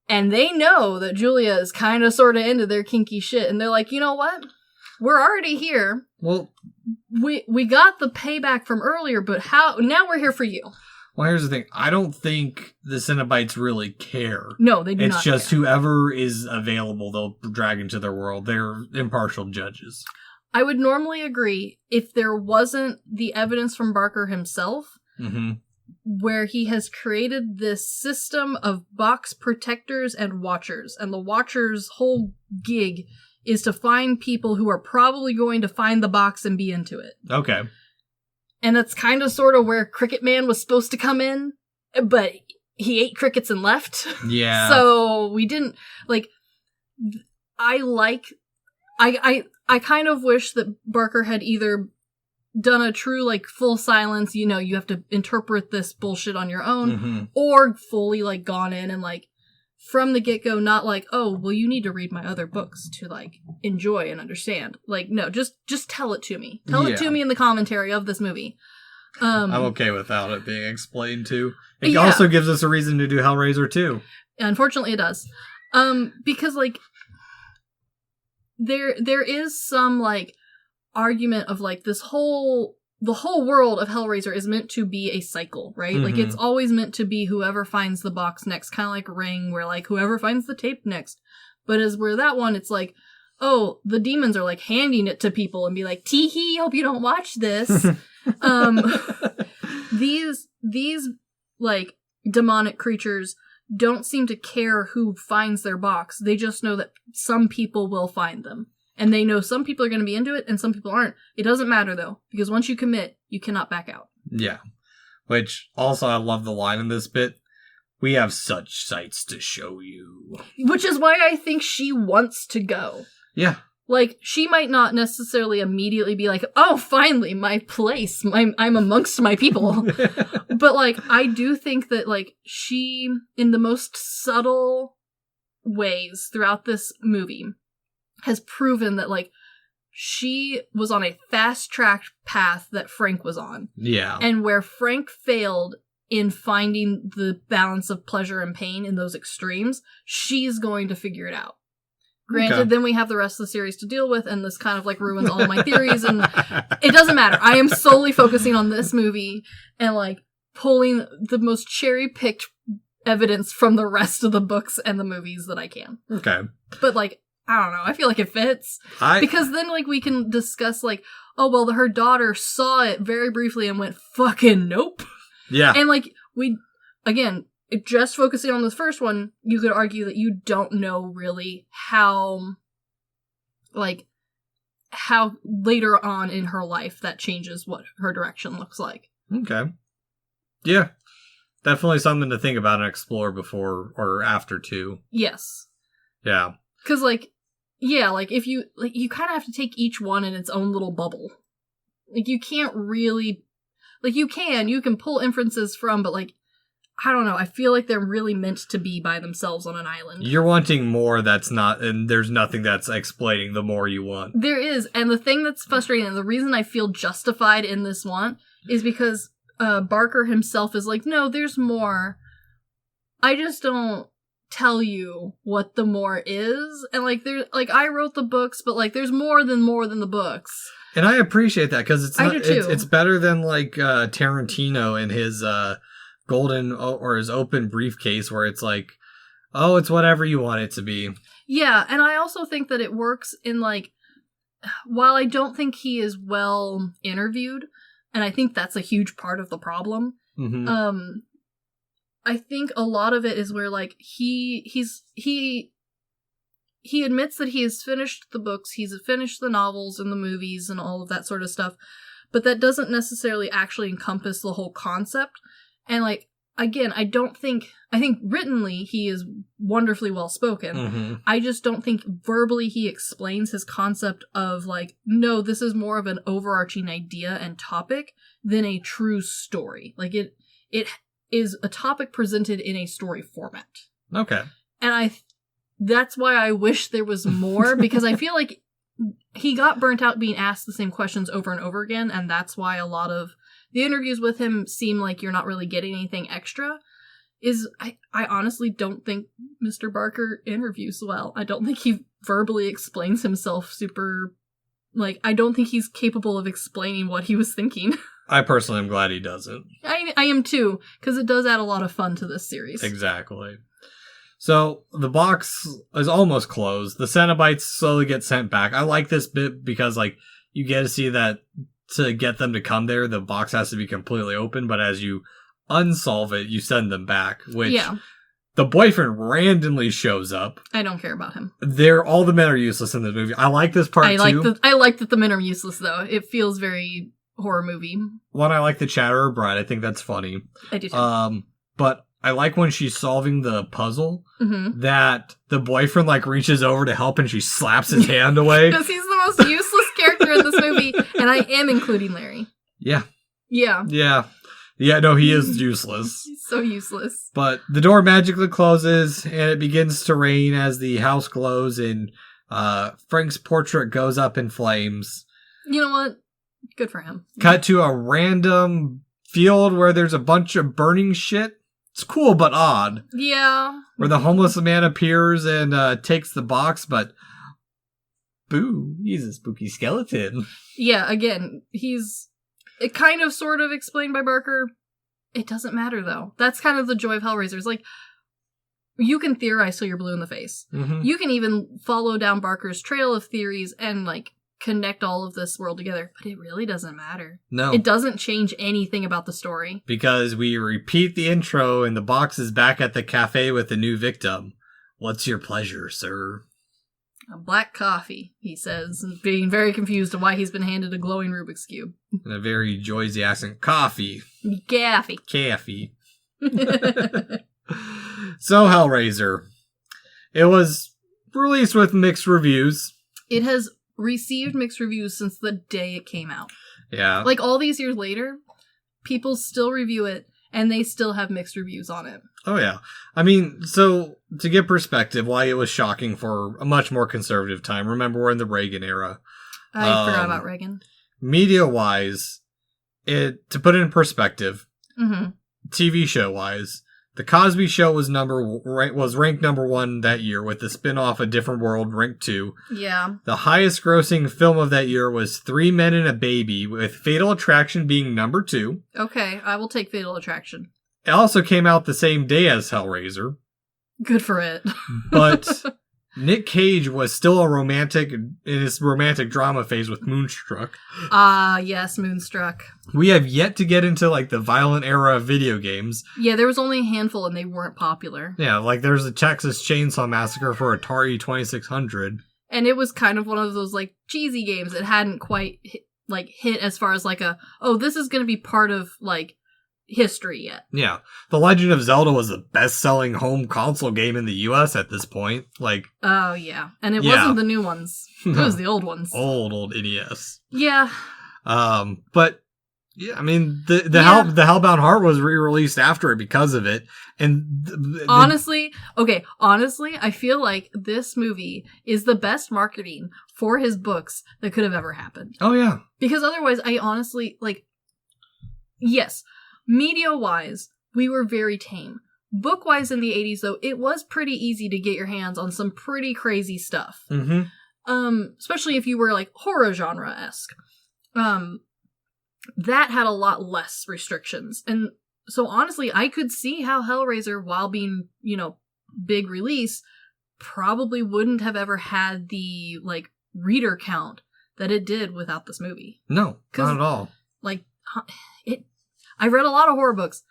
And they know that Julia is kinda sorta into their kinky shit, and they're like, you know what? We're already here. Well, we got the payback from earlier, but now we're here for you. Well, here's the thing. I don't think the Cenobites really care. No, they do not. It's just whoever is available, they'll drag into their world. They're impartial judges. I would normally agree if there wasn't the evidence from Barker himself, where he has created this system of box protectors and watchers. And the watchers' whole gig is to find people who are probably going to find the box and be into it. Okay. And that's kind of sort of where Cricket Man was supposed to come in, but he ate crickets and left. Yeah. So we didn't, like, I kind of wish that Barker had either done a true, like, full silence, you know, you have to interpret this bullshit on your own, or fully, like, gone in and, like, from the get-go, not like, oh, well, you need to read my other books to, like, enjoy and understand. Like, no, just tell it to me. Tell it to me in the commentary of this movie. I'm okay without it being explained to. It also gives us a reason to do Hellraiser 2. Unfortunately, it does. Because, like, there is some, like, argument of, like, the whole world of Hellraiser is meant to be a cycle, right? Like, it's always meant to be whoever finds the box next, kind of like Ring, where, like, whoever finds the tape next. But as where that one, it's like, oh, the demons are, like, handing it to people and be like, tee-hee, hope you don't watch this. These, like, demonic creatures don't seem to care who finds their box. They just know that some people will find them. And they know some people are going to be into it and some people aren't. It doesn't matter, though, because once you commit, you cannot back out. Yeah. Which, also, I love the line in this bit. We have such sights to show you. Which is why I think she wants to go. Yeah. Like, she might not necessarily immediately be like, oh, finally, my place. I'm amongst my people. But, like, I do think that, like, she, in the most subtle ways throughout this movie, has proven that, like, she was on a fast-tracked path that Frank was on. Yeah. And where Frank failed in finding the balance of pleasure and pain in those extremes, she's going to figure it out. Granted, then we have the rest of the series to deal with, and this kind of, like, ruins all of my theories, and it doesn't matter. I am solely focusing on this movie, and, like, pulling the most cherry-picked evidence from the rest of the books and the movies that I can. Okay. But, like, I don't know. I feel like it fits. Because then, like, we can discuss, like, oh, well, her daughter saw it very briefly and went, fucking nope. Yeah. And, like, just focusing on this first one, you could argue that you don't know really how later on in her life that changes what her direction looks like. Okay. Yeah. Definitely something to think about and explore before or after, too. Yes. Yeah. Because, like, yeah, like, if you, like, you kind of have to take each one in its own little bubble. Like, you can't really, like, you can pull inferences from, but, like, I don't know, I feel like they're really meant to be by themselves on an island. You're wanting more that's not, and there's nothing that's explaining the more you want. There is, and the thing that's frustrating, and the reason I feel justified in this want, is because Barker himself is like, no, there's more. I just don't tell you what the more is, and like I wrote the books, but like there's more than the books. And I appreciate that because it's better than like Tarantino and his golden or his open briefcase where it's like, oh, it's whatever you want it to be. Yeah, and I also think that it works in like, while I don't think he is well interviewed, and I think that's a huge part of the problem. Mm-hmm. I think a lot of it is where like he admits that he has finished the books, he's finished the novels and the movies and all of that sort of stuff, but that doesn't necessarily actually encompass the whole concept. And like, again, I think writtenly he is wonderfully well spoken. Mm-hmm. I just don't think verbally he explains his concept of like, no, this is more of an overarching idea and topic than a true story. Like it is a topic presented in a story format. Okay. And that's why I wish there was more, because I feel like he got burnt out being asked the same questions over and over again, and that's why a lot of the interviews with him seem like you're not really getting anything extra. I honestly don't think Mr. Barker interviews well. I don't think he verbally explains himself super, like, I don't think he's capable of explaining what he was thinking. I personally am glad he doesn't. I am too, because it does add a lot of fun to this series. Exactly. So, the box is almost closed. The Cenobites slowly get sent back. I like this bit because, like, you get to see that to get them to come there, the box has to be completely open, but as you unsolve it, you send them back, which the boyfriend randomly shows up. I don't care about him. All the men are useless in this movie. I like this part, too. I like that the men are useless, though. It feels very horror movie. One, I like the Chatterer Bride. I think that's funny. I do, too. But I like when she's solving the puzzle, that the boyfriend, like, reaches over to help and she slaps his hand away. Because he's the most useless character in this movie, and I am including Larry. Yeah. Yeah. Yeah. Yeah, no, he is useless. He's so useless. But the door magically closes, and it begins to rain as the house glows, and Frank's portrait goes up in flames. You know what? Good for him. Cut to a random field where there's a bunch of burning shit. It's cool, but odd. Yeah. Where the homeless man appears and takes the box, but boo, he's a spooky skeleton. Yeah, again, it kind of sort of explained by Barker. It doesn't matter, though. That's kind of the joy of Hellraiser. It's like, you can theorize till you're blue in the face. Mm-hmm. You can even follow down Barker's trail of theories and, like, connect all of this world together, but it really doesn't matter. No. It doesn't change anything about the story. Because we repeat the intro and the box is back at the cafe with the new victim. What's your pleasure, sir? A black coffee, he says, being very confused of why he's been handed a glowing Rubik's Cube. In a very Joyzy accent. Coffee. Gaffy. Caffy. So, Hellraiser. It was released with mixed reviews. It has received mixed reviews since the day it came out. Yeah. Like, all these years later, people still review it, and they still have mixed reviews on it. Oh, yeah. I mean, so, to get perspective, why it was shocking for a much more conservative time. Remember, we're in the Reagan era. I forgot about Reagan. Media-wise, to put it in perspective, mm-hmm. TV show-wise, The Cosby Show was ranked number 1 that year, with the spin-off A Different World ranked 2. Yeah. The highest grossing film of that year was Three Men and a Baby, with Fatal Attraction being number 2. Okay, I will take Fatal Attraction. It also came out the same day as Hellraiser. Good for it. But Nick Cage was still in his romantic drama phase with Moonstruck. Yes, Moonstruck. We have yet to get into, like, the violent era of video games. Yeah, there was only a handful and they weren't popular. Yeah, like, there's a Texas Chainsaw Massacre for Atari 2600. And it was kind of one of those, like, cheesy games that hadn't quite, hit as far as, like, this is going to be part of, like, history yet. Yeah. The Legend of Zelda was the best-selling home console game in the US at this point. Like, oh, yeah. And it wasn't the new ones. It was the old ones. Old NES. Yeah. But yeah, I mean, the Hellbound Heart was re-released after it because of it. And honestly, I feel like this movie is the best marketing for his books that could have ever happened. Oh yeah. Because otherwise, I honestly, yes, media-wise, we were very tame. Book-wise in the 80s, though, it was pretty easy to get your hands on some pretty crazy stuff. Mm-hmm. Especially if you were, like, horror genre-esque. That had a lot less restrictions. And so, honestly, I could see how Hellraiser, while being, big release, probably wouldn't have ever had the, reader count that it did without this movie. No, not at all. I've read a lot of horror books.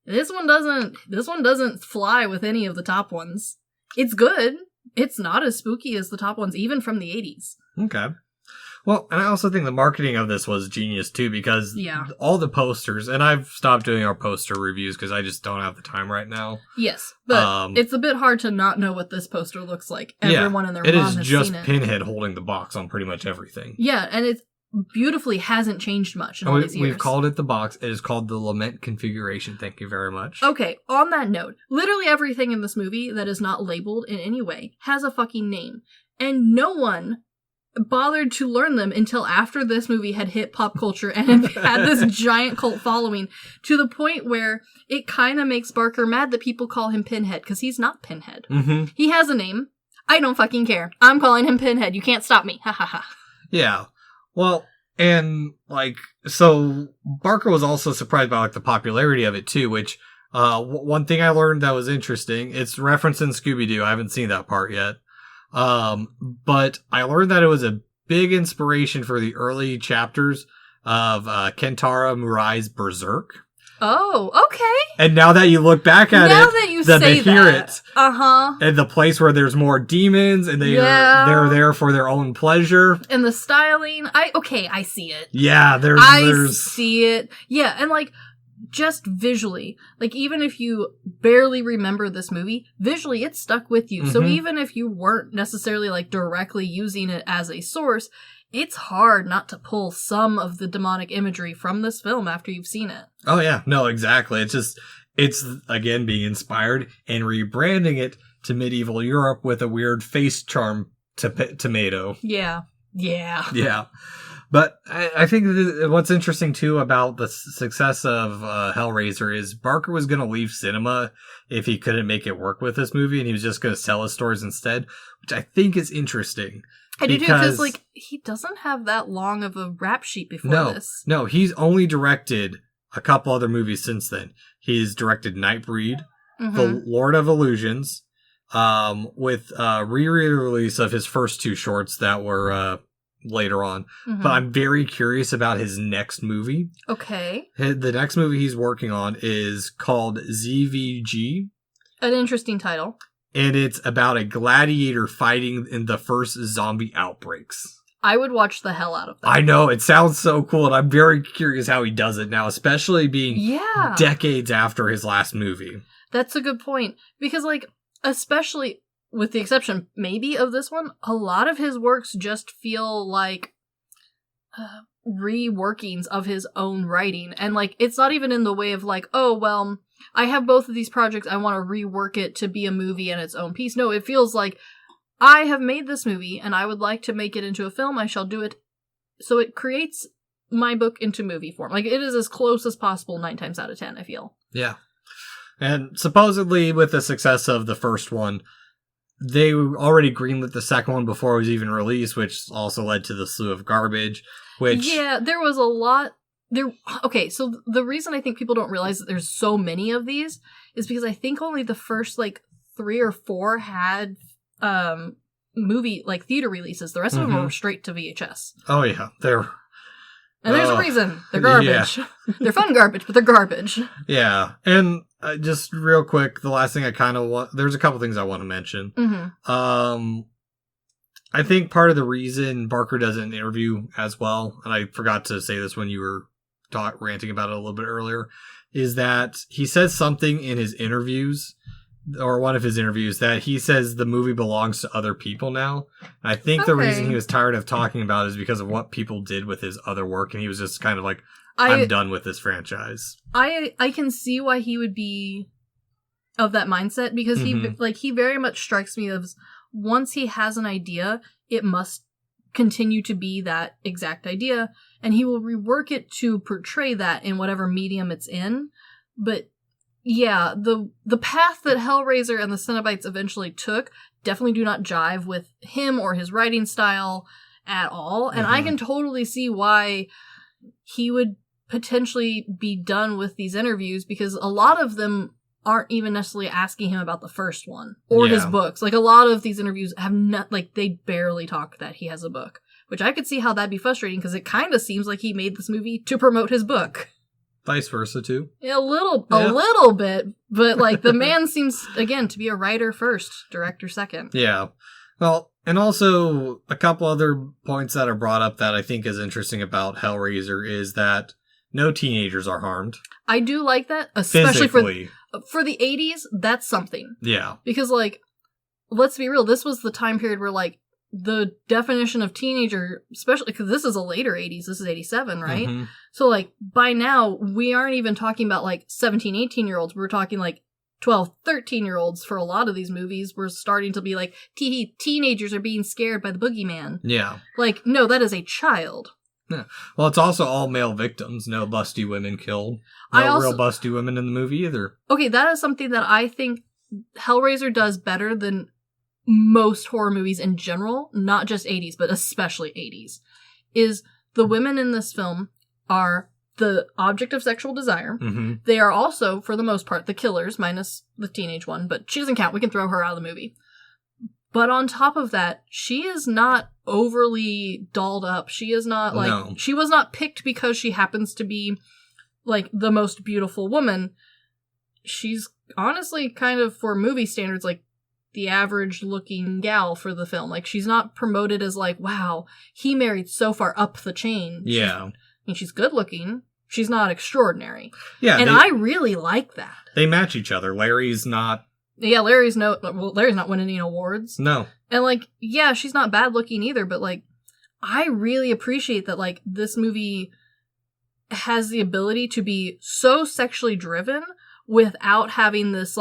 This one doesn't fly with any of the top ones. It's good. It's not as spooky as the top ones, even from the 80s. Okay. Well, and I also think the marketing of this was genius, too, because all the posters, and I've stopped doing our poster reviews because I just don't have the time right now. Yes, but it's a bit hard to not know what this poster looks like. Everyone and their mom has seen it. It is just Pinhead holding the box on pretty much everything. Yeah, and it beautifully hasn't changed much in all these years. We've called it the box. It is called the Lament Configuration. Thank you very much. Okay, on that note, literally everything in this movie that is not labeled in any way has a fucking name. And no one bothered to learn them until after this movie had hit pop culture and had this giant cult following, to the point where it kind of makes Barker mad that people call him Pinhead, because he's not Pinhead. Mm-hmm. He has a name. I don't fucking care. I'm calling him Pinhead. You can't stop me. Ha ha ha. Yeah. Well, and, so Barker was also surprised by, the popularity of it, too, which, one thing I learned that was interesting, it's referenced in Scooby-Doo. I haven't seen that part yet. But I learned that it was a big inspiration for the early chapters of Kentaro Murai's Berserk. Oh, okay. And now that you look back at now that you say that, and the place where there's more demons, and they're there for their own pleasure, and the styling, I see it. Yeah, I see it. Yeah, and just visually, even if you barely remember this movie, visually it stuck with you. Mm-hmm. So even if you weren't necessarily directly using it as a source, it's hard not to pull some of the demonic imagery from this film after you've seen it. Oh yeah, no, exactly. It's again being inspired and rebranding it to medieval Europe with a weird face charm tomato. Yeah. But I think what's interesting, too, about the success of Hellraiser is Barker was going to leave cinema if he couldn't make it work with this movie, and he was just going to sell his stories instead, which I think is interesting. I do, too, because, he doesn't have that long of a rap sheet before this. No, he's only directed a couple other movies since then. He's directed Nightbreed, mm-hmm. The Lord of Illusions, with re-release of his first 2 shorts that were later on. Mm-hmm. But I'm very curious about his next movie. Okay. The next movie he's working on is called ZVG. An interesting title. And it's about a gladiator fighting in the first zombie outbreaks. I would watch the hell out of that. I know, it sounds so cool, and I'm very curious how he does it now, especially being decades after his last movie. That's a good point. Because, especially with the exception, maybe, of this one, a lot of his works just feel like reworkings of his own writing. And, it's not even in the way of, I have both of these projects, I want to rework it to be a movie and its own piece. No, it feels like, I have made this movie, and I would like to make it into a film, I shall do it. So it creates my book into movie form. It is as close as possible 9 times out of 10, I feel. Yeah. And supposedly, with the success of the first one, they already greenlit the second one before it was even released, which also led to the slew of garbage, which... Yeah, there was a lot... Okay, so the reason I think people don't realize that there's so many of these is because I think only the first, 3 or 4 had movie, theater releases. The rest of them were straight to VHS. Oh, yeah. And there's a reason. They're garbage. Yeah. They're fun garbage, but they're garbage. Yeah. And just real quick, the last thing I kind of want... There's a couple things I want to mention. Mm-hmm. I think part of the reason Barker doesn't interview as well, and I forgot to say this when you were ranting about it a little bit earlier, is that he says something in his interviews, or one of his interviews, that he says the movie belongs to other people now. And I think the reason he was tired of talking about it is because of what people did with his other work, and he was just kind of like, I'm done with this franchise. I can see why he would be of that mindset, because he very much strikes me as, once he has an idea, it must continue to be that exact idea, and he will rework it to portray that in whatever medium it's in. But yeah, the path that Hellraiser and the Cenobites eventually took definitely do not jive with him or his writing style at all, and I can totally see why he would potentially be done with these interviews, because a lot of them aren't even necessarily asking him about the first one or his books. A lot of these interviews have not, they barely talk that he has a book, which I could see how that'd be frustrating, because it kind of seems like he made this movie to promote his book. Vice versa too. Yeah, a little bit, but the man seems, again, to be a writer first, director second. Yeah. Well, and also a couple other points that are brought up that I think is interesting about Hellraiser is that no teenagers are harmed. I do like that, especially physically. For the 80s, that's something. Yeah. Because, let's be real, this was the time period where, the definition of teenager, especially because this is a later 80s, this is 87, right? Mm-hmm. So, by now, we aren't even talking about, 17, 18-year-olds. We're talking, 12, 13-year-olds for a lot of these movies. We're starting to be teenagers are being scared by the boogeyman. Yeah. No, that is a child. Yeah. Well, it's also all male victims. No busty women killed. No real busty women in the movie either. Okay, that is something that I think Hellraiser does better than most horror movies in general, not just 80s, but especially 80s, is the women in this film are the object of sexual desire. Mm-hmm. They are also, for the most part, the killers, minus the teenage one, but she doesn't count. We can throw her out of the movie. But on top of that, she is not overly dolled up. She is not No. She was not picked because she happens to be the most beautiful woman. She's honestly kind of, for movie standards, the average looking gal for the film. She's not promoted as wow, he married so far up the chain. Yeah. She's good looking. She's not extraordinary. Yeah. And I really like that. They match each other. Larry's not... Yeah, Larry's not winning any awards. No. And, yeah, she's not bad looking either, but, I really appreciate that, this movie has the ability to be so sexually driven without having this,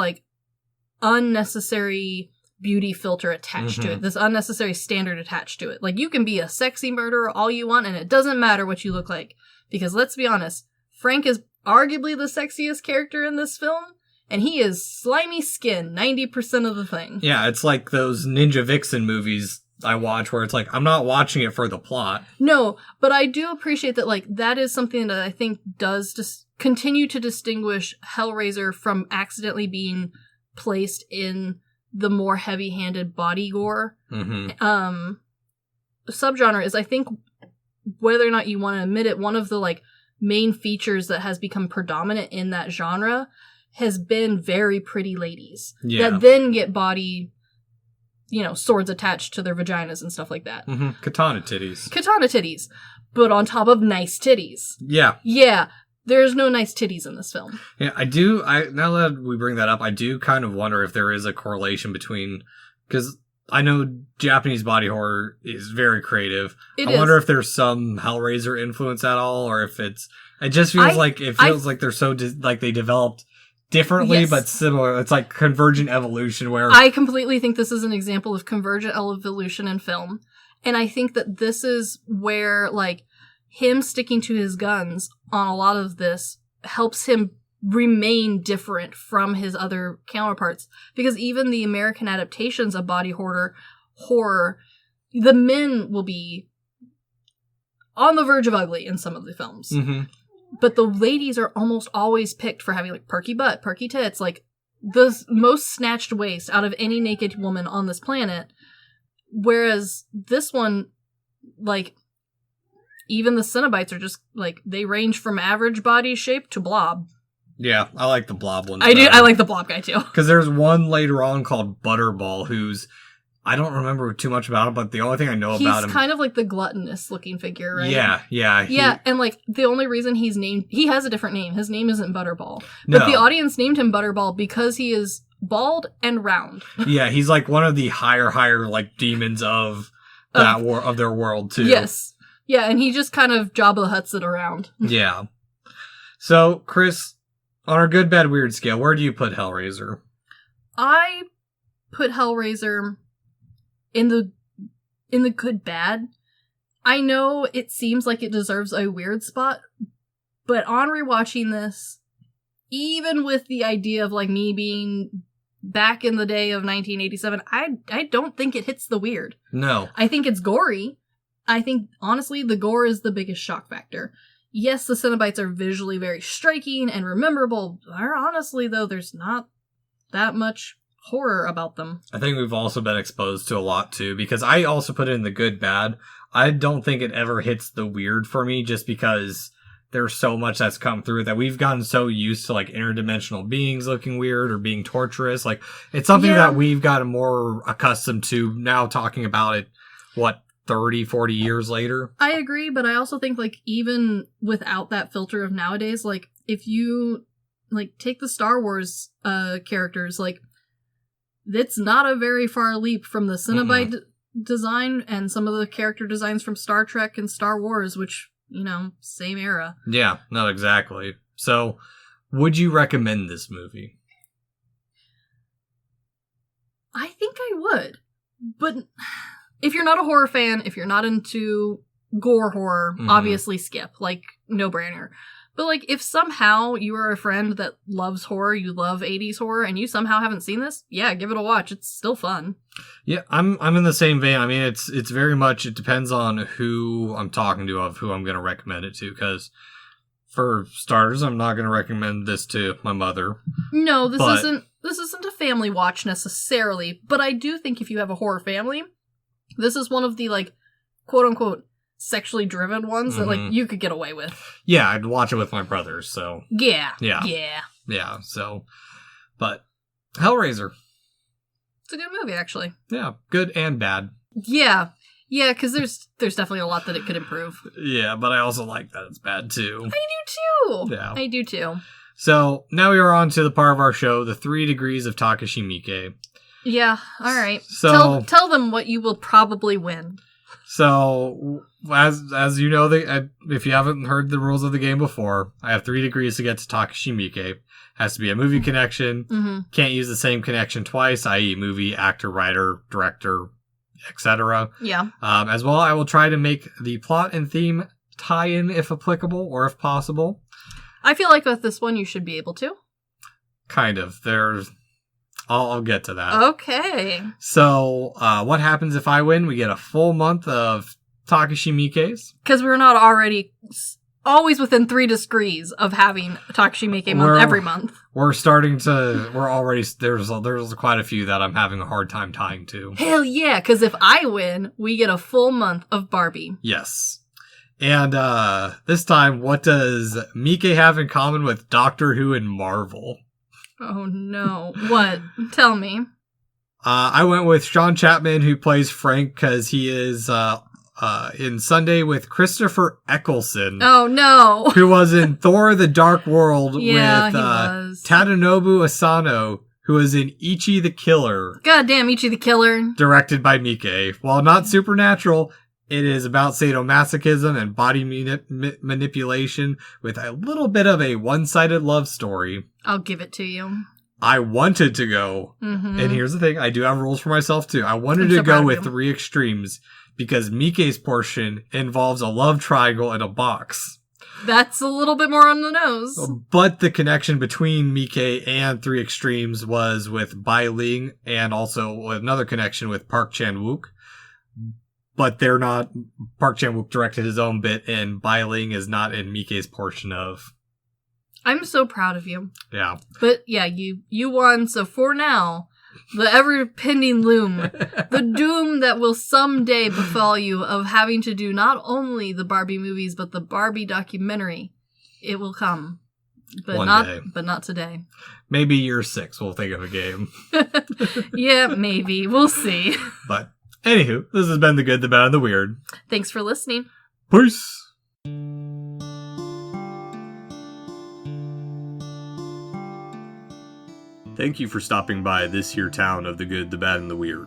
unnecessary beauty filter attached to it, this unnecessary standard attached to it. You can be a sexy murderer all you want, and it doesn't matter what you look like. Because, let's be honest, Frank is arguably the sexiest character in this film, and he is slimy skin 90% of the thing. Yeah, it's like those Ninja Vixen movies I watch where it's I'm not watching it for the plot. No, but I do appreciate that, that is something that I think does just continue to distinguish Hellraiser from accidentally being placed in the more heavy-handed body gore. Subgenre is, I think, whether or not you want to admit it, one of the, main features that has become predominant in that genre has been very pretty ladies that then get body, swords attached to their vaginas and stuff like that. Katana titties. But on top of nice titties. Yeah. There's no nice titties in this film. Yeah, now that we bring that up, I do kind of wonder if there is a correlation between, because I know Japanese body horror is very creative. I wonder if there's some Hellraiser influence at all, or if it just feels like they're so, they developed differently, but similar. It's convergent evolution where... I completely think this is an example of convergent evolution in film. And I think that this is where, him sticking to his guns on a lot of this helps him remain different from his other counterparts. Because even the American adaptations of body horror, the men will be on the verge of ugly in some of the films. Mm-hmm. But the ladies are almost always picked for having, like, perky butt, perky tits, like, the most snatched waist out of any naked woman on this planet. Whereas this one, like, even the Cenobites are just, like, they range from average body shape to blob. Yeah, I like the blob one. I like the blob guy, too. Because there's one later on called Butterball who's, I don't remember too much about him, but the only thing I know about him... He's kind of like the gluttonous looking figure, right? Yeah. Yeah, and like, the only reason he's named... He has a different name. His name isn't Butterball. But the audience named him Butterball because he is bald and round. Yeah, he's like one of the higher, like, demons of that of their world, too. Yes. Yeah, and he just kind of Jabba the Hutts it around. Yeah. So, Chris, on our good, bad, weird scale, where do you put Hellraiser? I put Hellraiser... in the good bad. I know it seems like it deserves a weird spot, but on rewatching this, even with the idea of like me being back in the day of 1987, I don't think it hits the weird. No. I think it's gory. I think, honestly, the gore is the biggest shock factor. Yes, the Cenobites are visually very striking and memorable. Honestly, though, there's not that much horror about them. I think we've also been exposed to a lot too, because I also put it in the good bad. I don't think it ever hits the weird for me, just because there's so much that's come through that we've gotten so used to, like, interdimensional beings looking weird or being torturous. Like, it's something that we've gotten more accustomed to now, talking about it, 30, 40 years later. I agree, but I also think, like, even without that filter of nowadays, like, if you, like, take the Star Wars characters, like, it's not a very far leap from the Cenobite design and some of the character designs from Star Trek and Star Wars, which, you know, same era. Yeah, no, exactly. So, would you recommend this movie? I think I would. But if you're not a horror fan, if you're not into gore horror, obviously skip. Like, no-brainer. But, like, if somehow you are a friend that loves horror, you love 80s horror, and you somehow haven't seen this, yeah, give it a watch. It's still fun. Yeah, I'm in the same vein. I mean, it's very much, it depends on who I'm talking to, of who I'm going to recommend it to, because for starters, I'm not going to recommend this to my mother. No, this isn't a family watch necessarily, but I do think if you have a horror family, this is one of the, like, quote-unquote, sexually driven ones that, like, you could get away with. Yeah, I'd watch it with my brothers, so... Yeah, so... But, Hellraiser. It's a good movie, actually. Yeah, good and bad. Yeah, because there's definitely a lot that it could improve. Yeah, but I also like that it's bad, too. I do, too! Yeah. I do, too. So, now we are on to the part of our show, the 3 degrees of Takashi Miike. Yeah, alright. So... Tell them what you will probably win. So, as you know, if you haven't heard the rules of the game before, I have 3 degrees to get to Takashi Miike. Has to be a movie connection. Can't use the same connection twice, i.e. movie, actor, writer, director, etc. Yeah. As well, I will try to make the plot and theme tie in if applicable or if possible. I feel like with this one, you should be able to. Kind of. I'll get to that. Okay. So, what happens if I win? We get a full month of Takashi Miike's. Because we're not already always within 3 degrees of having Takashi Miike month every month. There's quite a few that I'm having a hard time tying to. Hell yeah, because if I win, we get a full month of Barbie. Yes. And this time, what does Miike have in common with Doctor Who and Marvel? Oh no. What? Tell me. I went with Sean Chapman, who plays Frank, because he is in Sunday with Christopher Eccleston. Oh no. Who was in Thor the Dark World with Tadanobu Asano, who was in Ichi the Killer. Goddamn Ichi the Killer. Directed by Miike. While not supernatural, it is about sadomasochism and body manipulation with a little bit of a one-sided love story. I'll give it to you. I wanted to go, and here's the thing, I do have rules for myself too. I wanted to go with 3 extremes because Miike's portion involves a love triangle in a box. That's a little bit more on the nose. But the connection between Miike and Three Extremes was with Bai Ling and also another connection with Park Chan-wook. But they're not... Park Chan-wook directed his own bit, and Bai Ling is not in Miike's portion of... I'm so proud of you. Yeah. But yeah, you won, so for now, the ever-pending loom, the doom that will someday befall you of having to do not only the Barbie movies, but the Barbie documentary, it will come. But not today. Maybe year 6 we'll think of a game. Yeah, maybe. We'll see. But... Anywho, this has been The Good, the Bad, and the Weird. Thanks for listening. Peace! Thank you for stopping by this here town of The Good, the Bad, and the Weird.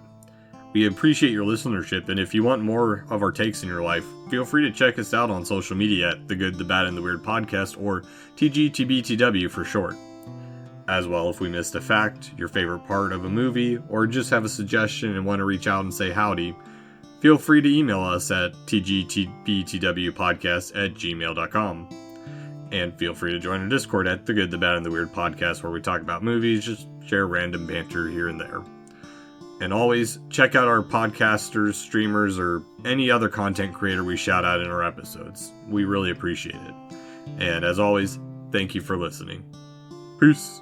We appreciate your listenership, and if you want more of our takes in your life, feel free to check us out on social media at The Good, the Bad, and the Weird Podcast, or TGTBTW for short. As well, if we missed a fact, your favorite part of a movie, or just have a suggestion and want to reach out and say howdy, feel free to email us at tgtbtwpodcast@gmail.com. And feel free to join our Discord at The Good, the Bad, and the Weird Podcast, where we talk about movies, just share random banter here and there. And always, check out our podcasters, streamers, or any other content creator we shout out in our episodes. We really appreciate it. And as always, thank you for listening. Peace!